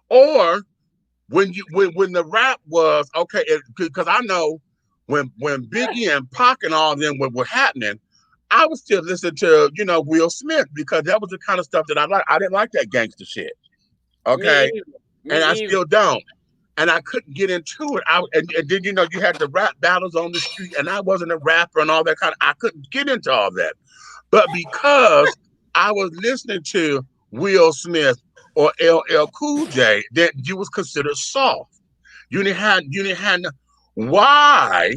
Or when the rap was okay, because I know when Biggie and Pac and all of them were happening, I was still listening to, you know, Will Smith, because that was the kind of stuff that I like. I didn't like that gangster shit. Okay. Me I still don't. And I couldn't get into it. And then, you know, you had the rap battles on the street, and I wasn't a rapper and all that I couldn't get into all that. But because I was listening to Will Smith or LL Cool J, that you was considered soft. You didn't have why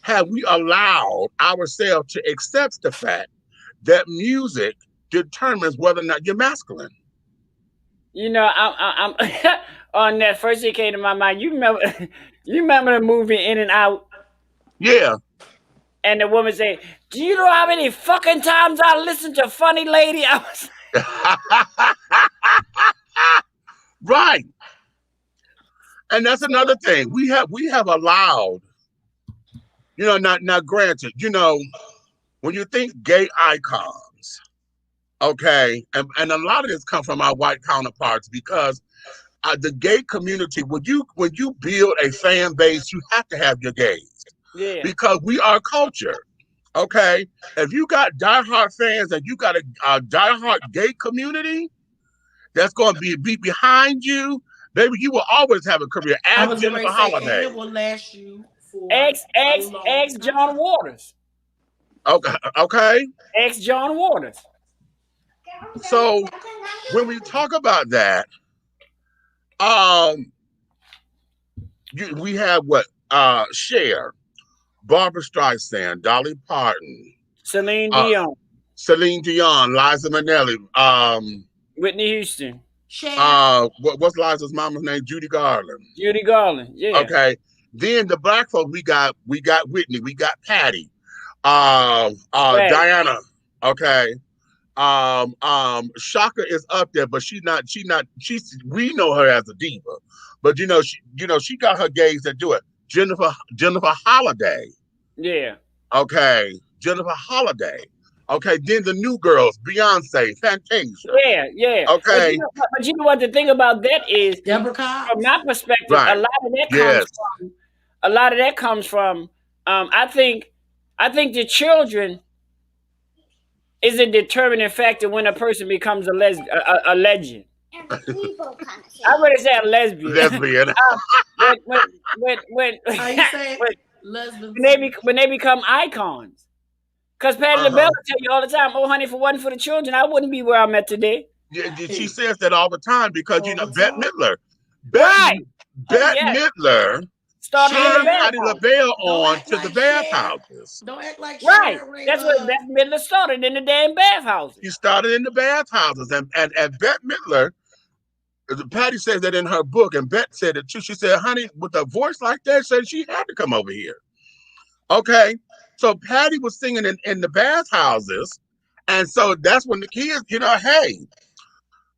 have we allowed ourselves to accept the fact that music determines whether or not you're masculine? You know, I'm on that first thing came to my mind. You remember the movie In and Out? Yeah. And the woman said, "Do you know how many fucking times I listened to Funny Lady?" I was right. And that's another thing. We have allowed, you know, now granted, you know, when you think gay icons, okay, and a lot of this comes from our white counterparts, because the gay community, when you build a fan base, you have to have your gays. Yeah. Because we are culture. Okay. If you got diehard fans and you got a diehard gay community that's going to be behind you, baby, you will always have a career. I was going to say, and it will last you for Ex a ex long ex John time. Waters. Okay, okay. Ex John Waters. So when we talk about that, um, we have what? Cher, Barbara Streisand, Dolly Parton, Celine uh, Dion. Celine Dion, Liza Minnelli, Whitney Houston. Cher. what's Liza's mama's name? Judy Garland. Judy Garland. Yeah. Okay. Then the black folks, we got Whitney, we got Patty, Right. Diana. Okay. Shaka is up there, but she's we know her as a diva. But she got her gays that do it. Jennifer Holiday. Yeah. Okay. Jennifer Holiday. Okay, then the new girls, Beyonce, Fantasia. Yeah, yeah. Okay. But you know what the thing about that is, Deborah from Cox. my perspective, Right. Yes. a lot of that comes from I think the children is a determining factor when a person becomes a legend. I would say a lesbian. Lesbian. When How you say when, it? Lesbians. when they become icons. Because Patti LaBelle Uh-huh. will tell you all the time, "Oh, honey, if it wasn't for the children, I wouldn't be where I'm at today." Yeah, she says that all the time because All the Bette time. Midler. Right. Bette Yeah. Midler Started in the turned Cher. Patti bathhouse. LaBelle Don't on act to the like Cher. bathhouses. Don't act like Right. Cher. That's what Bette Midler started in the damn bathhouses. She started in the bathhouses, and Bette Midler, Patty says that in her book, and Bette said it too. She said, "Honey, with a voice like that, said she had to come over here." Okay, so Patty was singing in the bathhouses, and so that's when the kids, hey.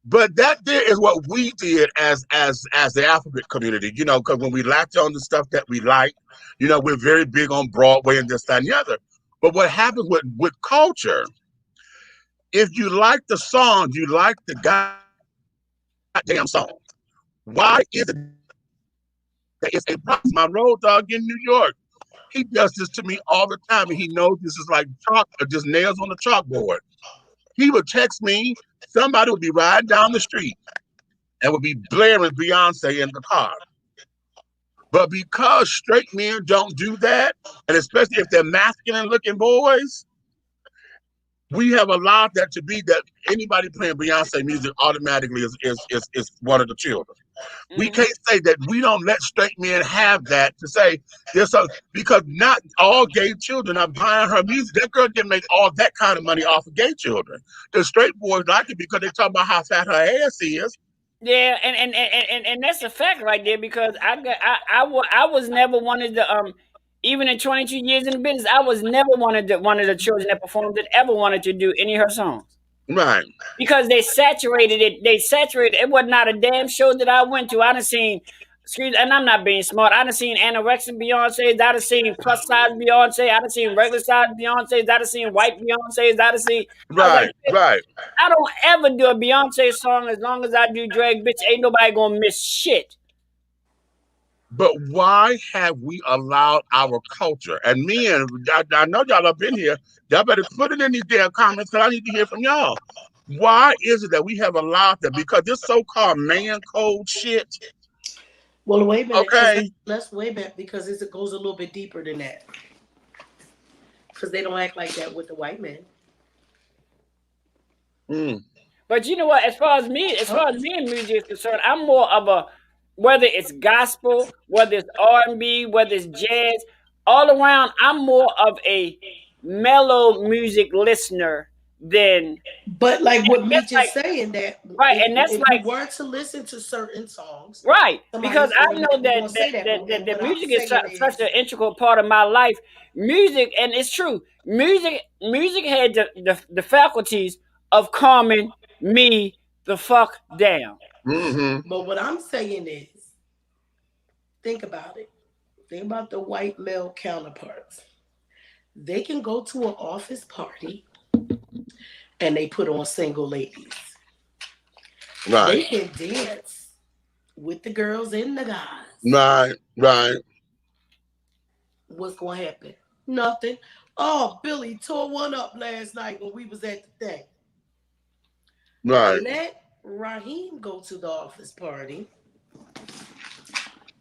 But that there is what we did as the African community, because when we latch on to stuff that we like, we're very big on Broadway and this, that, and the other. But what happens with culture, if you like the song, you like the goddamn song. Why is it that it's a problem? My road dog in New York, he does this to me all the time, and he knows this is like chalk, or just nails on the chalkboard. He would text me, somebody would be riding down the street and would be blaring Beyonce in the car. But because straight men don't do that, and especially if they're masculine looking boys, we have allowed that to be that anybody playing Beyonce music automatically is one of the children. We Mhm. can't say that we don't let straight men have that to say there's some, because not all gay children are buying her music. That girl didn't make all that kind of money off of gay children. The straight boys like it because they talk about how fat her ass is. Yeah, and that's a fact right there because I was never one of the even in 22 years in the business, I was never one of the children that performed that ever wanted to do any of her songs. Right. Because they saturated it. They saturated it. Was not a damn show that I went to. I done seen, and I'm not being smart. I done seen anorexic Beyonce's. I done seen plus size Beyonce. I done seen regular size Beyonce's. I done seen white Beyonce's. I done seen. I was like, Right. I don't ever do a Beyonce song as long as I do drag, bitch. Ain't nobody gonna miss shit. But why have we allowed our culture? And I know y'all up in here. Y'all better put it in these damn comments because I need to hear from y'all. Why is it that we have allowed that? Because this so-called man code shit. Well, wait a minute. Okay. Let's wait back because it goes a little bit deeper than that. Because they don't act like that with the white men. Mm. But you know what? As far as me and music is concerned, I'm more of a, whether it's gospel, whether it's R&B, whether it's jazz, all around, I'm more of a mellow music listener than. But like what me that's just like, saying that, right, and that's if like, you were to listen to certain songs, right, somebody's because I gonna know gonna say that. And that what I'm music is saying such an integral part of my life. Music, and it's true, music had the faculties of calming me the fuck down. Mm-hmm. but what I'm saying is, think about it. Think about the white male counterparts. They can go to an office party and they put on single ladies. They Right. can dance with the girls and the guys. Right. What's going to happen? Nothing. Oh, Billy tore one up last night when we was at the thing. Right. Let Raheem go to the office party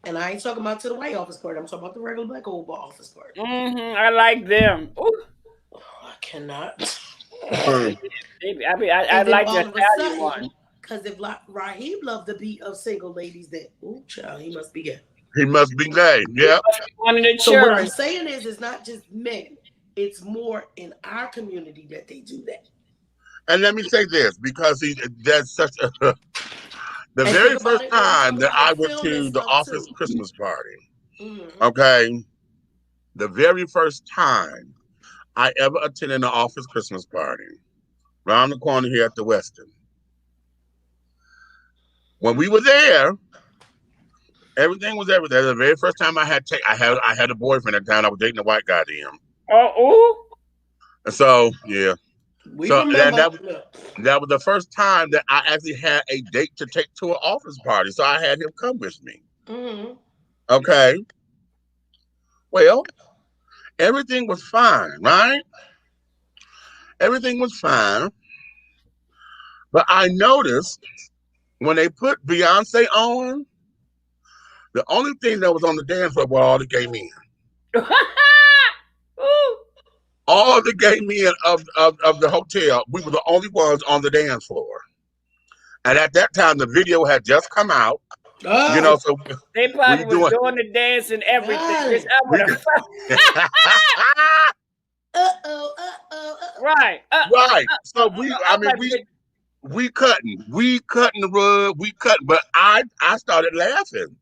And I ain't talking about to the white office party. I'm talking about the regular black old boy office party. I like them. Ooh. Oh, I cannot. Hmm. I And then like the all of a Italian one. sudden, because if Raheem loved the beat of single ladies, that ooh child, he must be gay. He must be gay. It Yep. must be one in the So what I'm church. saying is, it's not just men; it's more in our community that they do that. And let me say this, because that's such a the And very think about first it when we time talk that about I the went film and to the stuff office too. Christmas party, Mm-hmm. okay, the very first time I ever attended an office Christmas party, round the corner here at the Westin. When we were there, everything was everything. The very first time I had a boyfriend at the time. I was dating a white guy then. Oh, And so yeah. We So remember. that was the first time that I actually had a date to take to an office party. So I had him come with me. Mm-hmm. Okay. Well, everything was fine, right? Everything was fine. But I noticed when they put Beyonce on, the only thing that was on the dance floor were all the gay men. ooh. Ooh. All the gay men of the hotel, we were the only ones on the dance floor. And at that time, the video had just come out, Oh, so They we probably was doing, doing the dance and everything. Bitch, golly. I would we have Uh-oh, right. right. So I was like, bitch, we cutting the rug, we cutting, but I started laughing.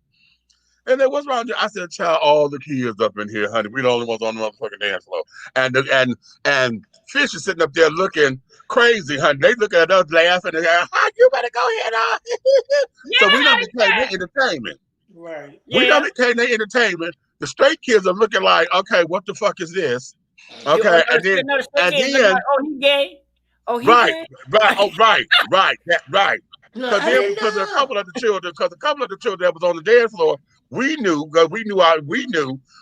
And then what's wrong with you? I said, child, all the kids up in here, honey. We the only ones on the motherfucking dance floor. And Fish is sitting up there looking crazy, honey. They looking at us laughing and going, "Ah, you better go ahead on." So we done became their yeah, entertainment. right. We done yeah. became their entertainment. The straight kids are looking like, okay, what the fuck is this? You oh, Okay, no, you know the straight and kids looking then like, oh, he gay? Oh, he right, gay? right, oh right, right. No, Because I then, didn't because a know. couple of the children, that was on the dance floor, we knew,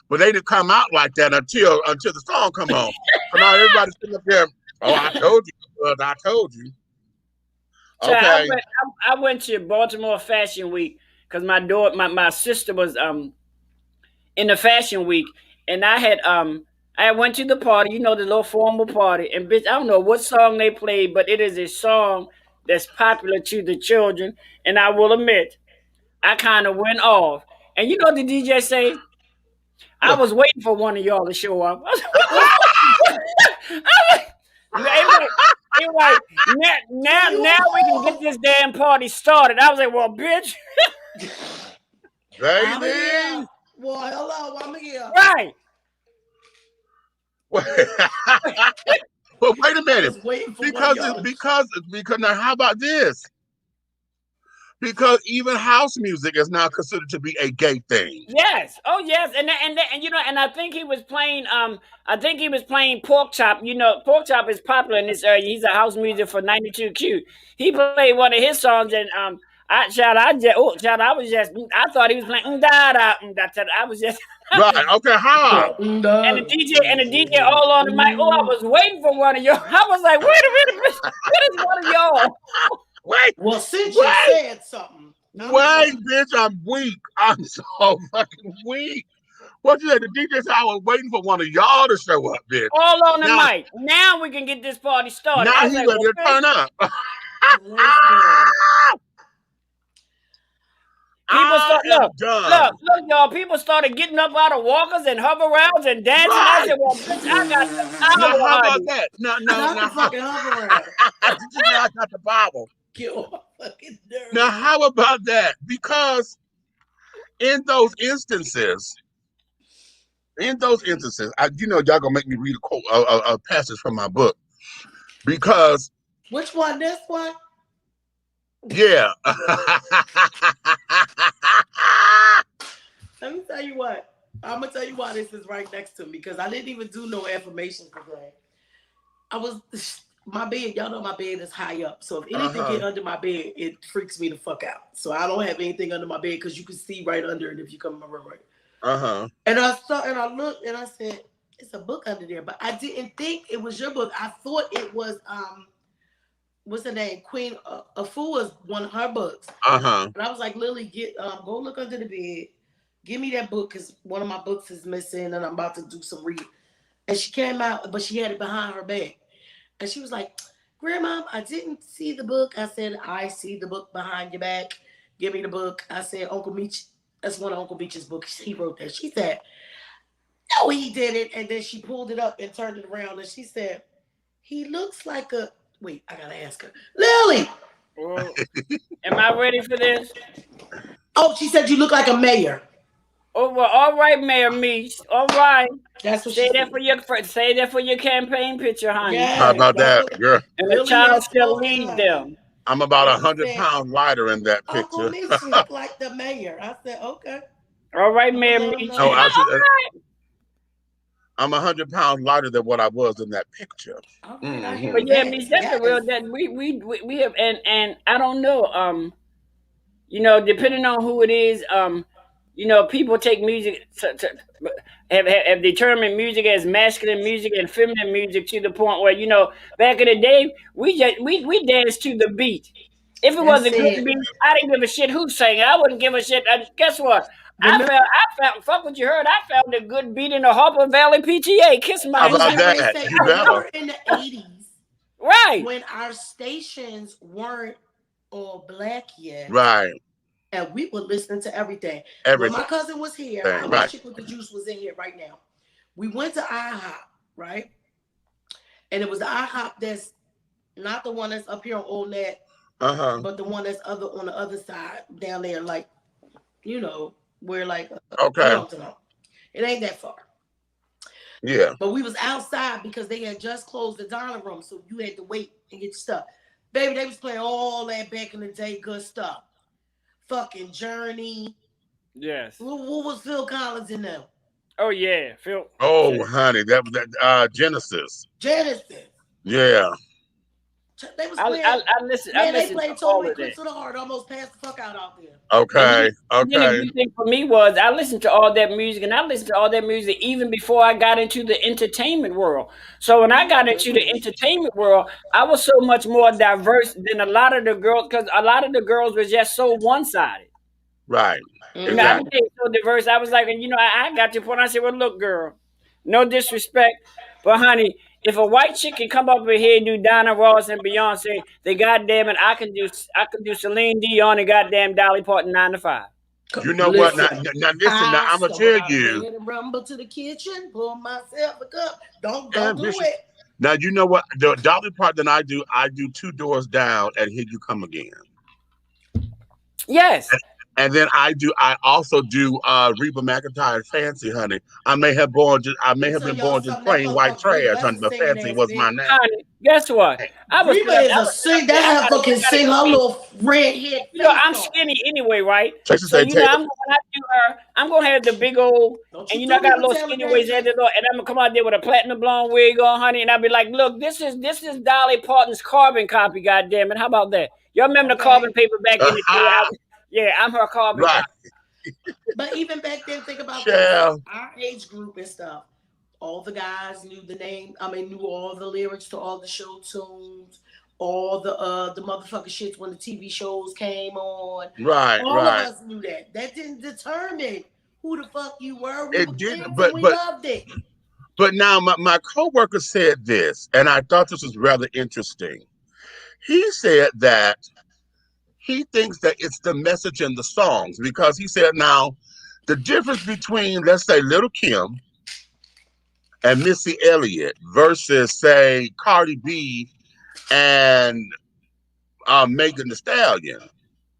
but they didn't come out like that until the song come on. So now everybody's sitting up there. Oh, I told you, I told you. Child, Okay, I went to Baltimore Fashion Week because my sister was in the fashion week, and I went to the party, the little formal party, and bitch, I don't know what song they played, but it is a song that's popular to the children, and I will admit, I kind of went off. And you know what the DJ say? I what? was waiting for one of y'all to show up. I was like, what the fuck? I was, So now you now we can get this damn party started. I was like, well, bitch, I'm here. Baby. Boy, hello, I'm here. right? But wait a I minute, was waiting for one of because y'all. because now how about this? Because even house music is now considered to be a gay thing. Yes. Oh, yes. And I think he was playing. I think he was playing Pork Chop. Pork Chop is popular in this area. He's a house music for 92Q. He played one of his songs, and I was just, I thought he was playing da da da. I was just, Right. Okay. How? and the DJ all on the mic. Oh, I was waiting for one of y'all. I was like, wait a minute, bitch, what is one of y'all? Wait. Well, since you Wait. said something, Wait, bitch. I'm weak. I'm so fucking weak. What you said? The DJ said I was waiting for one of y'all to show up, bitch. All on the Now, mic. Now we can get this party started. now I was he like, ready well, to bitch. turn up. listen. People I start am done. look, y'all. People started getting up out of walkers and hover rounds and dancing. I Right. said, "Well, bitch, I got the Now power, how about honey." that? No, Not the how? fucking hover around. Did you say I got the Bible? Get on my fucking Now nerves. how about that? Because in those instances, y'all gonna make me read a quote, a passage from my book because Which one? This one? yeah. Let me tell you what. I'm gonna tell you why this is right next to me because I didn't even do no affirmations today. I was my bed. Y'all know my bed is high up, so if anything get under my bed, it freaks me the fuck out. So I don't have anything under my bed because you can see right under it if you come in my room, right? And I saw and I looked and I said, "It's a book under there," but I didn't think it was your book. I thought it was what's her name? Queen Afu was one of her books. And I was like, Lily, go look under the bed. give me that book because one of my books is missing and I'm about to do some reading. And she came out, but she had it behind her back. And she was like, Grandma, I didn't see the book. I said, I see the book behind your back. Give me the book. I said, Uncle Meech, that's one of Uncle Meech's books. He wrote that. She said, no, he didn't. And then she pulled it up and turned it around. And she said, he looks like a. Wait, I got to ask her. Lily! Well, am I ready for this? Oh, she said, you look like a mayor. Oh well, all right, Mayor Meach. All right. That's what Say she that said. for your say that for your campaign picture, honey. How Yes, about that's that, what girl? And the Lily child has shall spoken, lead honey. them. I'm about Lily 100 said, pounds lighter in that Uncle picture. Mitch look like the mayor. I said, okay. All right, I'm going Mayor to let him Meach. know Oh, that. I'm 100 pounds lighter than what I was in that picture. All right, I Hmm. hear But yeah, that. Meach, that's a real Yes. that we have and I don't know. Depending on who it is, people take music have determined music as masculine music and feminine music to the point where back in the day we danced to the beat. If it was That's a good it. beat, I didn't give a shit who sang it. I wouldn't give a shit. Guess what? Remember, I found fuck what you heard. I found a good beat in the Harper Valley PTA. Kiss How my about ass. remember they that? say, You better. remember in the 80s Right. when our stations weren't all black yet Right. and we were listening to everything. When my Everything. cousin was here, I wish Right. Chick with the Juice was in here right now. We went to IHOP, right? And it was the IHOP that's not the one that's up here on Old Net, Uh-huh. but the one that's other on the other side down there, like where like you Okay. know what I'm talking about. It ain't that far. Yeah. But we was outside because they had just closed the dining room, so you had to wait and get your stuff. Baby, they was playing all that back in the day good stuff. Fucking Journey. Yes. What was Phil Collins in them? Oh yeah, Phil. Oh, honey, that was that Genesis. Genesis. Yeah. They was I playing. I, I listen. I Man, they listened to played all Total of that. Eclipse of the Heart. Almost passed the fuck out there. And Okay. then a Okay. good thing for me was I listened to all that music, and I listened to all that music even before I got into the entertainment world. So when I Oh got into the goodness. entertainment world, I was so much more diverse than a lot of the girls because a lot of the girls were just so one sided. Right. I Mm-hmm. Exactly. became so diverse. I was like, and I got to the point. I said, well, look, girl, no disrespect, but honey, if a white chick can come up in here and do Donna Ross and Beyonce, they goddamn it, I can do Celine Dion and goddamn Dolly Parton 9 to 5. You know what? Now, Listen, now listen. Now I I'm gonna stumble tell out of you. bed and rumble to the kitchen, pour myself a cup. Don't do Ambition. it. Now you know what? The Dolly Parton I do two doors down, and here you come again. Yes. And then I also do Reba McEntire Fancy, honey. I Let may me have tell been y'all born just something. That plain white motherfucker Reba, trash, that's honey, a but singing Fancy ass was my bitch. name. Honey, guess what? I was Reba sitting up. is a sing. That I her gotta, fucking I gotta sing go her eat. little red head face I'm off. skinny anyway, right? Tracy So say take I'm when I do her, I'm gonna have the big old, Don't and you do I me got a with little Taylor skinny waist Dandruff. and I'm gonna come out there with a platinum blonde wig on, honey, and I'll be like, look, this is Dolly Parton's carbon copy, goddamn it. How about that? Y'all remember the carbon Okay. paper back in the day? Yeah, I'm her carbon right, copy. But even back then, think about this. child. Our age group and stuff. All the guys knew the name. I mean, knew all the lyrics to all the show tunes, all the motherfucking shits when the TV shows came on. Right, All of right. us knew that. That didn't determine who the fuck you were. We were It did, kids and but we but loved it. but now my coworker said this, and I thought this was rather interesting. He said that he thinks that it's the message in the songs because he said now the difference between, let's say, Little Kim and Missy Elliott versus, say, Cardi B and Megan Thee Stallion.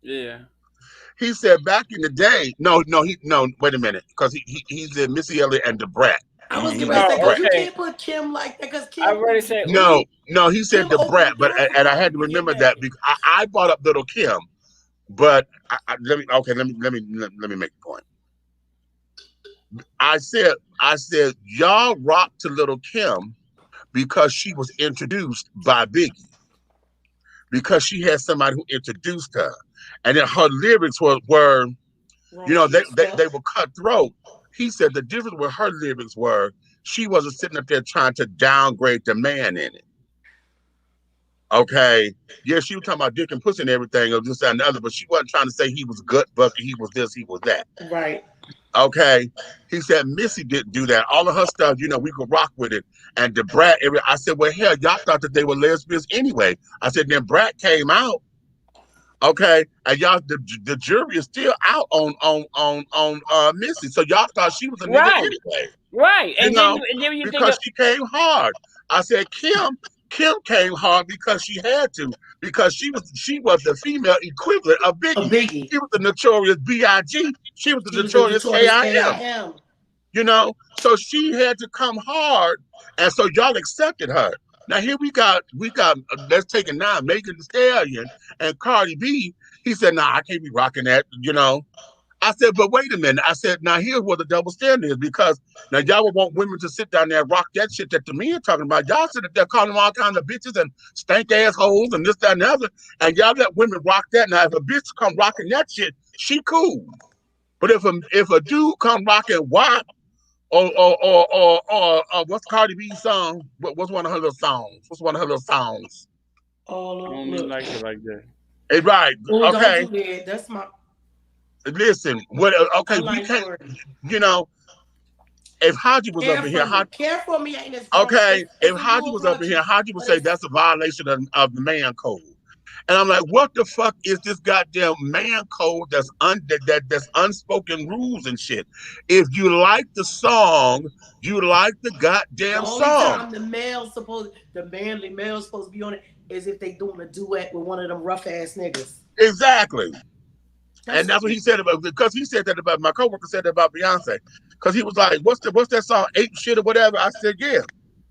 Yeah. He said back in the day, no, wait a minute, because he's in Missy Elliott and the Brat. I was getting He's ready the to say, Oh, because Brat. you okay. can't put Kim like that, because I Kim, already said. No, he said Kim the opened the Brat, but door for and I Cardi had to to get remember that married. because I brought up Little Kim, but let me make a point. I said y'all rock to Little Kim because she was introduced by Biggie, because she had somebody who introduced her, and then her lyrics were Raunchy they stuff. were cutthroat. He said the difference with her lyrics were she wasn't sitting up there trying to downgrade the man in it. Okay. Yeah, she was talking about dick and pussy and everything, or this that, and the other, but she wasn't trying to say he was gut bucket, he was this, he was that. Right. Okay. He said Missy didn't do that. All of her stuff, we could rock with it. And the Brat area, I said, well, hell, y'all thought that they were lesbians anyway. I said, then Brat came out. Okay, and y'all, the jury is still out on Missy, so y'all thought she was a nigga Right, anyway, right. you know, And then you think because of she came hard. I said Kim came hard because she had to, because she was the female equivalent of A Biggie. Biggie. She was the notorious B.I.G. She was the She was the notorious notorious K.I.M. KIM. So she had to come hard, and so y'all accepted her. Now here we got let's take it now, Megan Thee Stallion and Cardi B. He said, nah, I can't be rocking that. I said, but wait a minute. I said, now here's what the double standard is, because now y'all would want women to sit down there and rock that shit that the men talking about. Y'all sit there calling them all kinds of bitches and stank assholes and this, that, and the other, and y'all let women rock that. Now if a bitch come rocking that shit, she cool. But if a dude come rocking WAP or what's Cardi B's song? What's one of her little songs? What's one of her little songs? I Oh, don't mean look. like it like that. Hey, right. Oh, don't Okay. do that. That's my. Listen. What? I Okay. We like can't. Cardi. You know, if Haji was up Care in here, for me. Care for me ain't as grown. okay. If It's a Haji little was up in here, raunchy, Haji would but say it's that's a violation of the man code. And I'm like, what the fuck is this goddamn man code that's unspoken rules and shit? If you like the song, you like the the goddamn only song. time the manly male's supposed to be on it is if they doing a duet with one of them rough ass niggas. Exactly. And That's that's what it. he said about, because he said that about, my coworker said that about Beyonce. Because he was like, what's that song? Ape shit or whatever. I said, yeah.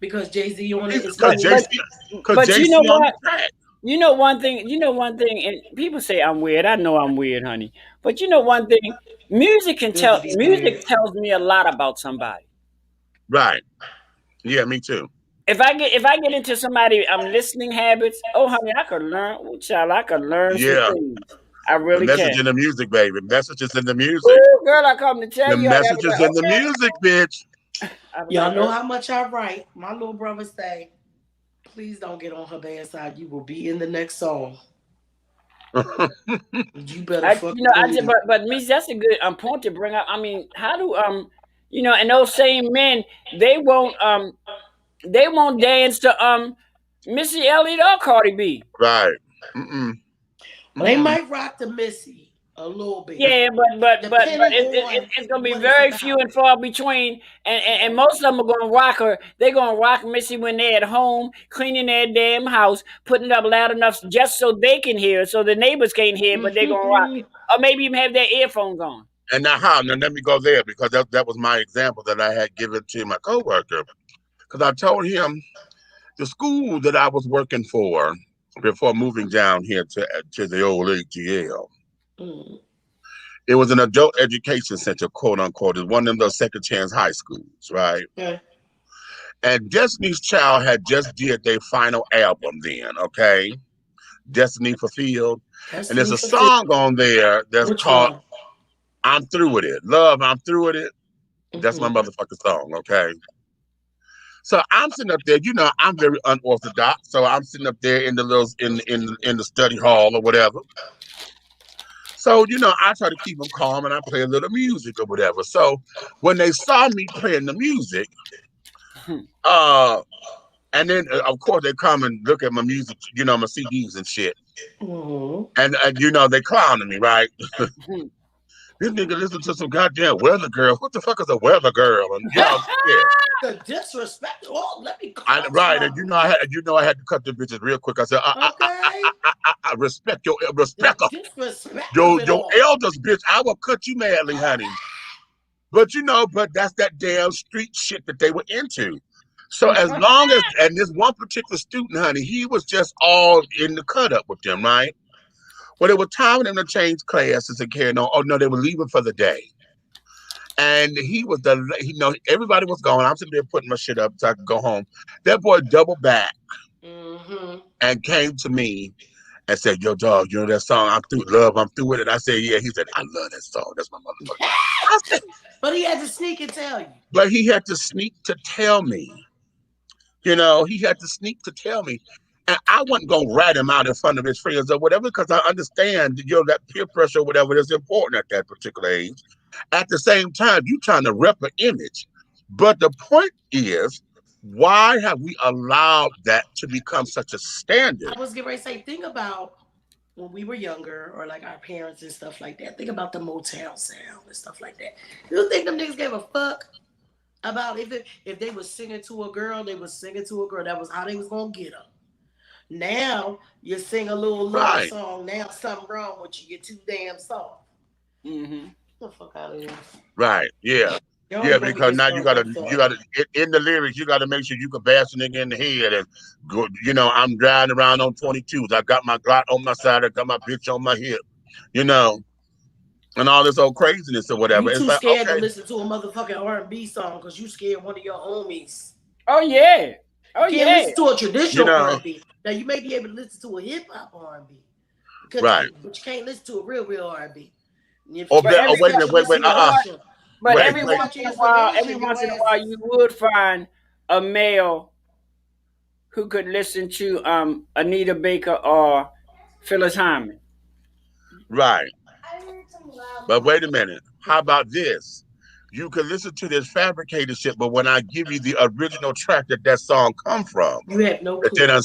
Because Jay-Z on it, it's Because But cool. JC but because but you know JC on the what? track. You know one thing. You know one thing. And people say I'm weird. I know I'm weird, honey. But you know one thing. Good to be weird. Music tells me a lot about somebody. Right. Yeah, me too. If I get into somebody listening habits, oh honey, I could learn. Oh child, I could learn some Yeah. things. I The really message can. in the music, baby. The message is in the music. Ooh, girl, I come to tell The you, honey, I message be is like, in the okay. music, bitch. I be like, Y'all know how much I write. My little brother say, please don't get on her bad side. You will be in the next song. You better fucking I just, believe. but me, that's a good point to bring up. I mean, how do and those same men, they won't dance to Missy Elliott or Cardi B. Right. Mm-mm. They Mm-mm. might rock the Missy a little bit, Yeah, but depending on it's gonna be what it's very few about. and far between, and Yeah. most of them are gonna rock her. They're gonna rock Missy when they're at home cleaning their damn house, putting it up loud enough just so they can hear it, so the neighbors can't hear it, but they're gonna rock it, or maybe even have their earphones on. And now how? Now let me go there, because that was my example that I had given to my coworker. Because I told him the school that I was working for before moving down here to the old ATL. Mm. It was an adult education center, quote unquote. It's one of those second chance high schools, right? Yeah. And Destiny's Child had just did their final album then, okay? Destiny Fulfilled. And there's Destiny a fulfilled. song on there that's Which called one? I'm Through With It. Love, I'm Through With It. That's my Hmm. motherfucking song, okay? So I'm sitting up there, I'm very unorthodox. So I'm sitting up there in the little in the study hall or whatever. So, I try to keep them calm and I play a little music or whatever. So when they saw me playing the music, uh, and then of course they come and look at my music, my CDs and shit. Hmm. And they clowning me, right? This nigga listen to some goddamn weather girl. What the fuck is a weather girl? And yeah. The disrespect. Oh, let me cut Right, and some. I had to cut the bitches real quick. I said, Okay. I respect your The respect her. disrespect of Your it all. elders, bitch. I will cut you madly, honey. But that's that damn street shit that they were into. So as long as, and this one particular student, honey, he was just all in the cut up with them, right? Well, it was time for them to change classes and carry on. Oh no, they were leaving for the day. And he was everybody was gone. I'm sitting there putting my shit up so I could go home. That boy doubled back Hmm. and came to me and said, yo, dog, you know that song, I'm through love, I'm through with it. I said, yeah. He said, I love that song. That's my motherfucker. I said, But he had to sneak and tell you. but he had to sneak to tell me. He had to sneak to tell me. And I wasn't gonna rat him out in front of his friends or whatever, because I understand, that peer pressure or whatever is important at that particular age. At the same time, you trying to rep an image. But the point is, why have we allowed that to become such a standard? I was getting ready to say, think about when we were younger, or like our parents and stuff like that. Think about the Motown sound and stuff like that. You think them niggas gave a fuck about if they was singing to a girl, they was singing to a girl. That was how they was gonna get her. Now you sing a little love Right, song. Now something wrong with you. You're too damn soft. Mm-hmm. Get the fuck out of here. right, yeah. Don't Yeah, even get me because now started on you that. gotta in the lyrics, you gotta make sure you can bash a nigga in the head and go, I'm driving around on 22s. I got my Glock on my side, I got my bitch on my hip, you know, and all this old craziness or whatever. You It's too like, scared to okay, listen to a motherfucking R&B song because you scared one of your homies. Oh yeah. You Oh can't yeah. listen to a you traditional know, R&B. Now you may be able to listen to a hip hop R&B, right. but you can't listen to a real R&B. If Or, you But oh, every wait a expect minute, to wait, listen wait, to Usher, but if wait, you every wait. expect once to in a listen to while, Usher, your ass is you would find a male who could listen to Anita Baker or Phyllis Hyman. Right. But wait a minute. How about this? You can listen to this fabricated shit, but when I give you the original track that song come from, you have no that they clue. done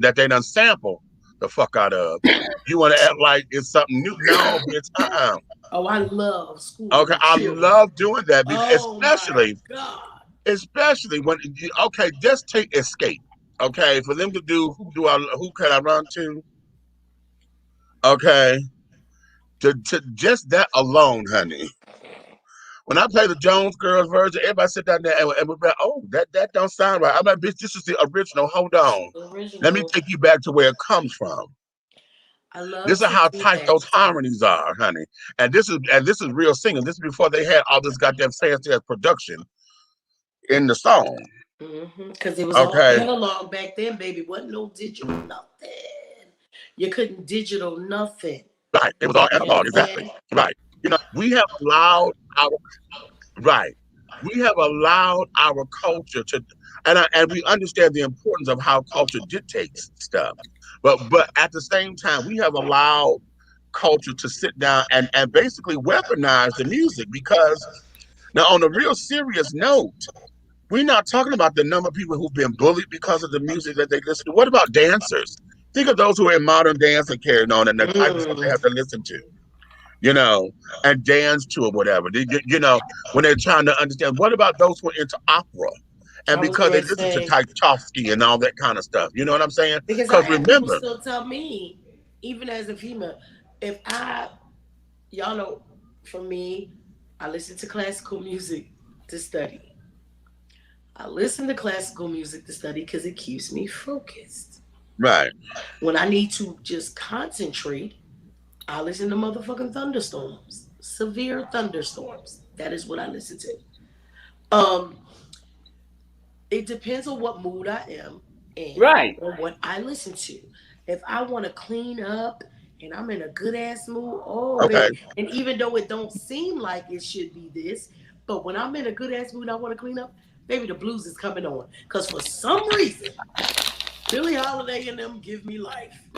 that they done sample the fuck out of, you want to act like it's something new? No, bitch. Oh, I love School Okay, of I Children. love doing that, Oh my God. especially when okay, just take Escape. Okay, for them to do who can I run to? Okay, to just that alone, honey. When I play the Jones Girls version, everybody sit down there and we're like, oh, that don't sound right. I'm like, bitch, this is the original. Hold on. The Let me original. take you back to where it comes from. I love This is to how do tight that. those harmonies are, honey. And this is real singing. This is before they had all this goddamn fancy ass production in the song. Because it was all Okay. analog back then, baby. Wasn't no digital nothing. You couldn't digital nothing. Right. It was all You analog, exactly. understand? Right. We have allowed our right. We have allowed our culture to, and we understand the importance of how culture dictates stuff. But at the same time, we have allowed culture to sit down and basically weaponize the music because now on a real serious note, we're not talking about the number of people who've been bullied because of the music that they listen to. What about dancers? Think of those who are in modern dance and carrying on and the type of stuff they Mm. have to listen to, you know, and dance to or whatever. When they're trying to understand, what about those who are into opera? And I was because they going to listen to say, Tchaikovsky and all that kind of stuff. You know what I'm saying? because I Because had people remember, still tell me, even as a female, if I, y'all know, for me, I listen to classical music to study. I listen to classical music to study because it keeps me focused. right, When I need to just concentrate, I listen to motherfucking thunderstorms, severe thunderstorms. That is what I listen to. Um, it depends on what mood I am in Right. or what I listen to. If I want to clean up and I'm in a good ass mood, oh okay, baby. And even though it don't seem like it should be this, but when I'm in a good ass mood, I want to clean up, baby, the blues is coming on. Cause for some reason, Billie Holiday and them give me life.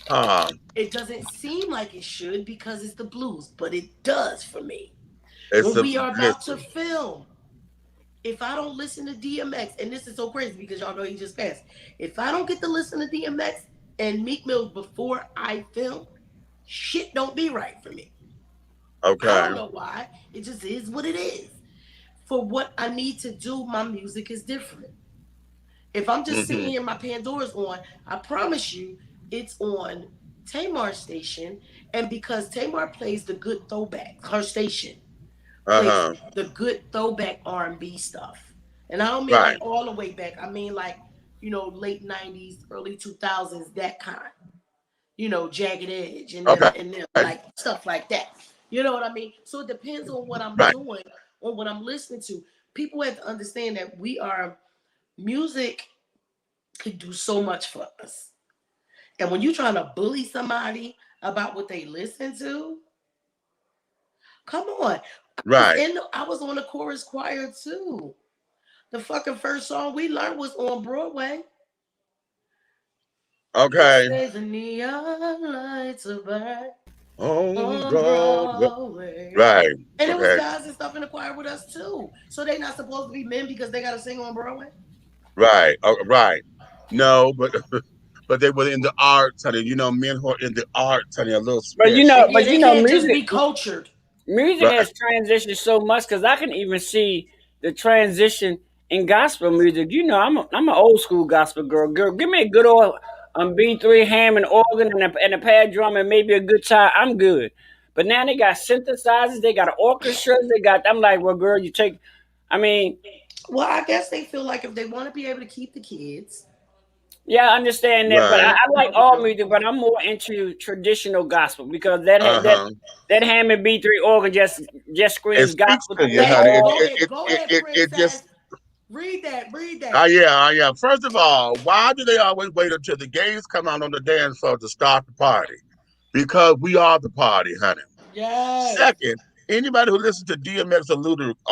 uh, It doesn't seem like it should because it's the blues, but it does for me. it's When a we are about to listen, film, if I don't listen to DMX, and this is so crazy because y'all know he just passed. If I don't get to listen to DMX and Meek Mill before I film, shit don't be right for me. I okay, don't know why. It just is what it is. For what I need to do, my music is different. If I'm just sitting mm-hmm, here, my Pandora's on, I promise you, it's on Tamar's station. And because Tamar plays the good throwback, her station plays uh-huh, the good throwback R&B stuff. And I don't mean like right, all the way back. I mean like, late 90s, early 2000s, that kind. Jagged Edge and them okay, and them, like stuff like that. You know what I mean? So it depends on what I'm right, doing, on what I'm listening to. People have to understand that music could do so much for us. And when you're trying to bully somebody about what they listen to, come on. right, I was on the chorus choir too. The fucking first song we learned was on Broadway. It okay, says the neon lights are bright. On on Broadway. Broadway. Right. And it was Okay. guys and stuff in the choir with us too. So they not supposed to be men because they got to sing on Broadway. Right. Right. No, but but they were in the arts, honey. You know, men who are in the arts, honey, a little But special. Yeah, they can't just be cultured. music Right. has transitioned so much because I can even see the transition in gospel music. You know, I'm an old school gospel girl. Girl, give me a good old B3 Hammond organ and a pad drum and maybe a guitar. I'm good. But now they got synthesizers, they got orchestras, they got. I'm like, well, girl, you take. I mean, Well, I guess they feel like if they want to be able to keep the kids, yeah, I understand that, but I Right. like all music, but I'm more into traditional gospel because that Uh that huh. that Hammond B3 organ just It screams speaks gospel to to me you, thank honey. you. all. Go ahead, It princess. just. Read that. Read that. Yeah. First of all, why do they always wait until the gays come out on the dance floor to start the party? Because we are the party, honey. Yes. Second, anybody who listens to DMX or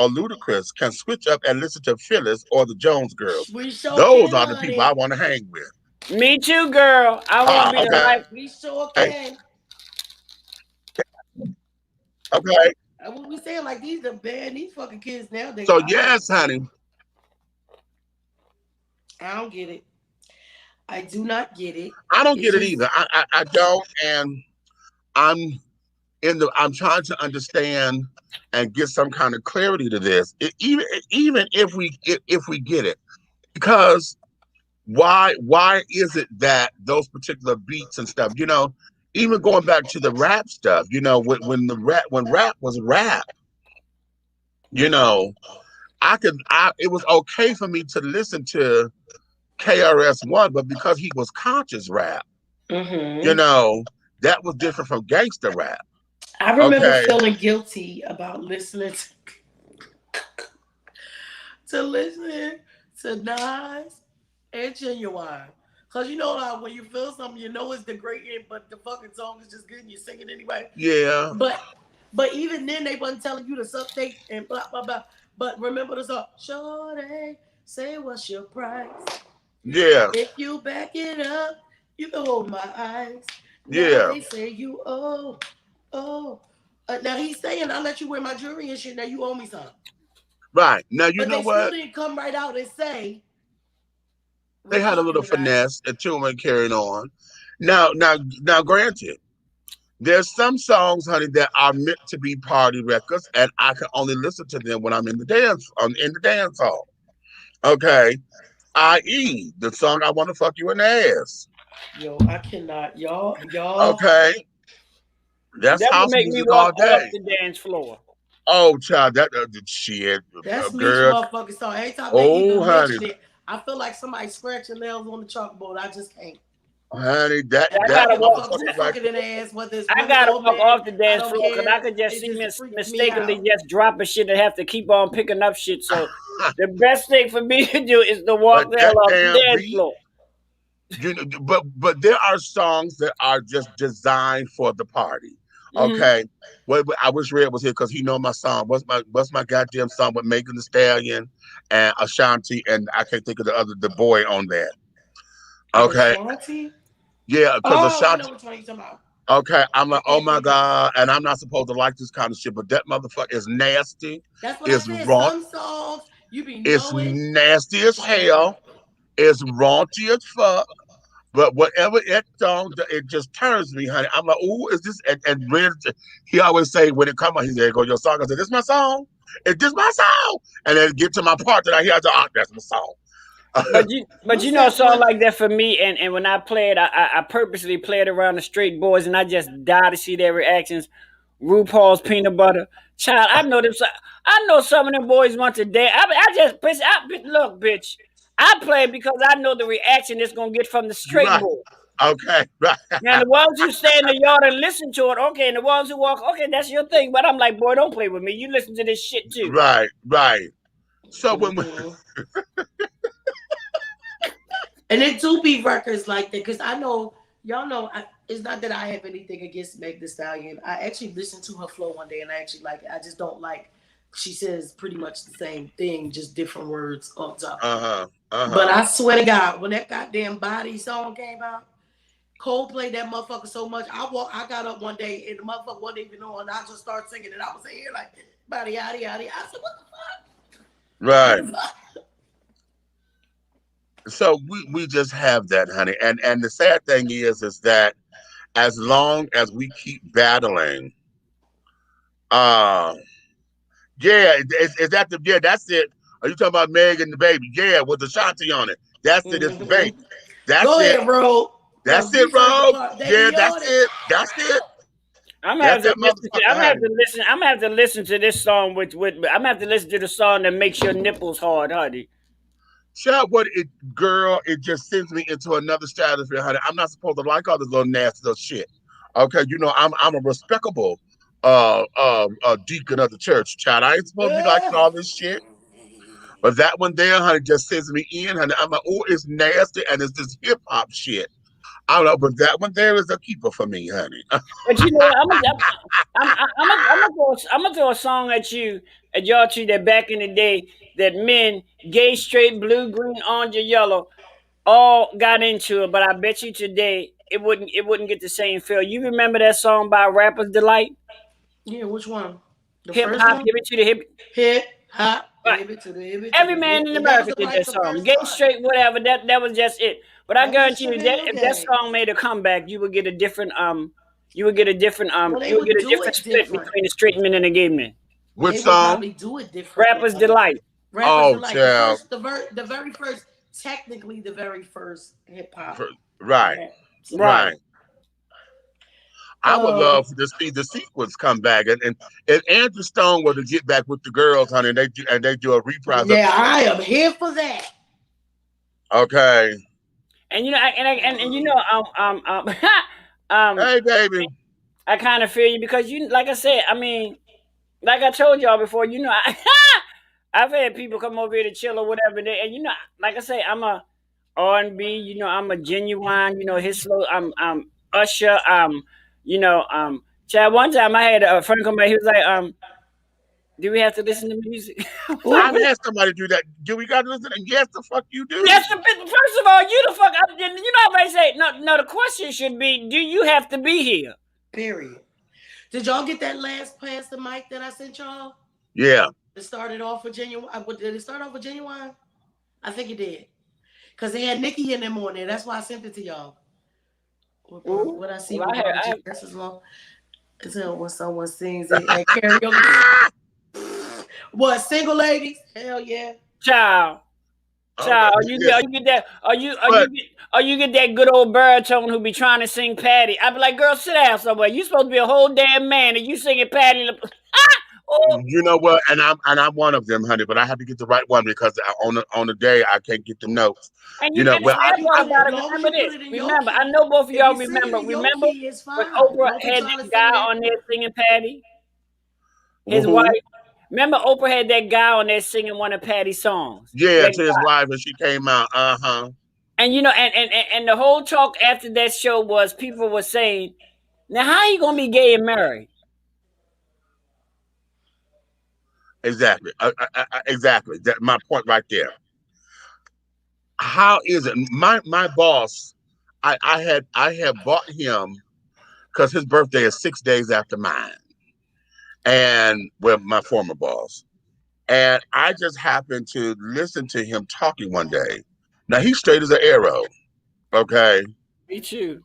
Ludacris can switch up and listen to Phyllis or the Jones Girls. We sure Those can, are the people I honey. want to hang with. Me too, girl. I want to be the Okay. life. We sure can. Okay. And what we saying, like these the band, these fucking kids nowadays. So yes, honey. I don't get it. I do not get it. I don't It's get it just either. I don't, and I'm I'm trying to understand and get some kind of clarity to this. Even if we get it, because why is it that those particular beats and stuff, even going back to the rap stuff, when rap was rap, you know, it was okay for me to listen to KRS-One, but because he was conscious rap, you mm-hmm. know, that was different from gangster rap. I remember Okay. feeling guilty about listening to listening to Nas and Genuine. Cause you know like when you feel something, you know it's degrading, but the fucking song is just good and you sing it anyway. Yeah. But even then they wasn't telling you to update and blah blah blah. But remember the song, Shorty, say what's your price? Yeah. If you back it up, you can hold my eyes. Now Yeah. they say you oh. Now he's saying I'll let you wear my jewelry and shit. Now you owe me some. Right. Now you But know they still what? didn't come right out and say They we're had a talking little about it. finesse and two and carrying on. Now, granted, there's some songs, honey, that are meant to be party records, and I can only listen to them when I'm in the dance hall. Okay. I.e., the song I Want to Fuck You in the Ass. Yo, I cannot. Y'all. Okay. That's That would house make me music walk all off day. the dance floor. Oh, child, that shit, That's Meech girl. motherfucking song. Anytime they Oh, even honey, mention it, I feel like somebody scratching nails on the chalkboard. I just can't. honey, that And I I don't that gotta give a walk. fuck who motherfucker right fucking there. in the ass, whether it's I women gotta or walk men. off the I dance don't floor because I care. could just It see just freaks me mistakenly out. just dropping shit and have to keep on picking up shit. So the best thing for me to do is to walk But the hell that off the damn dance beat, floor. but there are songs that are just designed for the party. Hmm. Okay. I wish Red was here because he know my song. What's my goddamn song with Megan the Stallion and Ashanti, and I can't think of the boy on that. Okay. Ashanti? Yeah, because Oh, I Ashanti. know which one you're talking about. Okay, I'm I like, oh can't my think of it. god, and I'm not supposed to like this kind of shit, but that motherfucker is nasty. That's what I It's said. raw. Some songs you be It's knowing. nasty as Yeah. hell. It's raunchy as fuck. But whatever it song, it just turns me, honey. I'm like, ooh, is this? And Red, he always say when it come on, he said, "Go your song." I said, "This my song. Is this my song?" And then get to my part that I hear, I say, "Oh, that's my song." But What's you know a that song one? like that for me and when I play it I purposely play it around the straight boys and I just die to see their reactions. RuPaul's peanut butter. Child, I know them. I know some of them boys want to dance. I just look, bitch. I play because I know the reaction it's gonna get from the straight Right. boy. Okay. Right. Now the ones who stay in the yard and listen to it, okay, and the ones who walk, okay, that's your thing. But I'm like, boy, don't play with me. You listen to this shit too. Right. Right. So when we, Mm-hmm. And it do be records like that because I know y'all know. It's not that I have anything against Meg Thee Stallion. I actually listened to her flow one day and I actually like it. I just don't like. She says pretty much the same thing, just different words on top. uh huh. But I swear to God, when that goddamn Body song came out, Cole played that motherfucker so much. I got up one day and the motherfucker wasn't even on. And I just started singing and I was in here like, body, yada, yada. I said, what the fuck? Right. What the fuck? So we just have that, honey. And the sad thing is that as long as we keep battling, uh yeah, is that the yeah, that's it. Are you talking about Meg and the baby? Yeah, with the Shanti on it. That's it, it's the baby. That's Go it. ahead, bro. That's Cause it, these certain Rob. parts, they Yeah, be that's on it. it. That's it. I'm gonna That's have to that listen to. motherfucker, I'm gonna have honey. to listen. I'm gonna have to listen to this song with. I'm gonna have to listen to the song that makes your nipples hard, honey. Child, what it girl, it just sends me into another stratosphere, honey. I'm not supposed to like all this little nasty little shit. Okay, I'm a respectable deacon of the church, child. I ain't supposed to be liking all this shit. But that one there, honey, just sends me in, honey. I'm like, oh, it's nasty and it's this hip hop shit. I don't know, but that one there is a keeper for me, honey. But you know what? I'm gonna throw a song at you, at y'all two, that back in the day, that men, gay, straight, blue, green, orange, or yellow, all got into it. But I bet you today it wouldn't get the same feel. You remember that song by Rapper's Delight? Yeah, which one? The Hip first hop, one? give it to the hip. Hip hop, Right. hip it to the hip it to Every the man hip. in And that was America the did like that the song. first Gay, part. straight, whatever. That was just it. But I That was guarantee the you that Chanel if that gang. song made a comeback, you would get a different Well, they you would would get a do different it split different. between the straight men and the gay men. Which They would song? probably do it differently. Rapper's Delight. Rappers Oh, are like child. the very first, technically the very first hip hop Right, rap song. Right. right. I would Um, love to see the sequence come back, and if Andrew Stone were to get back with the girls, honey, and they do a reprise of the yeah, shit. I am here for that. Okay. And you know, and you know, um, Hey, baby. I kind of feel you because like I said, I mean, like I told y'all before, I've had people come over here to chill or whatever, and like I say, I'm a R&B, I'm a genuine, his slow, I'm Usher, Chad. One time I had a friend come back, he was like, do we have to listen to music? I was like, I've Ooh, had somebody do that. Do we got to listen? And yes, the fuck you do. that's the bit. First of all, you the fuck. How they say no. No, the question should be, do you have to be here? period. Did y'all get that last pass the mic that I sent y'all? Yeah. It started off with genuine. Did it start off with genuine? I think it did. Cause they had Nikki in them on there. That's why I sent it to y'all. Ooh, What I see well, with I had, Barbara I, G. That's as long as when someone sings it at karaoke. What, single ladies? Hell yeah. child, Okay. child. Are Yes. you get that? But Are you get that good old baritone who be trying to sing Patty? I'd be like, girl, sit down somewhere. You supposed to be a whole damn man, and you singing Patty. Oh, you know what? And I'm one of them, honey. But I have to get the right one because on the day I can't get the notes. and the Well, Long sad as you part put it, about as it, long as remember you put this. it in your Remember, I key. know both of If y'all you sing it remember. in your Remember key, it's when fine. Oprah Don't be had trying that to guy sing it. on there singing Patty, his wife. woohoo. Remember, Oprah had that guy on there singing one of Patty's songs. Yeah, That to his guy. wife, and she came out. Uh-huh. And and the whole talk after that show was people were saying, now how you gonna be gay and married? Exactly. Exactly. That my point right there. How is it? My boss, I had bought him because his birthday is 6 days after mine, and with my former boss. And I just happened to listen to him talking one day. Now he's straight as an arrow, okay? Me too.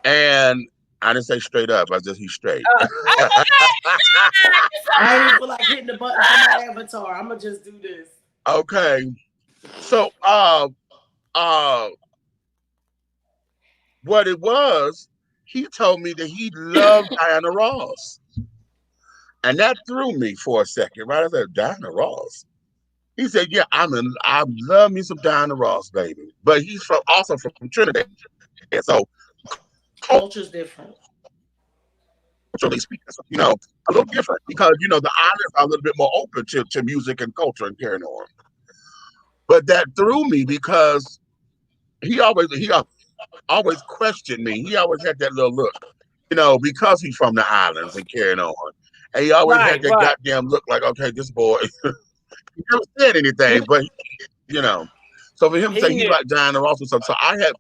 And I didn't say straight up, I just he's straight. I ain't even feel like hitting the button for my avatar. I'm gonna just do this. Okay. So uh what it was, he told me that he loved Diana Ross. And that threw me for a second, right? I said, Diana Ross. He said, yeah, I love me some Diana Ross, baby. But he's also from Trinidad. So Culture's different. culturally speaking, a little different because the islands are a little bit more open to music and culture and carrying on. But that threw me because he always questioned me. He always had that little look, because he's from the islands and carrying on. And he always had Right, that right. goddamn look like, okay, this boy, he never said anything, but you know. So for him to say He he knew. liked Diana Ross or something, so I got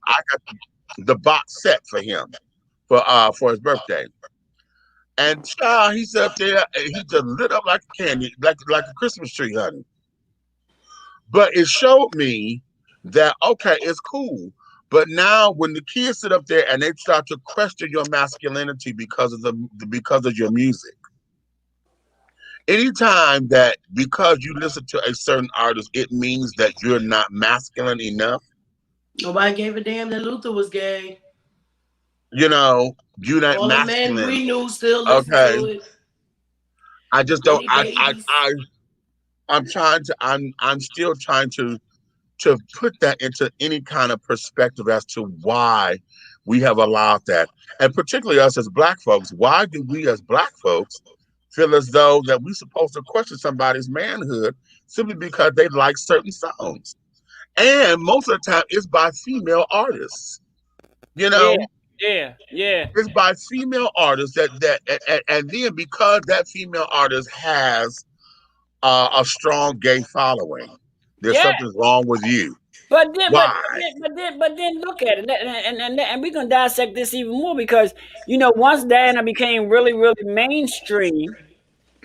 the box set for him for his birthday. And child, he's up there, and he just lit up like a candy, like a Christmas tree, honey. But it showed me that okay, it's cool. But now when the kids sit up there and they start to question your masculinity because of your music, anytime that because you listen to a certain artist, it means that you're not masculine enough. Nobody gave a damn that Luther was gay. You know, you're not All the men masculine. we knew still listen Okay, to it. I just don't. Many babies. I'm still trying to put that into any kind of perspective as to why we have allowed that, and particularly us as black folks. Why do we as black folks feel as though that we're supposed to question somebody's manhood simply because they like certain songs? And most of the time, it's by female artists. You Yeah, know, yeah, yeah, it's by female artists and then because that female artist has a strong gay following, there's yeah. something wrong with you. But then, but Why? but then look at it, and we're gonna dissect this even more because once Diana became really really mainstream,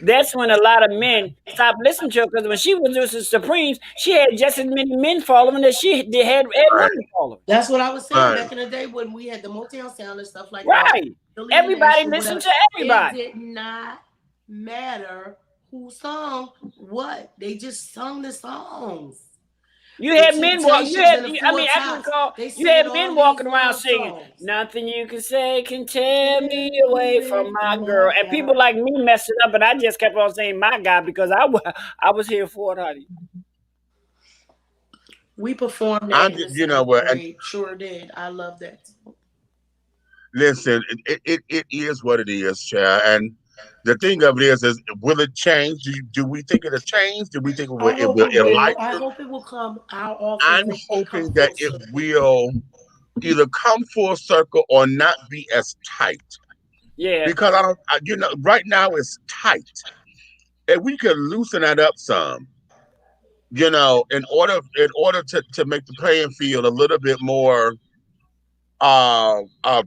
that's when a lot of men stopped listening to her because when she was with the Supremes, she had just as many men following as had Right, women following. That's what I was saying right, back in the day when we had the Motown sound and stuff like that. Right. Billy Everybody International, listened whatever. to It everybody. did not matter who sung what. They just sung the songs. You The had men walk. You Temptations had. and the I Four mean, I can Tops. recall. They You had singing all men these walking around love singing, songs. "Nothing you can say can tear Tear me me away from away my from girl." my And people God. like me messed it up, and I just kept on saying "my God" because I was here for it, honey. We performed I'm that in the you know seventh what, and grade. Sure did. I love that. listen, it is what it is, child. And the thing of it is will it change? Do we think it'll change? Do we think I it hope will it will. I enlighten? hope it will come. Our office I'm make it come hoping that full it circle. will either come full circle or not be as tight. Yeah, Because I don't, right now it's tight. And we could loosen that up some, in order to make the playing field a little bit more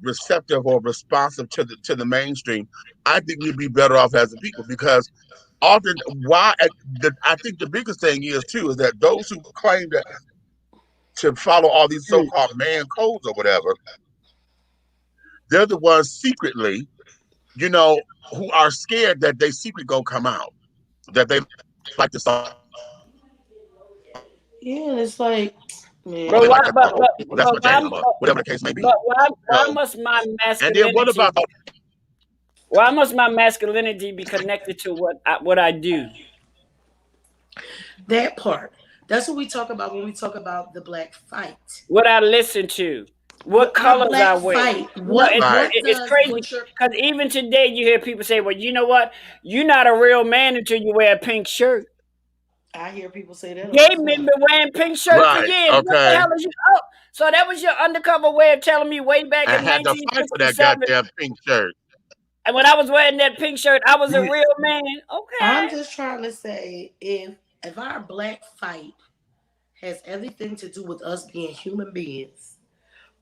receptive or responsive to the mainstream. I think we'd be better off as a people because often I think the biggest thing is too is that those who claim to follow all these mm, so-called man codes or whatever, they're the ones secretly, you know, who are scared that they secret gonna come out, that they like the song Yeah, and it's like, or but they man, why? like that song, or that's But my why? jam, or whatever the case may be. But why You know? must my And then what masculinity? about the Why must my masculinity be connected to what I do? that part. That's what we talk about when we talk about the black fight. What I listen to, what Our colors I black wear. fight. What right? It's does crazy what your because even today you hear people say, "Well, you know what? You're not a real man until you wear a pink shirt." I hear people say that all Gay the men time. been wearing pink shirts for Right. years. What the Okay. hell is you? Oh, so that was your undercover way of telling me way back I in had to fight for that 1967, goddamn pink shirt. and when I was wearing that pink shirt, I was a You, real man. I'm Okay. just trying to say if our black fight has everything to do with us being human beings,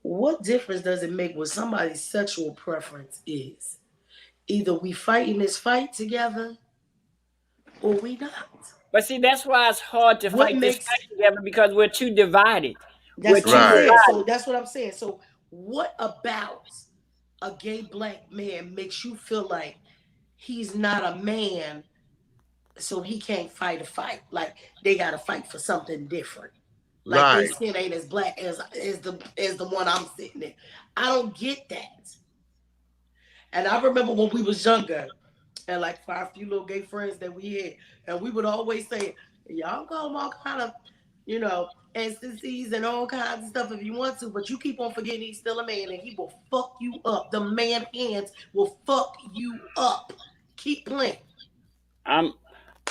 what difference does it make what somebody's sexual preference is? Either we fight in this fight together or we not. But see, that's why it's hard to What fight this makes fight together because we're too divided. We're That's what too I'm right. saying. divided. So that's what I'm saying. So what about a gay black man makes you feel like he's not a man, so he can't fight a fight? Like they gotta fight for something different. Like their Right. skin ain't as black as the one I'm sitting in. I don't get that. And I remember when we was younger, and like for our few little gay friends that we had, and we would always say, y'all call them all kind of, you know, STCs and all kinds of stuff if you want to, but you keep on forgetting he's still a man and he will fuck you up. The man hands will fuck you up. Keep playing. I'm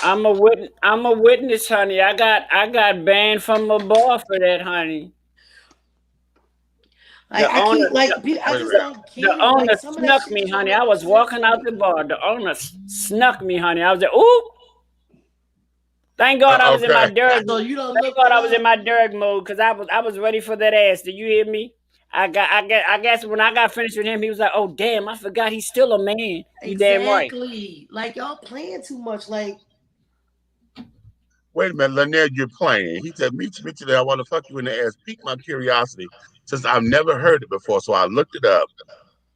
I'm a witness. I'm a witness, honey. I got banned from a bar for that, honey. Like The I owner, keep like the, I Wait a just minute. don't the get it. Like owner some of that snuck shit me, just don't honey. I make no was sense walking to out me. the bar. The owner snuck me, honey. I was like, ooh. Thank God I was in my Okay. Derek. So you don't Thank look God I was in up. my Derek mode because I was ready for that ass. Do you hear me? I guess when I got finished with him, he was like, "Oh damn, I forgot he's still a man." You damn right. Exactly. Like y'all playing too much. Like Wait a minute, Lynette, you're playing. He said, meet me today. I want to fuck you in the ass. Pique my curiosity since I've never heard it before. So I looked it up.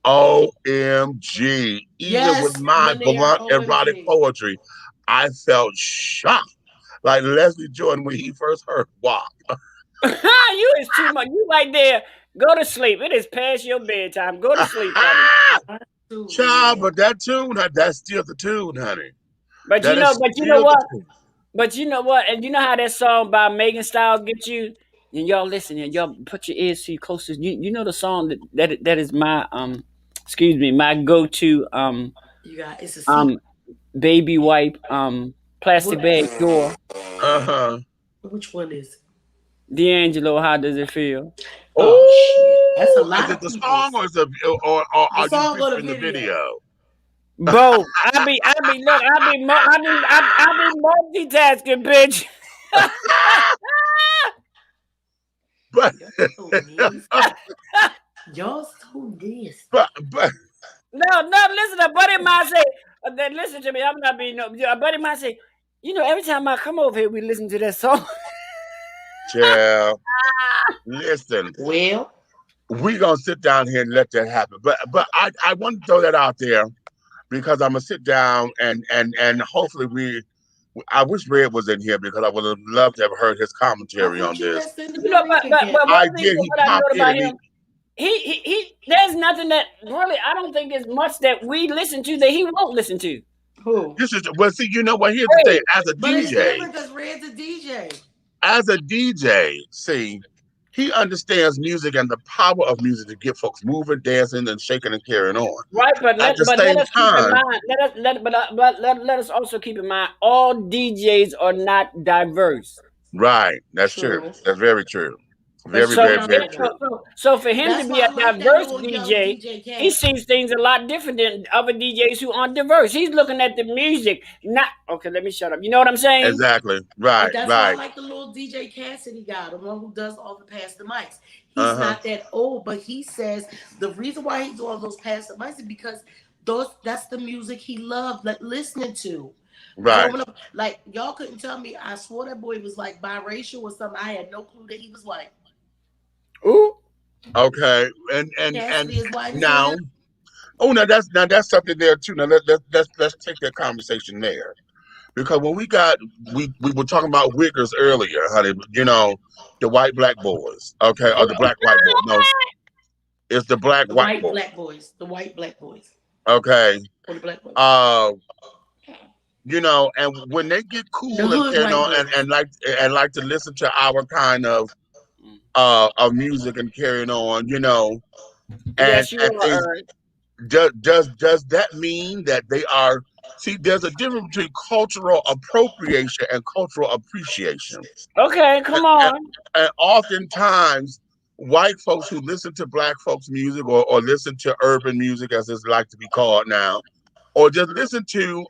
OMG. Even with yes, my Lanier, blunt erotic OMG. poetry, I felt shocked. Like Leslie Jordan when he first heard WAP. You is too much. You right there. Go to sleep. It is past your bedtime. Go to sleep, honey. Mine too, Child, Lanier. but that tune, that's still the tune, honey. But That is you know still the what? tune. But you know what? And you know how that song by Megan Styles gets you? And y'all listen and y'all put your ears to your closest. You know the song that is my excuse me, my go to You got it's a secret. um baby wipe plastic What? bag door. Uh-huh. Which one is it? D'Angelo, how does it feel? Oh shit. That's a Oh, is lot it of the song people's. or The are you song or the picturing the video? video? Both. Look, I be multitasking, bitch. but Y'all so nasty. Y'all so nasty. but No, listen. A buddy of mine say, listen to me. I'm not being no. A buddy of mine say, every time I come over here, we listen to that song. child, listen, Well, we gonna sit down here and let that happen. But I want to throw that out there because I'm gonna sit down and hopefully I wish Red was in here because I would have loved to have heard his I commentary on thought you this. had sent him the link again. But I one thing did. that He what I popped know in about and him, he there's nothing that really I don't think there's much that we listen to that he won't listen to. Who? this is well. See, you know what? Here's the thing. Hey, But it's different because Red's a DJ. As a DJ, see, he understands music and the power of music to get folks moving, dancing, and shaking and carrying on. right, At the but let same us keep in time, mind. Let us also keep in mind all DJs are not diverse. right? That's true. True. That's very true. But Very, he So very, for sound very him, true. different. so for him to That's be why a I like that diverse little young DJ, DJ he Cassie. sees things a lot different than other DJs who aren't diverse. He's looking at the music, not okay. Let me shut up. You know what I'm saying? Exactly. And Right. that's why I Right. like the little DJ Cassidy guy, the one who does all the pass the mics. Uh He's huh. not that old, but he says the reason why he's doing all those pass the mics is because that's the music he loved like listening to. Right. Growing up, like y'all couldn't tell me. I swore that boy was like biracial or something. I had no clue that he was white. Ooh, Okay. And Cassidy is white as now, hell. oh, now that's something there too. Now let's take that conversation there because when we were talking about Wiggers earlier, honey. You know, the white black boys, okay, or the black white boy. No, it's the black The white white boy, black boys, the white black boys, okay. or the black boys, Uh, and when they get the cool and hood carrying white on boys. and like to listen to our kind of music and carrying on, and yes, you and are. things does that mean that they are see there's a difference between cultural appropriation and cultural appreciation. Okay, come And, on. and oftentimes white folks who listen to black folks music or listen to urban music as it's like to be called now or just listen to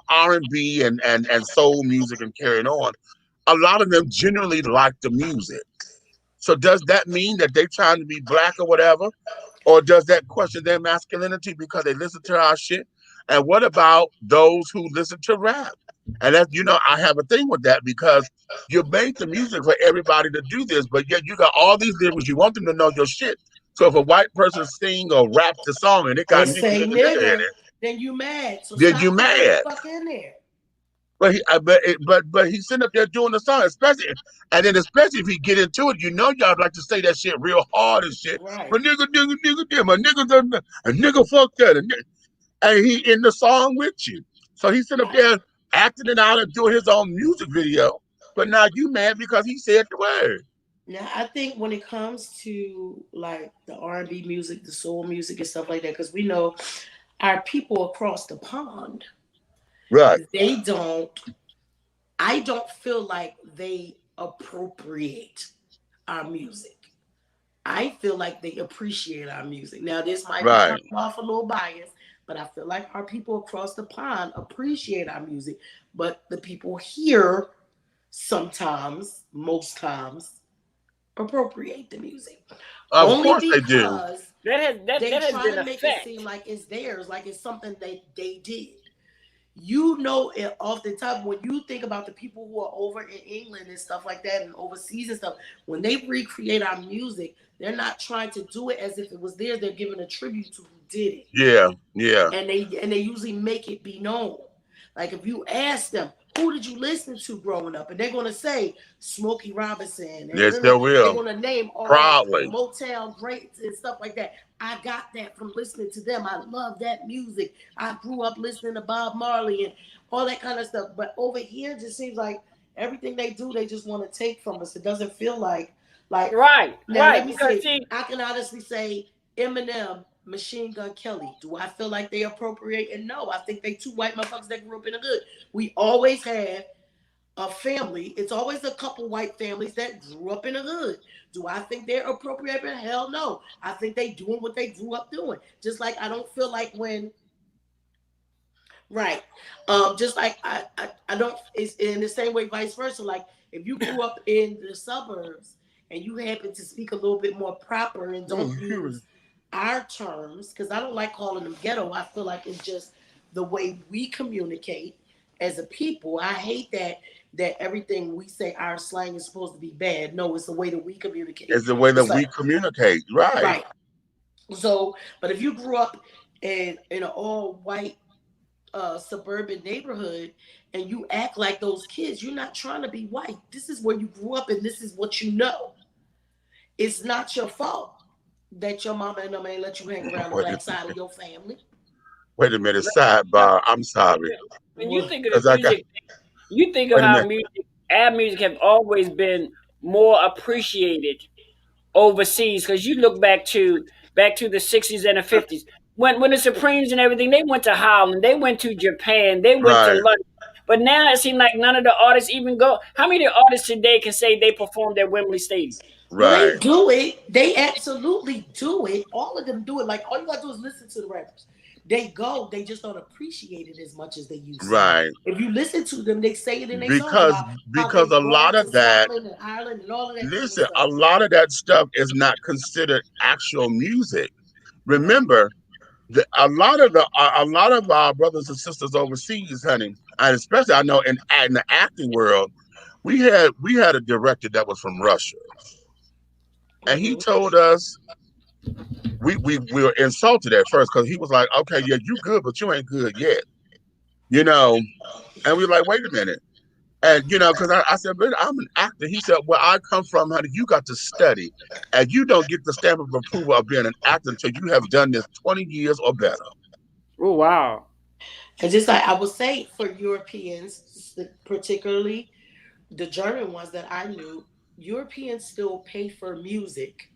R&B and soul music and carrying on, a lot of them generally like the music. So does that mean that they trying to be black or whatever? Or does that question their masculinity because they listen to our shit? And what about those who listen to rap? And that I have a thing with that because you made the music for everybody to do this, but yet you got all these lyrics. You want them to know your shit. So if a white person sing or rap the song and it got And nigga, say nigga, nigga in nigga, it, then you mad. So then you stop putting that mad. fuck in there. But he's sitting up there doing the song, especially if he get into it, y'all like to say that shit real hard and shit. Right. But nigga, damn, a nigga fuck that, and he in the song with you. So he's sitting up Right. there acting it out and doing his own music video. But now you mad because he said the word. Now I think when it comes to like the R&B music, the soul music and stuff like that, because we know our people across the pond, Right, they don't. I don't feel like they appropriate our music. I feel like they appreciate our music. Now, this might be right, coming off a little biased, but I feel like our people across the pond appreciate our music. But the people here, sometimes, most times, appropriate the music. Of Only course they do. because they That has try been to a make it fact. seem like it's theirs, like it's something that they did. You know it off the top when you think about the people who are over in England and stuff like that and overseas and stuff, when they recreate our music, they're not trying to do it as if it was theirs. They're giving a tribute to who did it. Yeah, yeah. And they usually make it be known. Like if you ask them, who did you listen to growing up? And they're gonna say Smokey Robinson, They and still they're will. gonna name all the Proudly. Motown greats and stuff like that. I got that from listening to them. I love that music. I grew up listening to Bob Marley and all that kind of stuff. But over here, it just seems like everything they do, they just want to take from us. It doesn't feel like Right, now. Let right. me Because say, see, I can honestly say Eminem, Machine Gun Kelly. Do I feel like they appropriate? And no, I think they two white motherfuckers that grew up in the hood. We always have a family. It's always a couple white families that grew up in the hood. Do I think they're appropriating? Hell no. I think they doing what they grew up doing. Just like I don't feel like when right. Just like I don't it's in the same way vice versa. Like if you grew up in the suburbs and you happen to speak a little bit more proper and don't use our terms, because I don't like calling them ghetto. I feel like it's just the way we communicate as a people. I hate that everything we say our slang is supposed to be bad. No, it's the way that we communicate. It's the way that It's we like communicate. Right. right. So, but if you grew up in an all white suburban neighborhood and you act like those kids, you're not trying to be white. This is where you grew up and this is what you know. It's not your fault that your mama and them ain't let you hang around the Wait, black side of your family. wait a minute. Sidebar. I'm sorry. when you What? think of Because the I got, music, you think of wait a how minute. music, our music have always been more appreciated overseas. Because you look back to the '60s and the '50s, when the Supremes and everything, they went to Holland, they went to Japan, they went to Right, London. But now it seems like none of the artists even go. How many artists today can say they performed at Wembley Stadium? Well, they right, do it. They absolutely do it. All of them do it. Like all you gotta do is listen to the rappers. They go. They just don't appreciate it as much as they used to. right. If you listen to them, they say it in their songs Because about how because they've a gone lot to of that, Scotland and Ireland and all of that kind of listen, stuff. a lot of that stuff is not considered actual music. Right. Remember, a lot of our brothers and sisters overseas, honey, and especially I know in the acting world, we had a director that was from Russia, and he Mm-hmm. told us we were insulted at first because he was like, okay, yeah, you good, but you ain't good yet, you know. And we were like, wait a minute. And because I said, but I'm an actor. He said, where I come from, honey, you got to study, and you don't get the stamp of approval of being an actor until you have done this 20 years or better. Oh wow! And just like I would say for Europeans, particularly the German ones that I knew, Europeans still pay for music.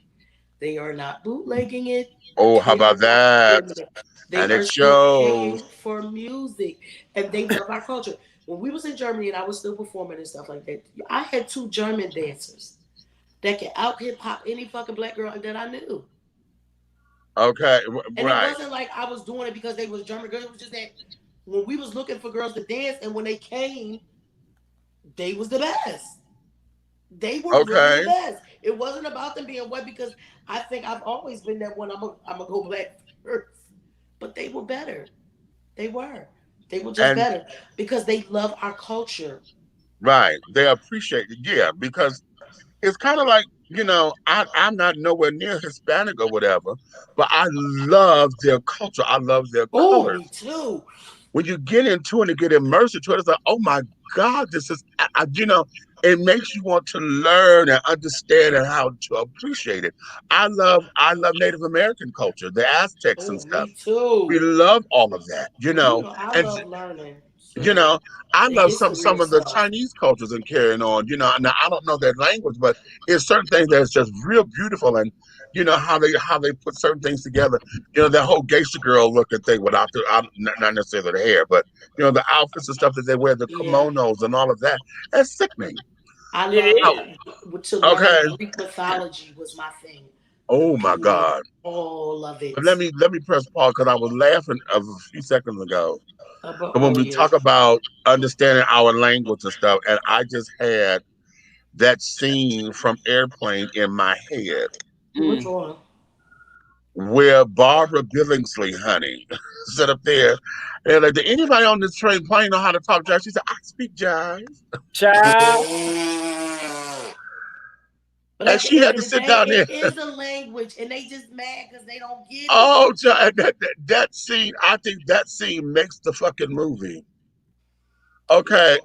They are not bootlegging it. Oh, how They are about not that? streaming it. They And it are still shows. paying for music, and they love our culture. When we was in Germany and I was still performing and stuff like that, I had two German dancers that could out hip hop any fucking black girl that I knew. Okay, And it right. wasn't like I was doing it because they was German girls. It was just that when we was looking for girls to dance, and when they came, they was the best. They were really the Okay. best. It wasn't about them being white because I think I've always been that one. I'm gonna go black first, but they were better. They were. They were just And better because they love our culture. right, they appreciate it. Yeah, because it's kind of like, I'm not nowhere near Hispanic or whatever, but I love their culture. I love their Oh, colors. me too. When you get into it and get immersed into it, it's like, oh my God, this is, it makes you want to learn and understand and how to appreciate it. I love Native American culture, the Aztecs and Oh, stuff. me We too. love all of that, You know, I and love learning. you So know, I the love history some of of the stuff. Chinese cultures and carrying on. Now I don't know their language, but it's certain things that's just real beautiful, and how they put certain things together. That whole geisha girl looking thing without not necessarily the hair, but the outfits and stuff that they wear, the Yeah. kimonos and all of that. That's sickening. I It love How, is. to learn okay. Greek mythology was my thing. Oh my Period. God. All of But it. let me press pause because I was laughing a few seconds ago. But But when oh we yeah. talk about understanding our language and stuff, and I just had that scene from Airplane in my head Which Mm. one? where Barbara Billingsley, honey, sit up there and like, did anybody on this train plane know how to talk jive? She said, I speak jive. Child. But And at she the end had of to the sit day, down there. it is a language, and they just mad because they don't get it. Oh, jive, that scene, I think that scene makes the fucking movie. Okay,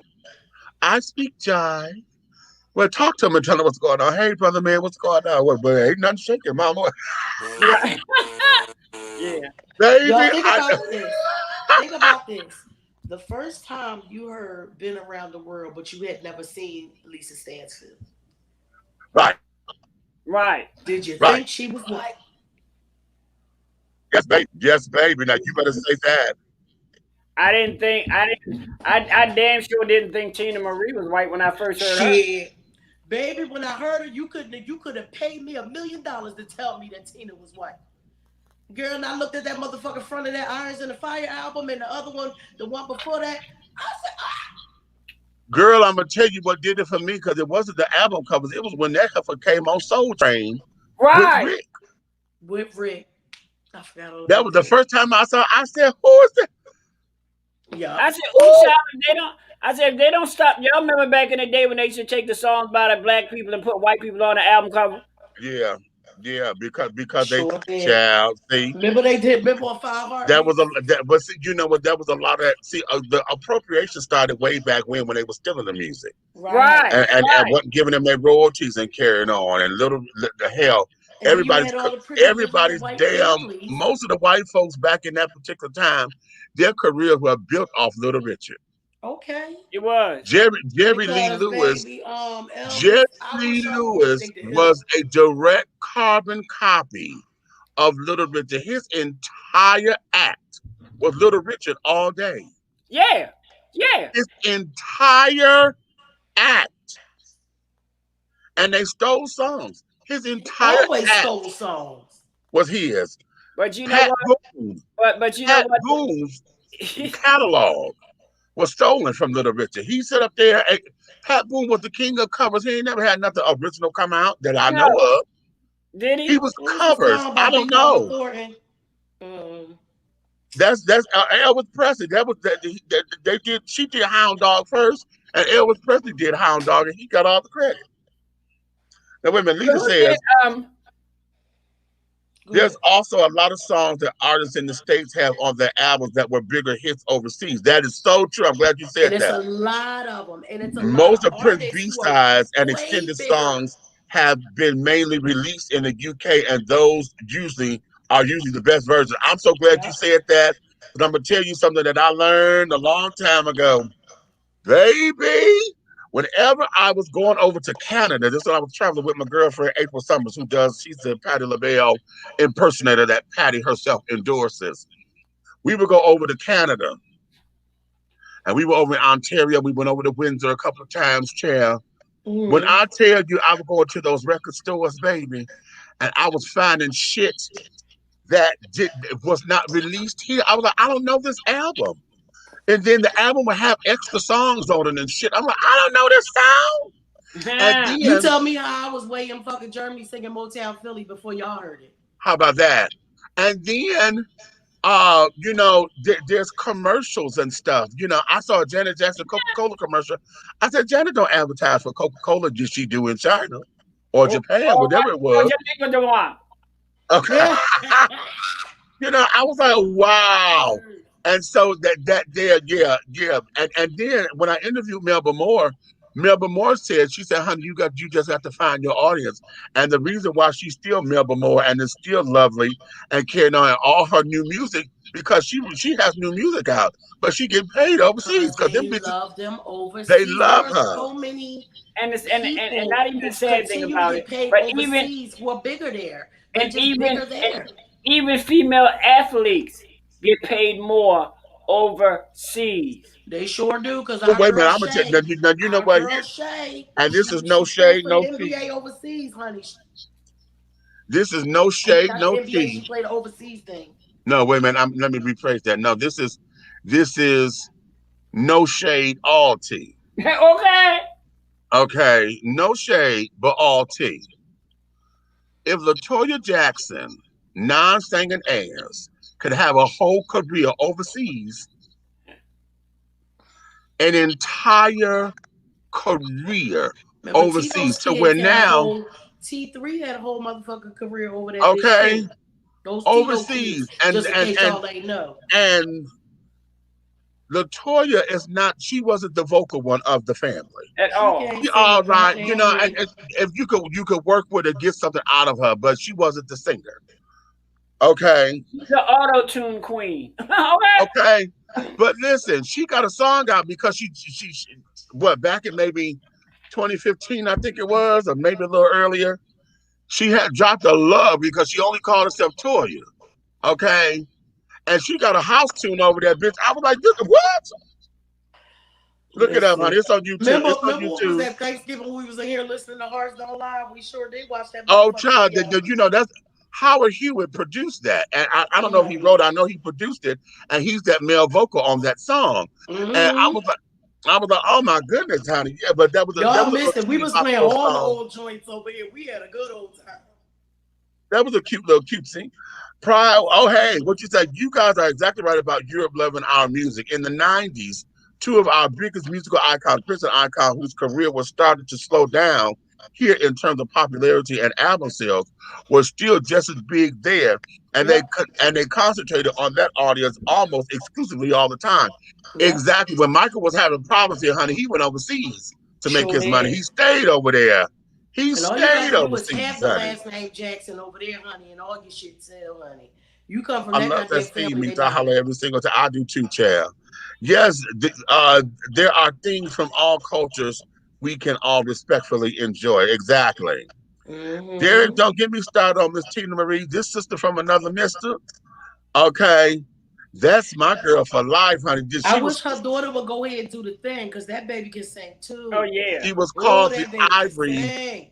I speak jive. Well, talk to him and tell him what's going on. Hey, brother, man, what's going on? Well, but ain't nothing shaking, mama. Right. Yeah. Y'all Baby, think about this. Think about this. The first time you heard "Been Around the World," but you had never seen Lisa Stansfield, right, Right. did you right. think she was white? Yes, baby. Yes, baby. Now you better say that. I didn't think I didn't I damn sure didn't think Tina Marie was white when I first heard her. Shit, baby, when I heard her, you could have paid me $1 million to tell me that Tina was white. Girl, and I looked at that motherfucker front of that Irons in the Fire album and the other one, the one before that. I said, Girl, I'm gonna tell you what did it for me because it wasn't the album covers. It was when that heifer came on Soul Train with Right. Rick. with Rick. I forgot all That about was the that. first time I saw. I said, "Who is that?" Yeah. I said, ooh, child, if they don't I said if they don't stop, y'all remember back in the day when they used to take the songs by the black people and put white people on the album cover? Yeah, yeah, because they Sure did. child. See, Remember they did remember on Five that was a Heartbeats? that, but see, you know what? That was a lot of that. See, the appropriation started way back when they were stealing the music Right. Right, and right. wasn't giving them their royalties and carrying on and little the hell. And then you Everybody's had all the pretty little everybody's white damn. families. Most of the white folks back in that particular time, their careers were built off Little Richard. Okay. It was. Jerry Lee Because Lewis. baby, Jerry Elvis, I Lee wish I would have Lewis stayed to him. was a direct carbon copy of Little Richard. His entire act was Little Richard all day. Yeah. Yeah. His entire act. And they stole songs. His He entire always act stole songs. was his. But you know Pat what? Boone, But you know Pat what? Boone's catalog was stolen from Little Richard. He sat up there. Pat Boone was the king of covers. He ain't never had nothing original come out that I know No. of. Did He he? was What was the covers. song I by don't Big Mama know. Thornton? Um, That's Elvis Presley. That was they did. She did Hound Dog first, and Elvis Presley did Hound Dog, and he got all the credit. Now wait a minute. But Lisa who did says go there's ahead. also a lot of songs that artists in the states have on their albums that were bigger hits overseas. That is so true. I'm glad you And said it's a that. lot of them. And it's a lot Most of of Prince artists B who are sides and way extended bigger. songs have been mainly released in the UK, and those usually the best versions. I'm so glad you Yep. said that. But I'm gonna tell you something that I learned a long time ago. Baby, whenever I was going over to Canada, this is when I was traveling with my girlfriend April Summers, she's the Patti LaBelle impersonator that Patti herself endorses. We would go over to Canada, and we were over in Ontario. We went over to Windsor a couple of times, chair. When Mm. I tell you I was going to those record stores, baby, and I was finding shit that was not released here, I was like, I don't know this album. And then the album would have extra songs on it and shit. I'm like, I don't know this song. And yeah. You then, tell me how I was way in fucking Germany singing Motown Philly before y'all heard it. how about that? And then, there's commercials and stuff. I saw a Janet Jackson Coca-Cola commercial. I said, Janet don't advertise for Coca-Cola. Did she do in China or Oh, Japan, all whatever right. it Oh, was? just think what they want. Okay. Yeah. I was like, wow. And so that there, yeah, yeah. And then when I interviewed Melba Moore she said, honey, you just have to find your audience. And the reason why she's still Melba Moore and is still lovely and carrying on all her new music, because she has new music out, but she get paid overseas Because because them they bitches, love them they overseas. There love are her. so many And it's and people not even the who sad thing continue to about get it, paid but overseas who are bigger there. They're and just even bigger there. even female athletes get paid more overseas. They sure do, because But our wait a minute, girl I'm gonna tell Shay, now, you know our what? girl Shay, And this is she no she played shade, for the no tea. NBA overseas, honey. This is no I mean, shade, not the no NBA, she tea. played the overseas thing. No, wait a minute. Let me rephrase that. No, this is no shade, all tea. Okay. Okay, no shade, but all tea. If Latoya Jackson, non-singing heirs, could have a whole career overseas, an entire career Remember, overseas, Tito's to where kids had a now, whole T3 had a whole motherfucking career over that bitch okay, too. Those Tito overseas, kids, just in case y'all ain't know. and Latoya is not. She wasn't the vocal one of the family. At She all. can't She sing all a right, you goddamn know. lick. And if you could work with her, get something out of her, but she wasn't the singer. Okay, The auto tune queen. Okay. okay. But listen, she got a song out because she what, back in maybe 2015, I think it was, or maybe a little earlier. She had dropped a love because she only called herself Toya. Okay, and she got a house tune over that bitch. I was like, what? Look it up, honey. Listen. It's on YouTube. Remember, It's on remember what was YouTube. that Thanksgiving when we was in here listening to Hearts Don't Lie? We sure did watch that Oh, motherfucking child, video. you know that's Howard Hewitt produced that, and I don't know if he wrote. I know he produced it, and he's that male vocal on that song. And Mm-hmm. I was like, oh my goodness, honey, yeah. But that Y'all was a missed little it. We sweetie was pop playing little all the song. old joints over here. We had a good old time. That was a cute little cutesy. Pride. Oh, hey, what you said? You guys are exactly right about Europe loving our music. In the '90s, two of our biggest musical icons, Prince and Icon, whose career was starting to slow down here in terms of popularity and album sales, was still just as big there, and Yep. they concentrated on that audience almost exclusively all the time. Yep. Exactly. When Michael was having problems here, honey, he went overseas to make Sure his money. did. He stayed over there. He And all you stayed gotta do is have overseas, the honey. last name Jackson over there, honey, and all your shit sell, honey. You come from I that love that goddamn Steve family, they meets. I know holler that. every single time. I do too, child. Yes, there are things from all cultures we can all respectfully enjoy. Exactly. Derek, Mm-hmm. don't get me started on Miss Tina Marie. This sister from another mister. Okay. That's my girl for life, honey. I wish her daughter would go ahead and do the thing, because that baby can sing Oh too. yeah. She was Oh, called the that baby can Ivory. sing.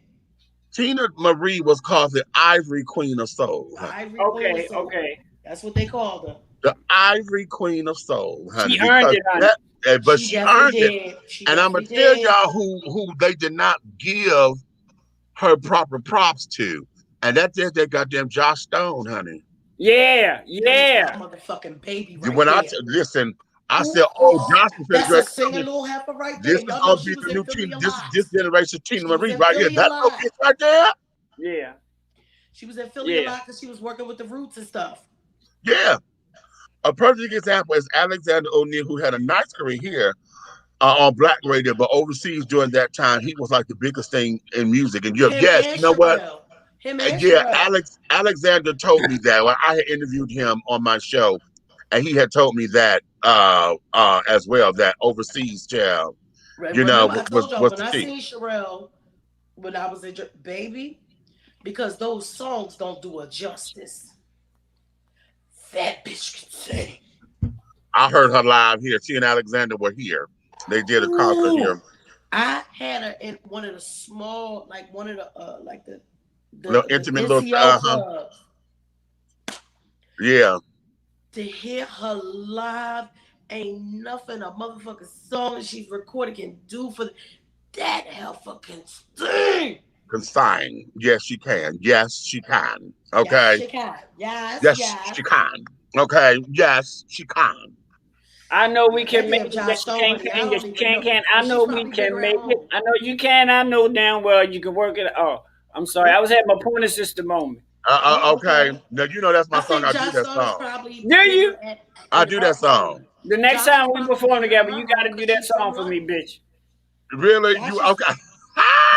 Tina Marie was called the Ivory Queen of Soul, The honey. Ivory Queen of Okay. Soul. Okay. That's what they called her. The Ivory Queen of Soul, honey. She earned Because it, honey. that, but She she definitely earned it. did. She And I'm gonna definitely tell did. y'all who they did not give her proper props to, and that's just that goddamn Josh Stone, honey. Yeah. That is my Yeah. motherfucking baby right When there. listen, I Ooh, said, "Oh, oh, Josh is gonna that's a get singing coming. little heifer right This there. is Y'all know gonna she be was the in new Philly team. a This lot. generation Tina She was Marie in right here. Philly a That little lot. bitch right there. Yeah. She was in Philly a Yeah. lot because she was working with the Roots and stuff. Yeah." A perfect example is Alexander O'Neal, who had a nice career here on Black radio, but overseas during that time, he was like the biggest thing in music in Europe. Him Yes, and you know what? Sherelle. Him and Yeah, Sherelle. Alexander told me that when I had interviewed him on my show, and he had told me that as well, that overseas child, Remember, I told y'all was when the I key. seen Sherelle when I was a baby, because those songs don't do her justice. That bitch can sing. I heard her live here. She and Alexander were here. They did a concert Ooh. here. I had her in one of the small, like one of the like Little the intimate little NCO clubs. yeah. To hear her live, ain't nothing a motherfucking song she's recorded can do for that heifer can sing. Consign. Yes, she can. Yes, she can. Yes, Okay. she can. Yes, Yes, yes. she can. Okay. Yes, she can. I know we Yeah, that can make damn it. Josh Yes, you Stone, can. honey. I Can. Yes, don't you even can. know. Can. I But know she's we probably can bigger at make it. home. I know you can. I know damn well you can work it. Oh, I'm sorry. I was having my pointer system moment. Oh, Okay. okay. Now you know that's my I song. think I do Josh that Stone is song. probably Do you? bigger I in do her that home. song. The next Josh is time we probably perform bigger in together, you her got home to do because that she's song from for me, London. Really? bitch. You Josh is okay?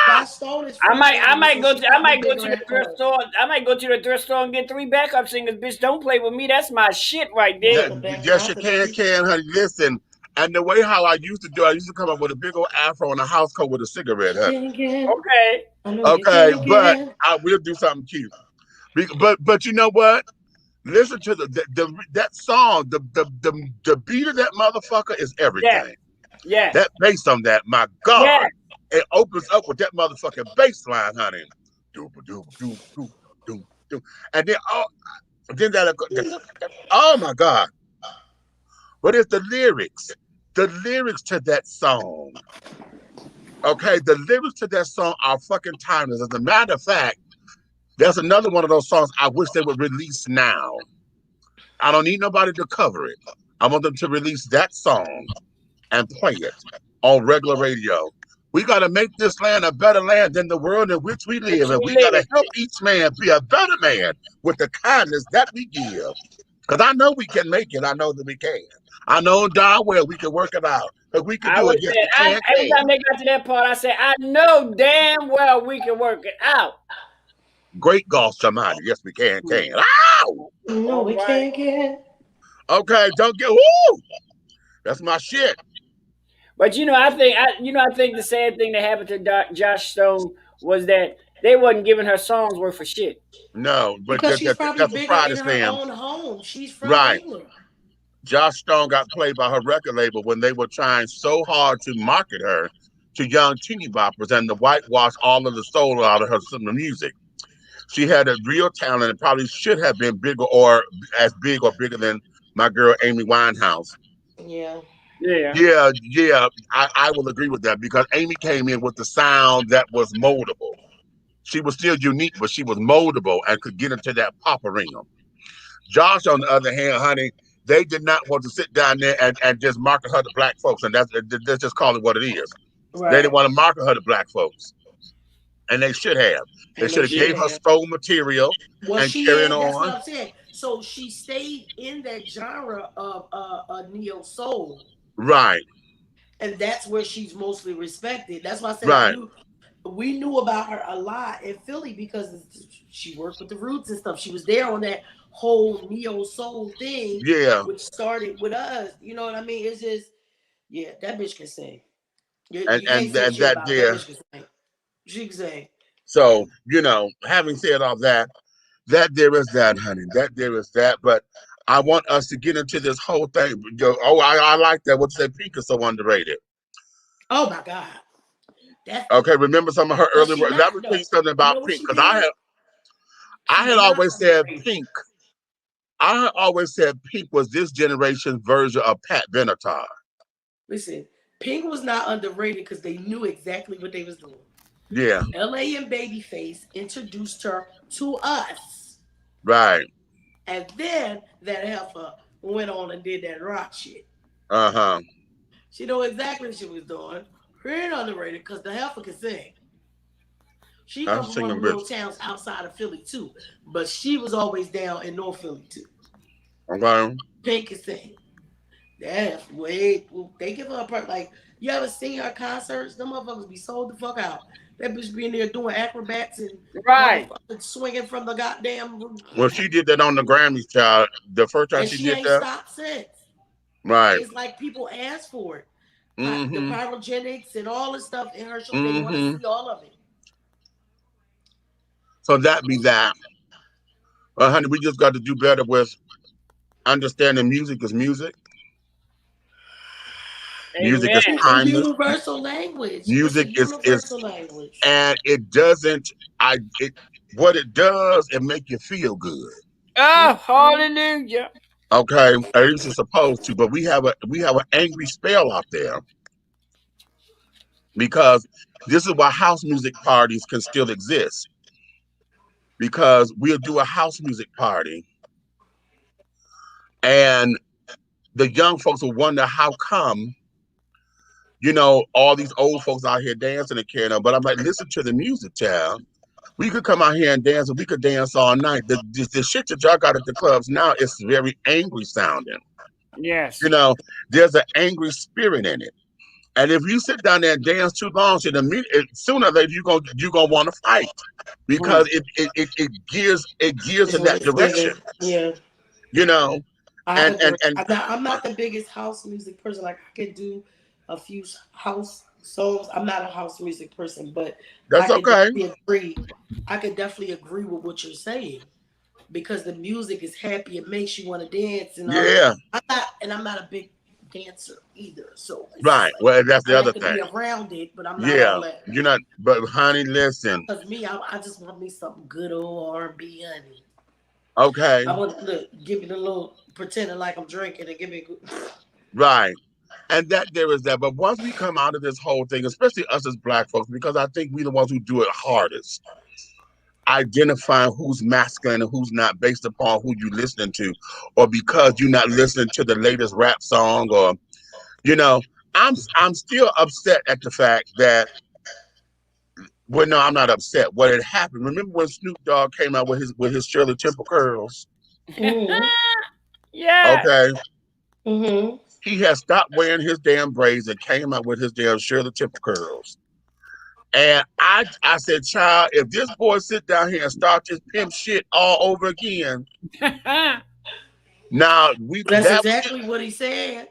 Josh Stone is I from might, I London, might so go she to, I probably might go bigger to the at thrift home. store. I might go to the thrift store and get 3 backup singers. Bitch, don't play with me. That's my shit right Not there. the back, Yes, not you the can, honey. Listen. And the way how I used to do, I used to come up with a big old afro and a house coat with a cigarette, honey. thinking. Okay. I know you're Okay, but thinking. I will do something cute. But you know what? Listen to that song. The beat of that motherfucker is Yes. everything. Yes. That bass on that, my God, Yes. it opens up with that motherfucking bass line, honey. Doop doop doop doop doop doop, and then oh my God, what is the lyrics? The lyrics to that song Okay, the lyrics to that song are fucking timeless. As a matter of fact, there's another one of those songs I wish they would release now. I don't need nobody to cover it. I want them to release that song and play it on regular radio. We got to make this land a better land than the world in which we Which live. And we we got to live. help each man be a better man with the kindness that we give. Because I know we can make it. I know that we can. I know darn well we can work it out. If we can I do would it, yes, say, we can, every can. time they got to that part, I say, I know damn well we can work it out. Great God Almighty. Yes, we can, Hmm. can. Ow! No, All we right. can't get. Okay, don't get, woo! That's my shit. But I think the sad thing that happened to Josh Stone was that they wasn't giving her songs worth for shit. No, but Because she's probably that's what bigger pride in is her saying. own home. She's from Right. England. Josh Stone got played by her record label when they were trying so hard to market her to young teeny boppers and to whitewash all of the soul out of her music. She had a real talent and probably should have been bigger or as big or bigger than my girl Amy Winehouse. Yeah. Yeah. Yeah, I will agree with that because Amy came in with the sound that was moldable. She was still unique, but she was moldable and could get into that pop arena. Josh, on the other hand, honey, they did not want to sit down there and just market her to black folks, and that's just call it what it is. They didn't Right. want to market her to black folks, and they should have. They And should they have should gave her have. soul material Well, and she carrying had. That's what on. I'm saying. So she stayed in that genre of neo soul, Right, and that's where she's mostly respected. That's why I said right, we knew about her a lot in Philly because she worked with the Roots and stuff. She was there on that whole neo soul thing, yeah, which started with us. You know what I mean? It's just yeah, that bitch can sing. and You can't and, say and shit that about her. That there. bitch can sing. She can sing. So having said all that, that there is that, honey. That there is that. But I want us to get into this whole thing. Oh, I like that. What you say? Pink is so underrated. Oh my god, that's Okay, remember some of her but early she work. Let not me tell you though. something You about know what Pink she because did? I She's had not always said underrated. Pink. I had always said Pink was this generation's version of Pat Benatar. Listen, Pink was not underrated because they knew exactly what they was doing. Yeah, LA and Babyface introduced her to us. right. And then that heifer went on and did that rock shit. Uh-huh. She know exactly what she was doing. She ain't underrated because the heifer can sing. She I'm come from one of singing the little bitch. towns outside of Philly too. But she was always down in North Philly too. Okay. Pink can sing. That's way they give her a part like you ever seen her concerts? Them motherfuckers be sold the fuck out. That bitch be in there doing acrobats and Right. motherfuckers swinging from the goddamn Well, she did that on the Grammys, child. The first time and she she did ain't that. stopped since. Right. It's like people ask for it. The Mm-hmm. pyrogenics and all the stuff in her show, they want to Mm-hmm. see all of it. So that be that. Well, honey, we just got to do better with understanding music is music. Music is Amen. It's a timeless. universal language. It's a Music is universal language. and it doesn't it what it does, it make you feel good. Oh, Mhm. hallelujah. Okay. At least it's supposed to, but we have an angry spell out there because this is why house music parties can still exist. Because we'll do a house music party and the young folks will wonder how come, all these old folks out here dancing and carrying on. But I'm like, listen to the music, child. We could come out here and dance, and we could dance all night. The shit that y'all got at the clubs now is very angry sounding. Yes. You know, there's an angry spirit in it. And if you sit down there and dance too long, sooner or later you're gonna want to fight Hmm. because it gears It's in that really direction. given. Yeah. You know, I and and agree. and I'm not the biggest house music person. Like I could do a few house songs. I'm not a house music person, but I that's could okay. definitely agree. I could definitely agree with what you're saying because the music is happy. It makes you want to dance and all. Yeah, I'm not a big dancer either. So it's just right. like Well, that's I the other like to thing. be around it, but I'm not Yeah, all that. you're not. But honey, listen. Cause me, I just want me something good old R&B, honey. Okay, I want to give it a little pretending like I'm drinking and give me. right. And that there is that. But once we come out of this whole thing, especially us as black folks, because I think we the ones who do it hardest, identifying who's masculine and who's not based upon who you listening to, or because you're not listening to the latest rap song, or you know, I'm still upset at the fact that well, no, I'm not upset. What had happened? Remember when Snoop Dogg came out with his Shirley Temple curls? Mhm. Yeah. Okay, Mhm. he had stopped wearing his damn braids and came out with his damn Shirley Temple curls. And I said, child, if this boy sit down here and start this pimp shit all over again, now That's exactly what he said.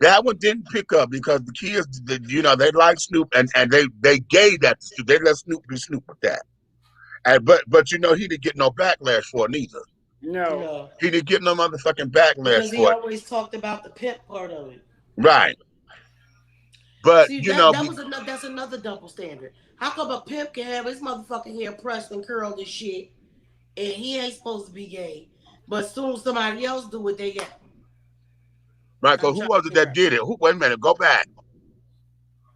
that one didn't pick up because the kids, they like Snoop and they gave that to Snoop. They let Snoop be Snoop with that. And but he didn't get no backlash for it neither. No. No, He didn't get no motherfucking backlash because he for it. always talked about the pimp part of it. Right. But See, that's another double standard. How come a pimp can have his motherfucking hair pressed and curled and shit, and he ain't supposed to be gay, but as soon as somebody else do it, they get. I'm Michael, who trying was to it figure that out. did it? Wait a minute, go back.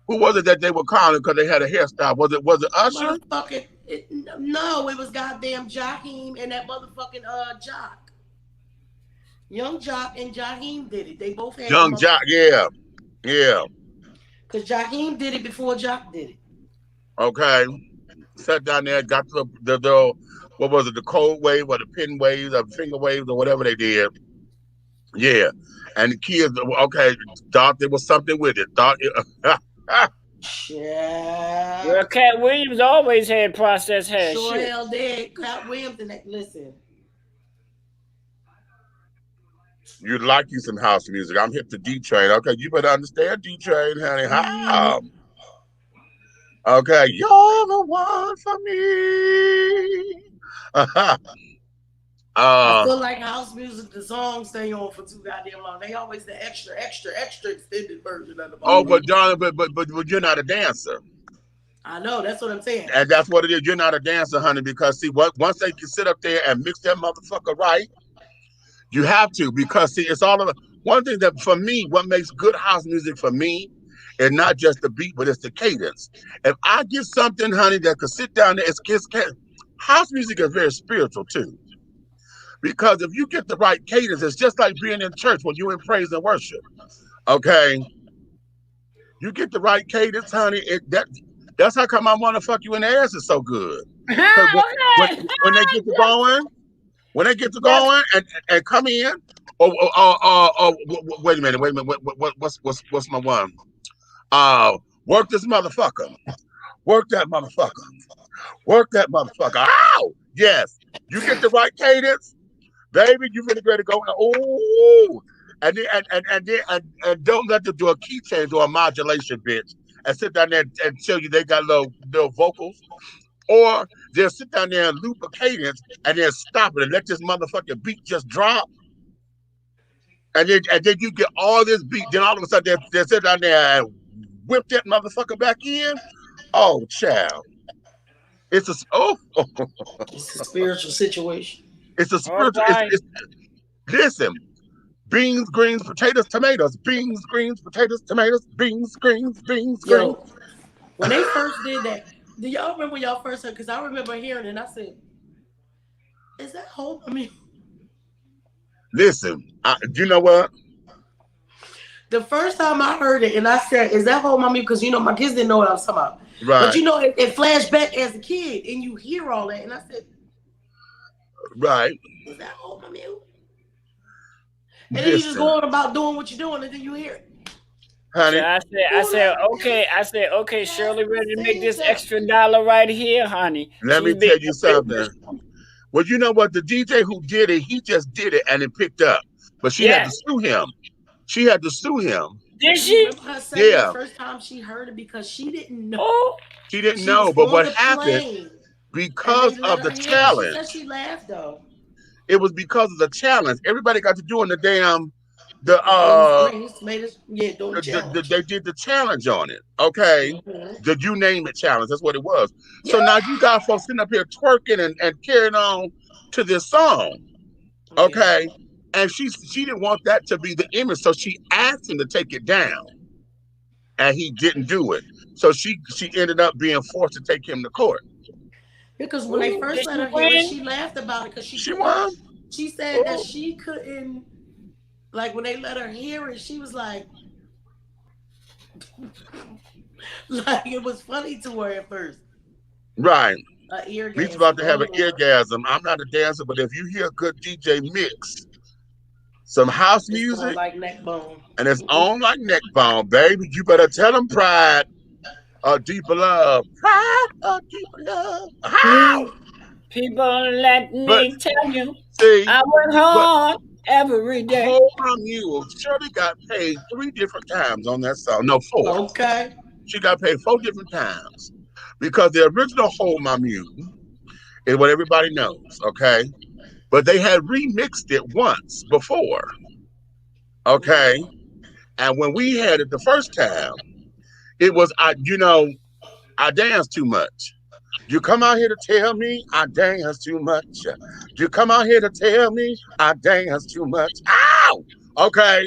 Who was it that they were calling because they had a hairstyle? Was it Usher? Motherfucking no, it was goddamn Jaheim and that motherfucking Jock. Young Jock and Jaheim did it. They both had the Young Jock, motherfucking yeah. Yeah. because Jaheim did it before Jock did it. Okay. Sat down there, got the what was it, the cold wave or the pin waves or finger waves or whatever they did. Yeah. And the kids, okay, thought there was something with it. Thought it, Yeah. Well, Cat Williams always had processed hair. Sure Shit. hell did. Cat Williams and that. Listen, you'd like you some house music. I'm hip to D Train. Okay, you better understand D Train, honey. How? Okay, you're the one for me. I uh feel like house music, the songs stay on for too goddamn long. They always the extra, extra, extra extended version of the oh, motherfucker. but darling, but you're not a dancer. I know, that's what I'm saying. And that's what it is. You're not a dancer, honey, because see, once they can sit up there and mix that motherfucker right, you have to. Because see, it's all about one thing that for me, what makes good house music for me is not just the beat, but it's the cadence. If I get something, honey, that could sit down there, house music is very spiritual too. Because if you get the right cadence, it's just like being in church when you're in praise and worship. Okay, you get the right cadence, honey. That's how come I want to fuck you in the ass is so good. Because Okay. when they get to going, when they get to Yes. going and come in, wait a minute, what's my one? Work this motherfucker, work that motherfucker, work that motherfucker. Ow! Yes, you get the right cadence, baby. You really ready to go? Oh, and don't let them do a key change or a modulation, bitch, and sit down there and tell you they got little vocals. Or they'll sit down there and loop a cadence and then stop it and let this motherfucking beat just drop. And then you get all this beat. Then all of a sudden they sit down there and whip that motherfucker back in. Oh, child. It's a It's a spiritual situation. it's a All spiritual. right. Listen. Beans, greens, potatoes, tomatoes. Beans, greens, potatoes, tomatoes. Beans, greens, beans, greens. Yo, when they first did that, do y'all remember when y'all first heard? Because I remember hearing it and I said, is that hope? I mean, Listen, you know what? the first time I heard it and I said, is that hope? I mean, because my kids didn't know what I was talking about. But Right, it flashed back as a kid and you hear all that. And I said, right. is that hope? I mean, and then you just Listen, go on about doing what you're doing and then you hear it. So honey. I said, okay, Shirley ready to make this extra dollar right here, honey. Let me She's being tell you a something. business. Well, you know what? The DJ who did it, he just did it and it picked up. But she had to Yes. sue him. She had to sue him. Did And you she? remember her saying the Yeah, first time she heard it because she didn't know. Oh, she didn't She was know. But on what the happened plane and because they let of her the hear it. She said challenge? she laughed though. It was because of the challenge. Everybody got to doing the damn the The beans, greens, tomatoes, yeah, doing the challenge. they did the challenge on it. Okay, Hmm. the you name it challenge. That's what it was. Yeah. So now you got folks sitting up here twerking and carrying on to this song. Yeah. Okay. And she didn't want that to be the image, so she asked him to take it down, and he didn't do it. So she ended up being forced to take him to court. Because when they Ooh, first did let she her hear it, win? she laughed about it because she She couldn't. won. She said that Ooh. she couldn't. Like when they let her hear it, she was like, like it was funny to her at first. Right. An He's about eargasm. to have Oh an Lord, orgasm. I'm not a dancer, but if you hear a good DJ mix some house it's on music like neck bone. and it's on like neck bone, baby, you better tell them pride or deeper love. Pride or deeper love. How? People, let But me tell you, see, I work but hard every day. Hold My Mule, Shirley got paid 3 different times on that song. No, four. Okay. She got paid 4 different times because the original Hold My Mule is what everybody knows, okay? But they had remixed it once before, okay? And when we had it the first time, it was I dance too much. You come out here to tell me I dance too much. You come out here to tell me I dance too much. Ow! Okay.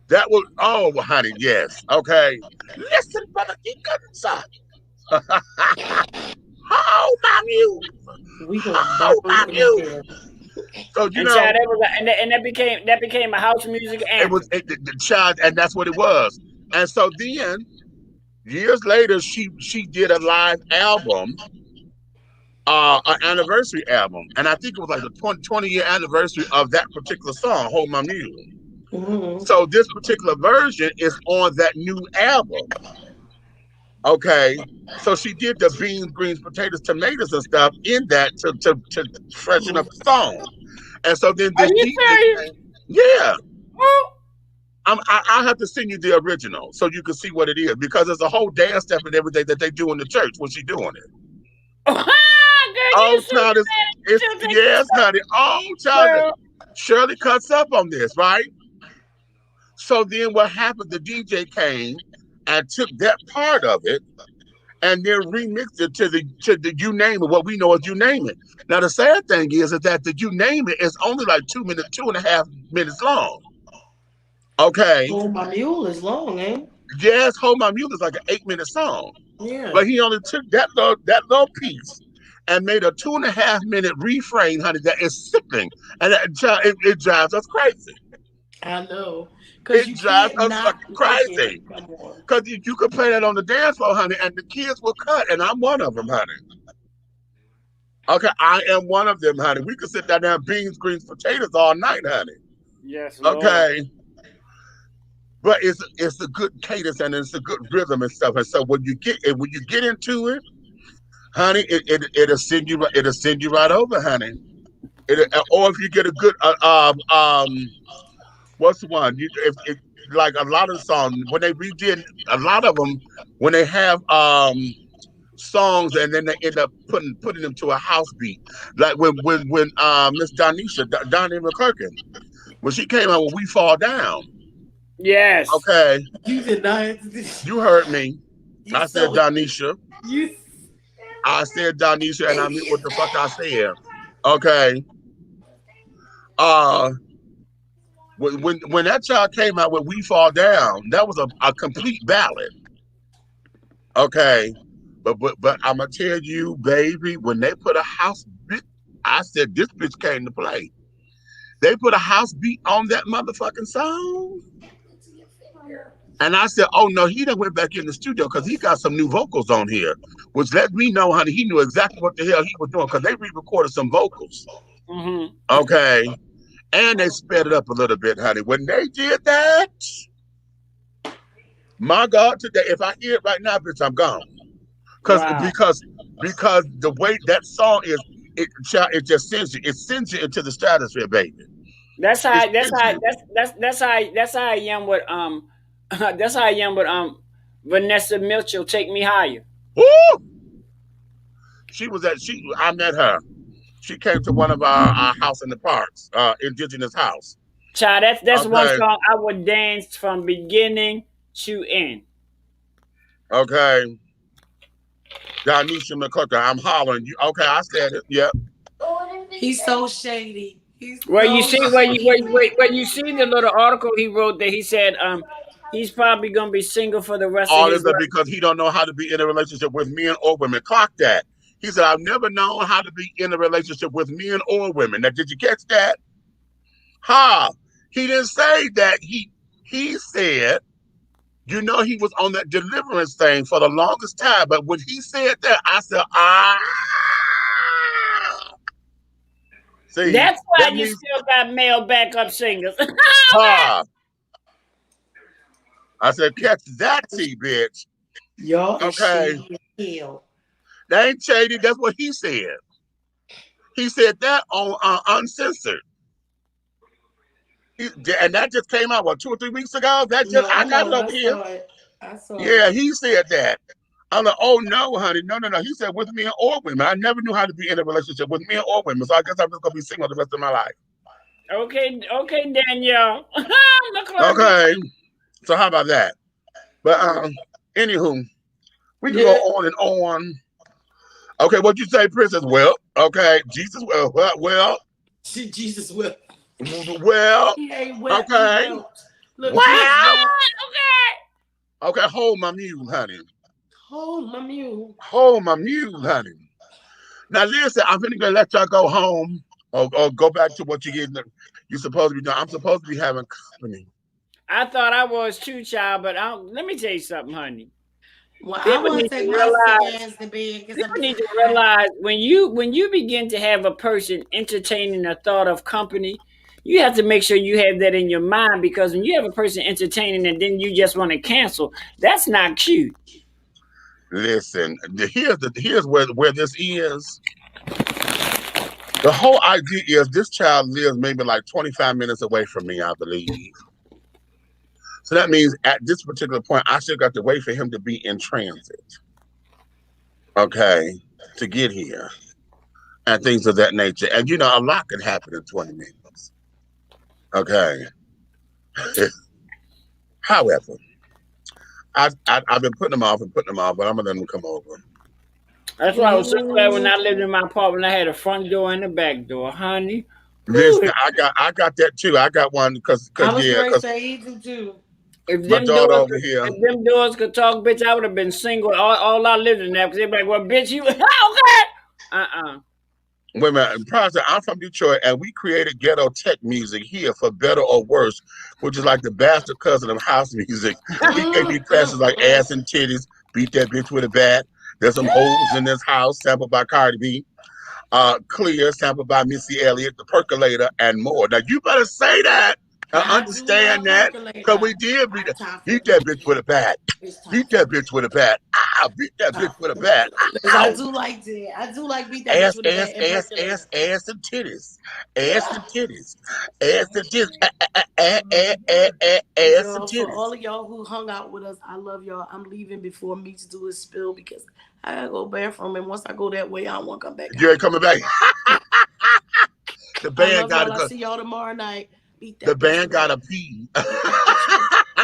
That was honey, yes. Okay. Listen, brother Deacons. Hold my mule. We gonna Hold burn my in mule. hell. So And child, that was and that became a house music it was anthem. the child, and that's what it was. And so then years later, she did a live album, an anniversary album, and I think it was like the 20-year anniversary of that particular song, "Hold My Mule." Mm-hmm. So this particular version is on that new album. Okay, so she did the beans, greens, potatoes, tomatoes, and stuff in that to freshen up the song. And so then Are this you DJ serious? came. Yeah, Oh, I have to send you the original so you can see what it is because there's a whole dance step and everything that they do in the church when she doing it. girl, you Oh, see child, the man? it's She'll take this yes, honey. Oh, child, girl. Shirley cuts up on this, right? So then what happened? The DJ came and took that part of it and then remixed it to the you name it, what we know as you name it. Now the sad thing is that the you name it is only like 2 minutes, 2.5 minutes long. Okay. Oh, my mule is long, ain't it? Yes, Hold My Mule is like an 8 minute song. Yeah. But he only took that little piece and made a 2.5 minute refrain, honey, that is sickening. And it drives us crazy. I know. Cause It you drives can't us not fucking like it. crazy. Come on. Because you could play that on the dance floor, honey, and the kids will cut, and I'm one of them, honey. Okay, I am one of them, honey. We could sit down there and beans, greens, potatoes all night, honey. Yes, Lord. Okay, but it's a good cadence and it's a good rhythm and stuff. And so when you get into it, honey, it'll send you right over, honey. Or if you get a good what's the one? If like a lot of the songs when they redid a lot of them when they have songs and then they end up putting them to a house beat. Like when Miss Donnie McClurkin, when she came out when We Fall Down. Yes. Okay, You did not. you heard me. You I said so Donisha. you. I said Donisha, and I meant what the fuck I said. Okay. Uh, when that child came out with "We Fall Down," that was a complete ballad. Okay, but I'm gonna tell you, baby, when they put a house beat, I said this bitch came to play. They put a house beat on that motherfucking song. And I said, oh no, he done went back in the studio because he got some new vocals on here, which let me know, honey, he knew exactly what the hell he was doing because they re-recorded some vocals. Mm-hmm. Okay. And they sped it up a little bit, honey. When they did that, my God, today, if I hear it right now, bitch, I'm gone. Cause Wow. because because the way that song is, it just sends you into the stratosphere, baby. That's It how. That's sends how. you. That's how. That's how I am with that's how I am with Vanessa Mitchell. Take me higher. Woo! I met her. She came to one of our house in the parks, indigenous house. Child, that's one Okay, song I would dance from beginning to end. okay. Donisha McClurkin, I'm hollering you. Okay, I said it. Yep. He's so shady. He's Well, you no see, well, you see the little article he wrote that he said, he's probably gonna be single for the rest of All his this is life. because he don't know how to be in a relationship with men or women. Clock that. He said, I've never known how to be in a relationship with men or women. Now, did you catch that? Ha! He didn't say that. He said, you know, he was on that deliverance thing for the longest time. But when he said that, I said, ah. See, That's why that you means, still got male backup singers. ha. I said, catch that, T, bitch. y'all is Okay. shady as hell. That ain't shady. That's what he said. He said that on Uncensored. And that just came out, what, 2 or 3 weeks ago? No, I I got it know. I over here. saw it. I saw it. Yeah, he said that. I'm like, oh no, honey. No, no, no. He said with men or women. I never knew how to be in a relationship with men or women. So I guess I'm just gonna be single the rest of my life. Okay, Danielle. McClurkin. Okay. So how about that? But anywho, we can go Yeah. on and on. Okay, what you say, Princess? Well, okay, Jesus. Well, Jesus wept. well, He ain't wept. He okay, wept. Look, Jesus well, wept. okay. Hold my mule, honey. Hold my mule. Hold my mule, honey. Now listen, I'm gonna let y'all go home or go back to what you're supposed to be doing. I'm supposed to be having company. I thought I was too, child, but let me tell you something, honey. Well, I People want need to to take my sick realize. ass to bed because I'm People need to tired. realize when you begin to have a person entertaining a thought of company, you have to make sure you have that in your mind, because when you have a person entertaining and then you just want to cancel, that's not cute. Listen, here's where this is. The whole idea is this child lives maybe like 25 minutes away from me, I believe. So that means at this particular point, I still got to wait for him to be in transit, okay, to get here and things of that nature. And you know, a lot can happen in 20 minutes, okay. However, I've been putting them off and putting them off, but I'm gonna let them come over. That's why I was so glad when I lived in my apartment, I had a front door and a back door, honey. Whew, Listen, I got that too. I got one I was yeah, ready to because say he do too. if my them daughter doors over could, here. if them doors could talk, bitch, I would have been single all I lived in there, because they'd be like, well, bitch, you okay? Wait a minute, Project, I'm from Detroit, and we created ghetto tech music here for better or worse, which is like the bastard cousin of house music. We gave you classes like ass and titties, beat that bitch with a bat. There's some holes in this house, sampled by Cardi B. Clear, sampled by Missy Elliott, The Percolator, and more. Now you better say that and I do understand love that, because percolator. we did I time for beat that bitch with a percolator. bat. It's time Beat for that bitch with a bat. Ah, beat that bitch time with a for bat. percolator. I Ow. do like that. I do like beat that bitch Ass, with a ass, bat and ass, percolator. ass, ass, and titties. Ass and titties. Ass and titties. Ass and Y'all, for titties. all of y'all who hung out with us, I love y'all. I'm leaving before Meeks do his spill because I gotta go bathroom, and once I go that way, I don't want to come back You out. ain't coming back. The I band love gotta y'all. I go. see y'all tomorrow night. Beat The that bitch band with a gotta bat. pee. Beat that bitch with a bat.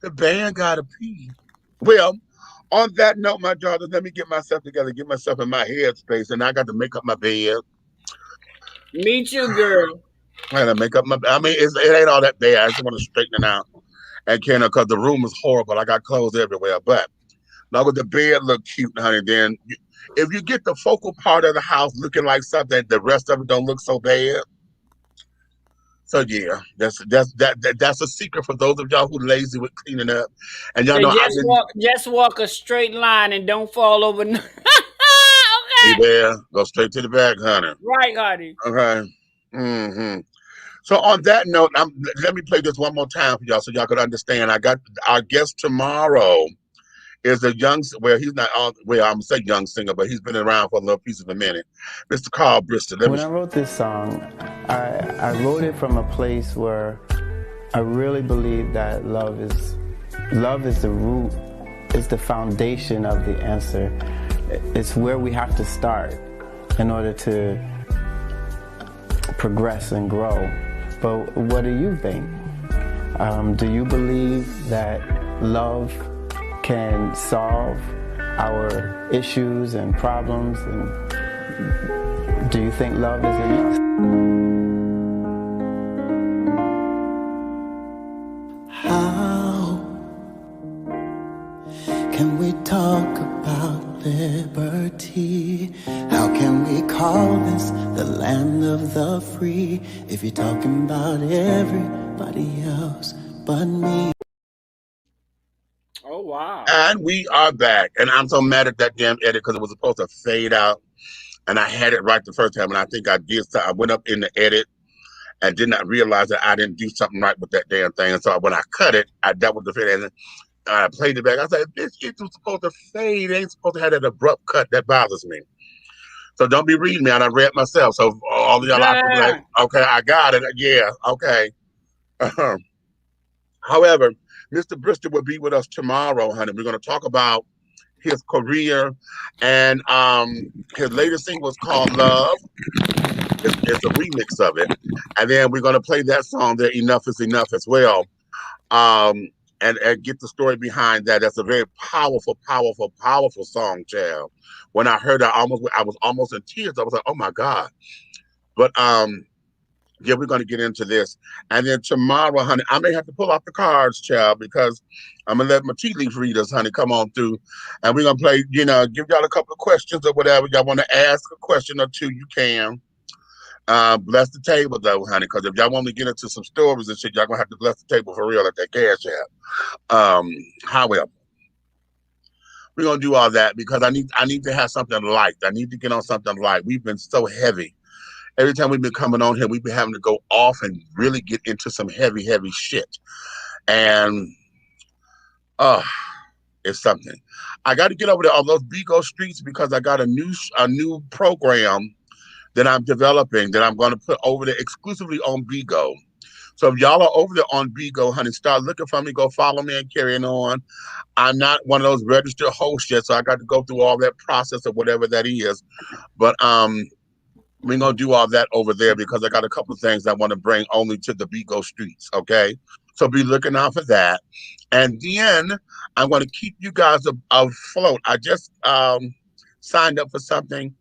The band gotta pee. Well, on that note, my daughter, let me get myself together, get myself in my headspace, and I got to make up my bed. Me too, girl. I gotta make up my. I mean, it ain't all that bad. I just want to straighten it out. And Ken, because the room is horrible. I got clothes everywhere. But now with the bed look cute, honey, then if you get the focal part of the house looking like something, the rest of it don't look so bad. So yeah, that's a secret for those of y'all who lazy with cleaning up. And y'all So know I've been just walk a straight line and don't fall over. Okay. there, go straight to the back, honey. Right, honey. Okay. Mm-hmm. So on that note, let me play this one more time for y'all so y'all can understand. I got our guest tomorrow is a young, well, he's not all, well, I'm gonna say young singer, but he's been around for a little piece of a minute. Mr. Carl Bristol. When I wrote this song, I wrote it from a place where I really believe that love is the root, is the foundation of the answer. It's where we have to start in order to progress and grow. But what do you think? Do you believe that love can solve our issues and problems and Do you think love is enough? How can we talk about liberty? How can we call this the land of the free if you're talking about everybody else but me? Oh wow. And we are back. And I'm so mad at that damn edit because it was supposed to fade out. And I had it right the first time. And I think I did. So I went up in the edit and did not realize that I didn't do something right with that damn thing. And so when I cut it, I dealt with the fade. And I played it back. I said, bitch, it was supposed to fade. It ain't supposed to have that abrupt cut. That bothers me. So don't be reading me. And I read myself. So all of y'all out there be like, okay, I got it. Yeah, okay. However, Mr. Bristol will be with us tomorrow, honey. We're going to talk about his career, and his latest single is called Love. It's a remix of it. And then we're going to play that song there, Enough is Enough, as well. And get the story behind that. That's a very powerful, powerful, powerful song, child. When I heard it, I was almost in tears. I was like, oh my God. But yeah, we're going to get into this. And then tomorrow, honey, I may have to pull off the cards, child, because I'm going to let my tea leaf readers, honey, come on through. And we're going to play, give y'all a couple of questions or whatever. Y'all want to ask a question or two, you can. Bless the table, though, honey, because if y'all want to get into some stories and shit, y'all going to have to bless the table for real at that cash app. However, we're going to do all that because I need to have something light. I need to get on something light. We've been so heavy. Every time we've been coming on here, we've been having to go off and really get into some heavy, heavy shit. And it's something. I got to get over there on those Bigo streets because I got a new program that I'm developing that I'm going to put over there exclusively on Bigo. So if y'all are over there on Bigo, honey, start looking for me. Go follow me and carrying on. I'm not one of those registered hosts yet, so I got to go through all that process or whatever that is. But we're going to do all that over there because I got a couple of things I want to bring only to the Bigo streets, okay? So be looking out for that. And then I'm going to keep you guys afloat. I just signed up for something,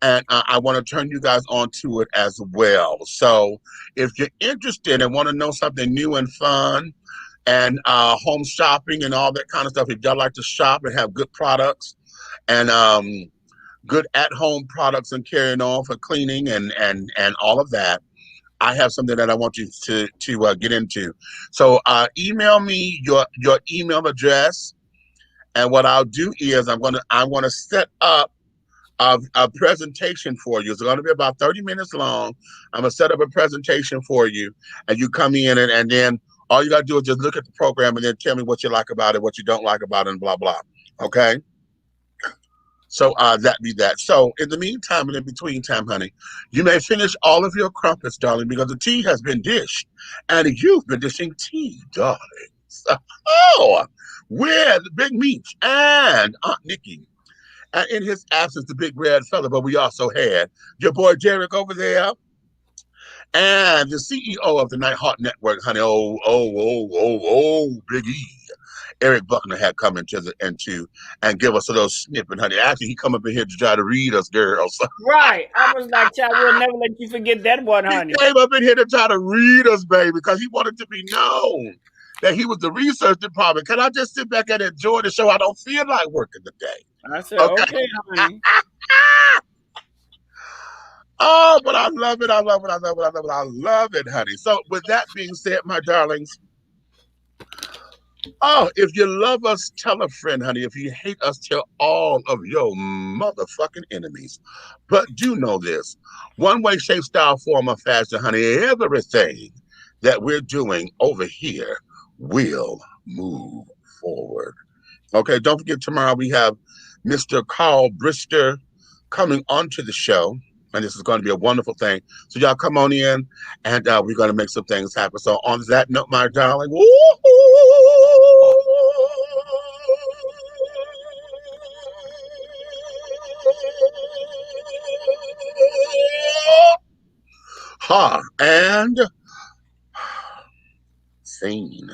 and I want to turn you guys on to it as well. So if you're interested and want to know something new and fun and home shopping and all that kind of stuff, if y'all like to shop and have good products and good at-home products and carrying on for cleaning and all of that, I have something that I want you to get into. So email me your email address, and what I'll do is I'm gonna set up a presentation for you. It's going to be about 30 minutes long. I'm gonna set up a presentation for you, and you come in and then all you gotta do is just look at the program and then tell me what you like about it, what you don't like about it, and blah blah. Okay. So that be that. So in the meantime and in between time, honey, you may finish all of your crumpets, darling, because the tea has been dished. And you've been dishing tea, darling. Oh, with Big Meech and Aunt Nikki. And in his absence, the big red fella, but we also had your boy Derek over there. And the CEO of the Night Hawk Network, honey, Big E. Eric Buckner had come into and give us a little snippet, honey. Actually, he come up in here to try to read us, girls. Right. I was like, child, we'll never let you forget that one, honey. He came up in here to try to read us, baby, because he wanted to be known that he was the research department. Can I just sit back and enjoy the show? I don't feel like working today. I said, okay honey. Oh, but I love it. I love it. I love it. I love it. I love it, honey. So with that being said, my darlings, oh, if you love us, tell a friend, honey. If you hate us, tell all of your motherfucking enemies. But do know this. One way, shape, style, form, or fashion, honey, everything that we're doing over here will move forward. Okay, don't forget tomorrow we have Mr. Carl Brister coming onto the show. And this is going to be a wonderful thing. So y'all come on in, and we're going to make some things happen. So on that note, my darling, ha, and scene.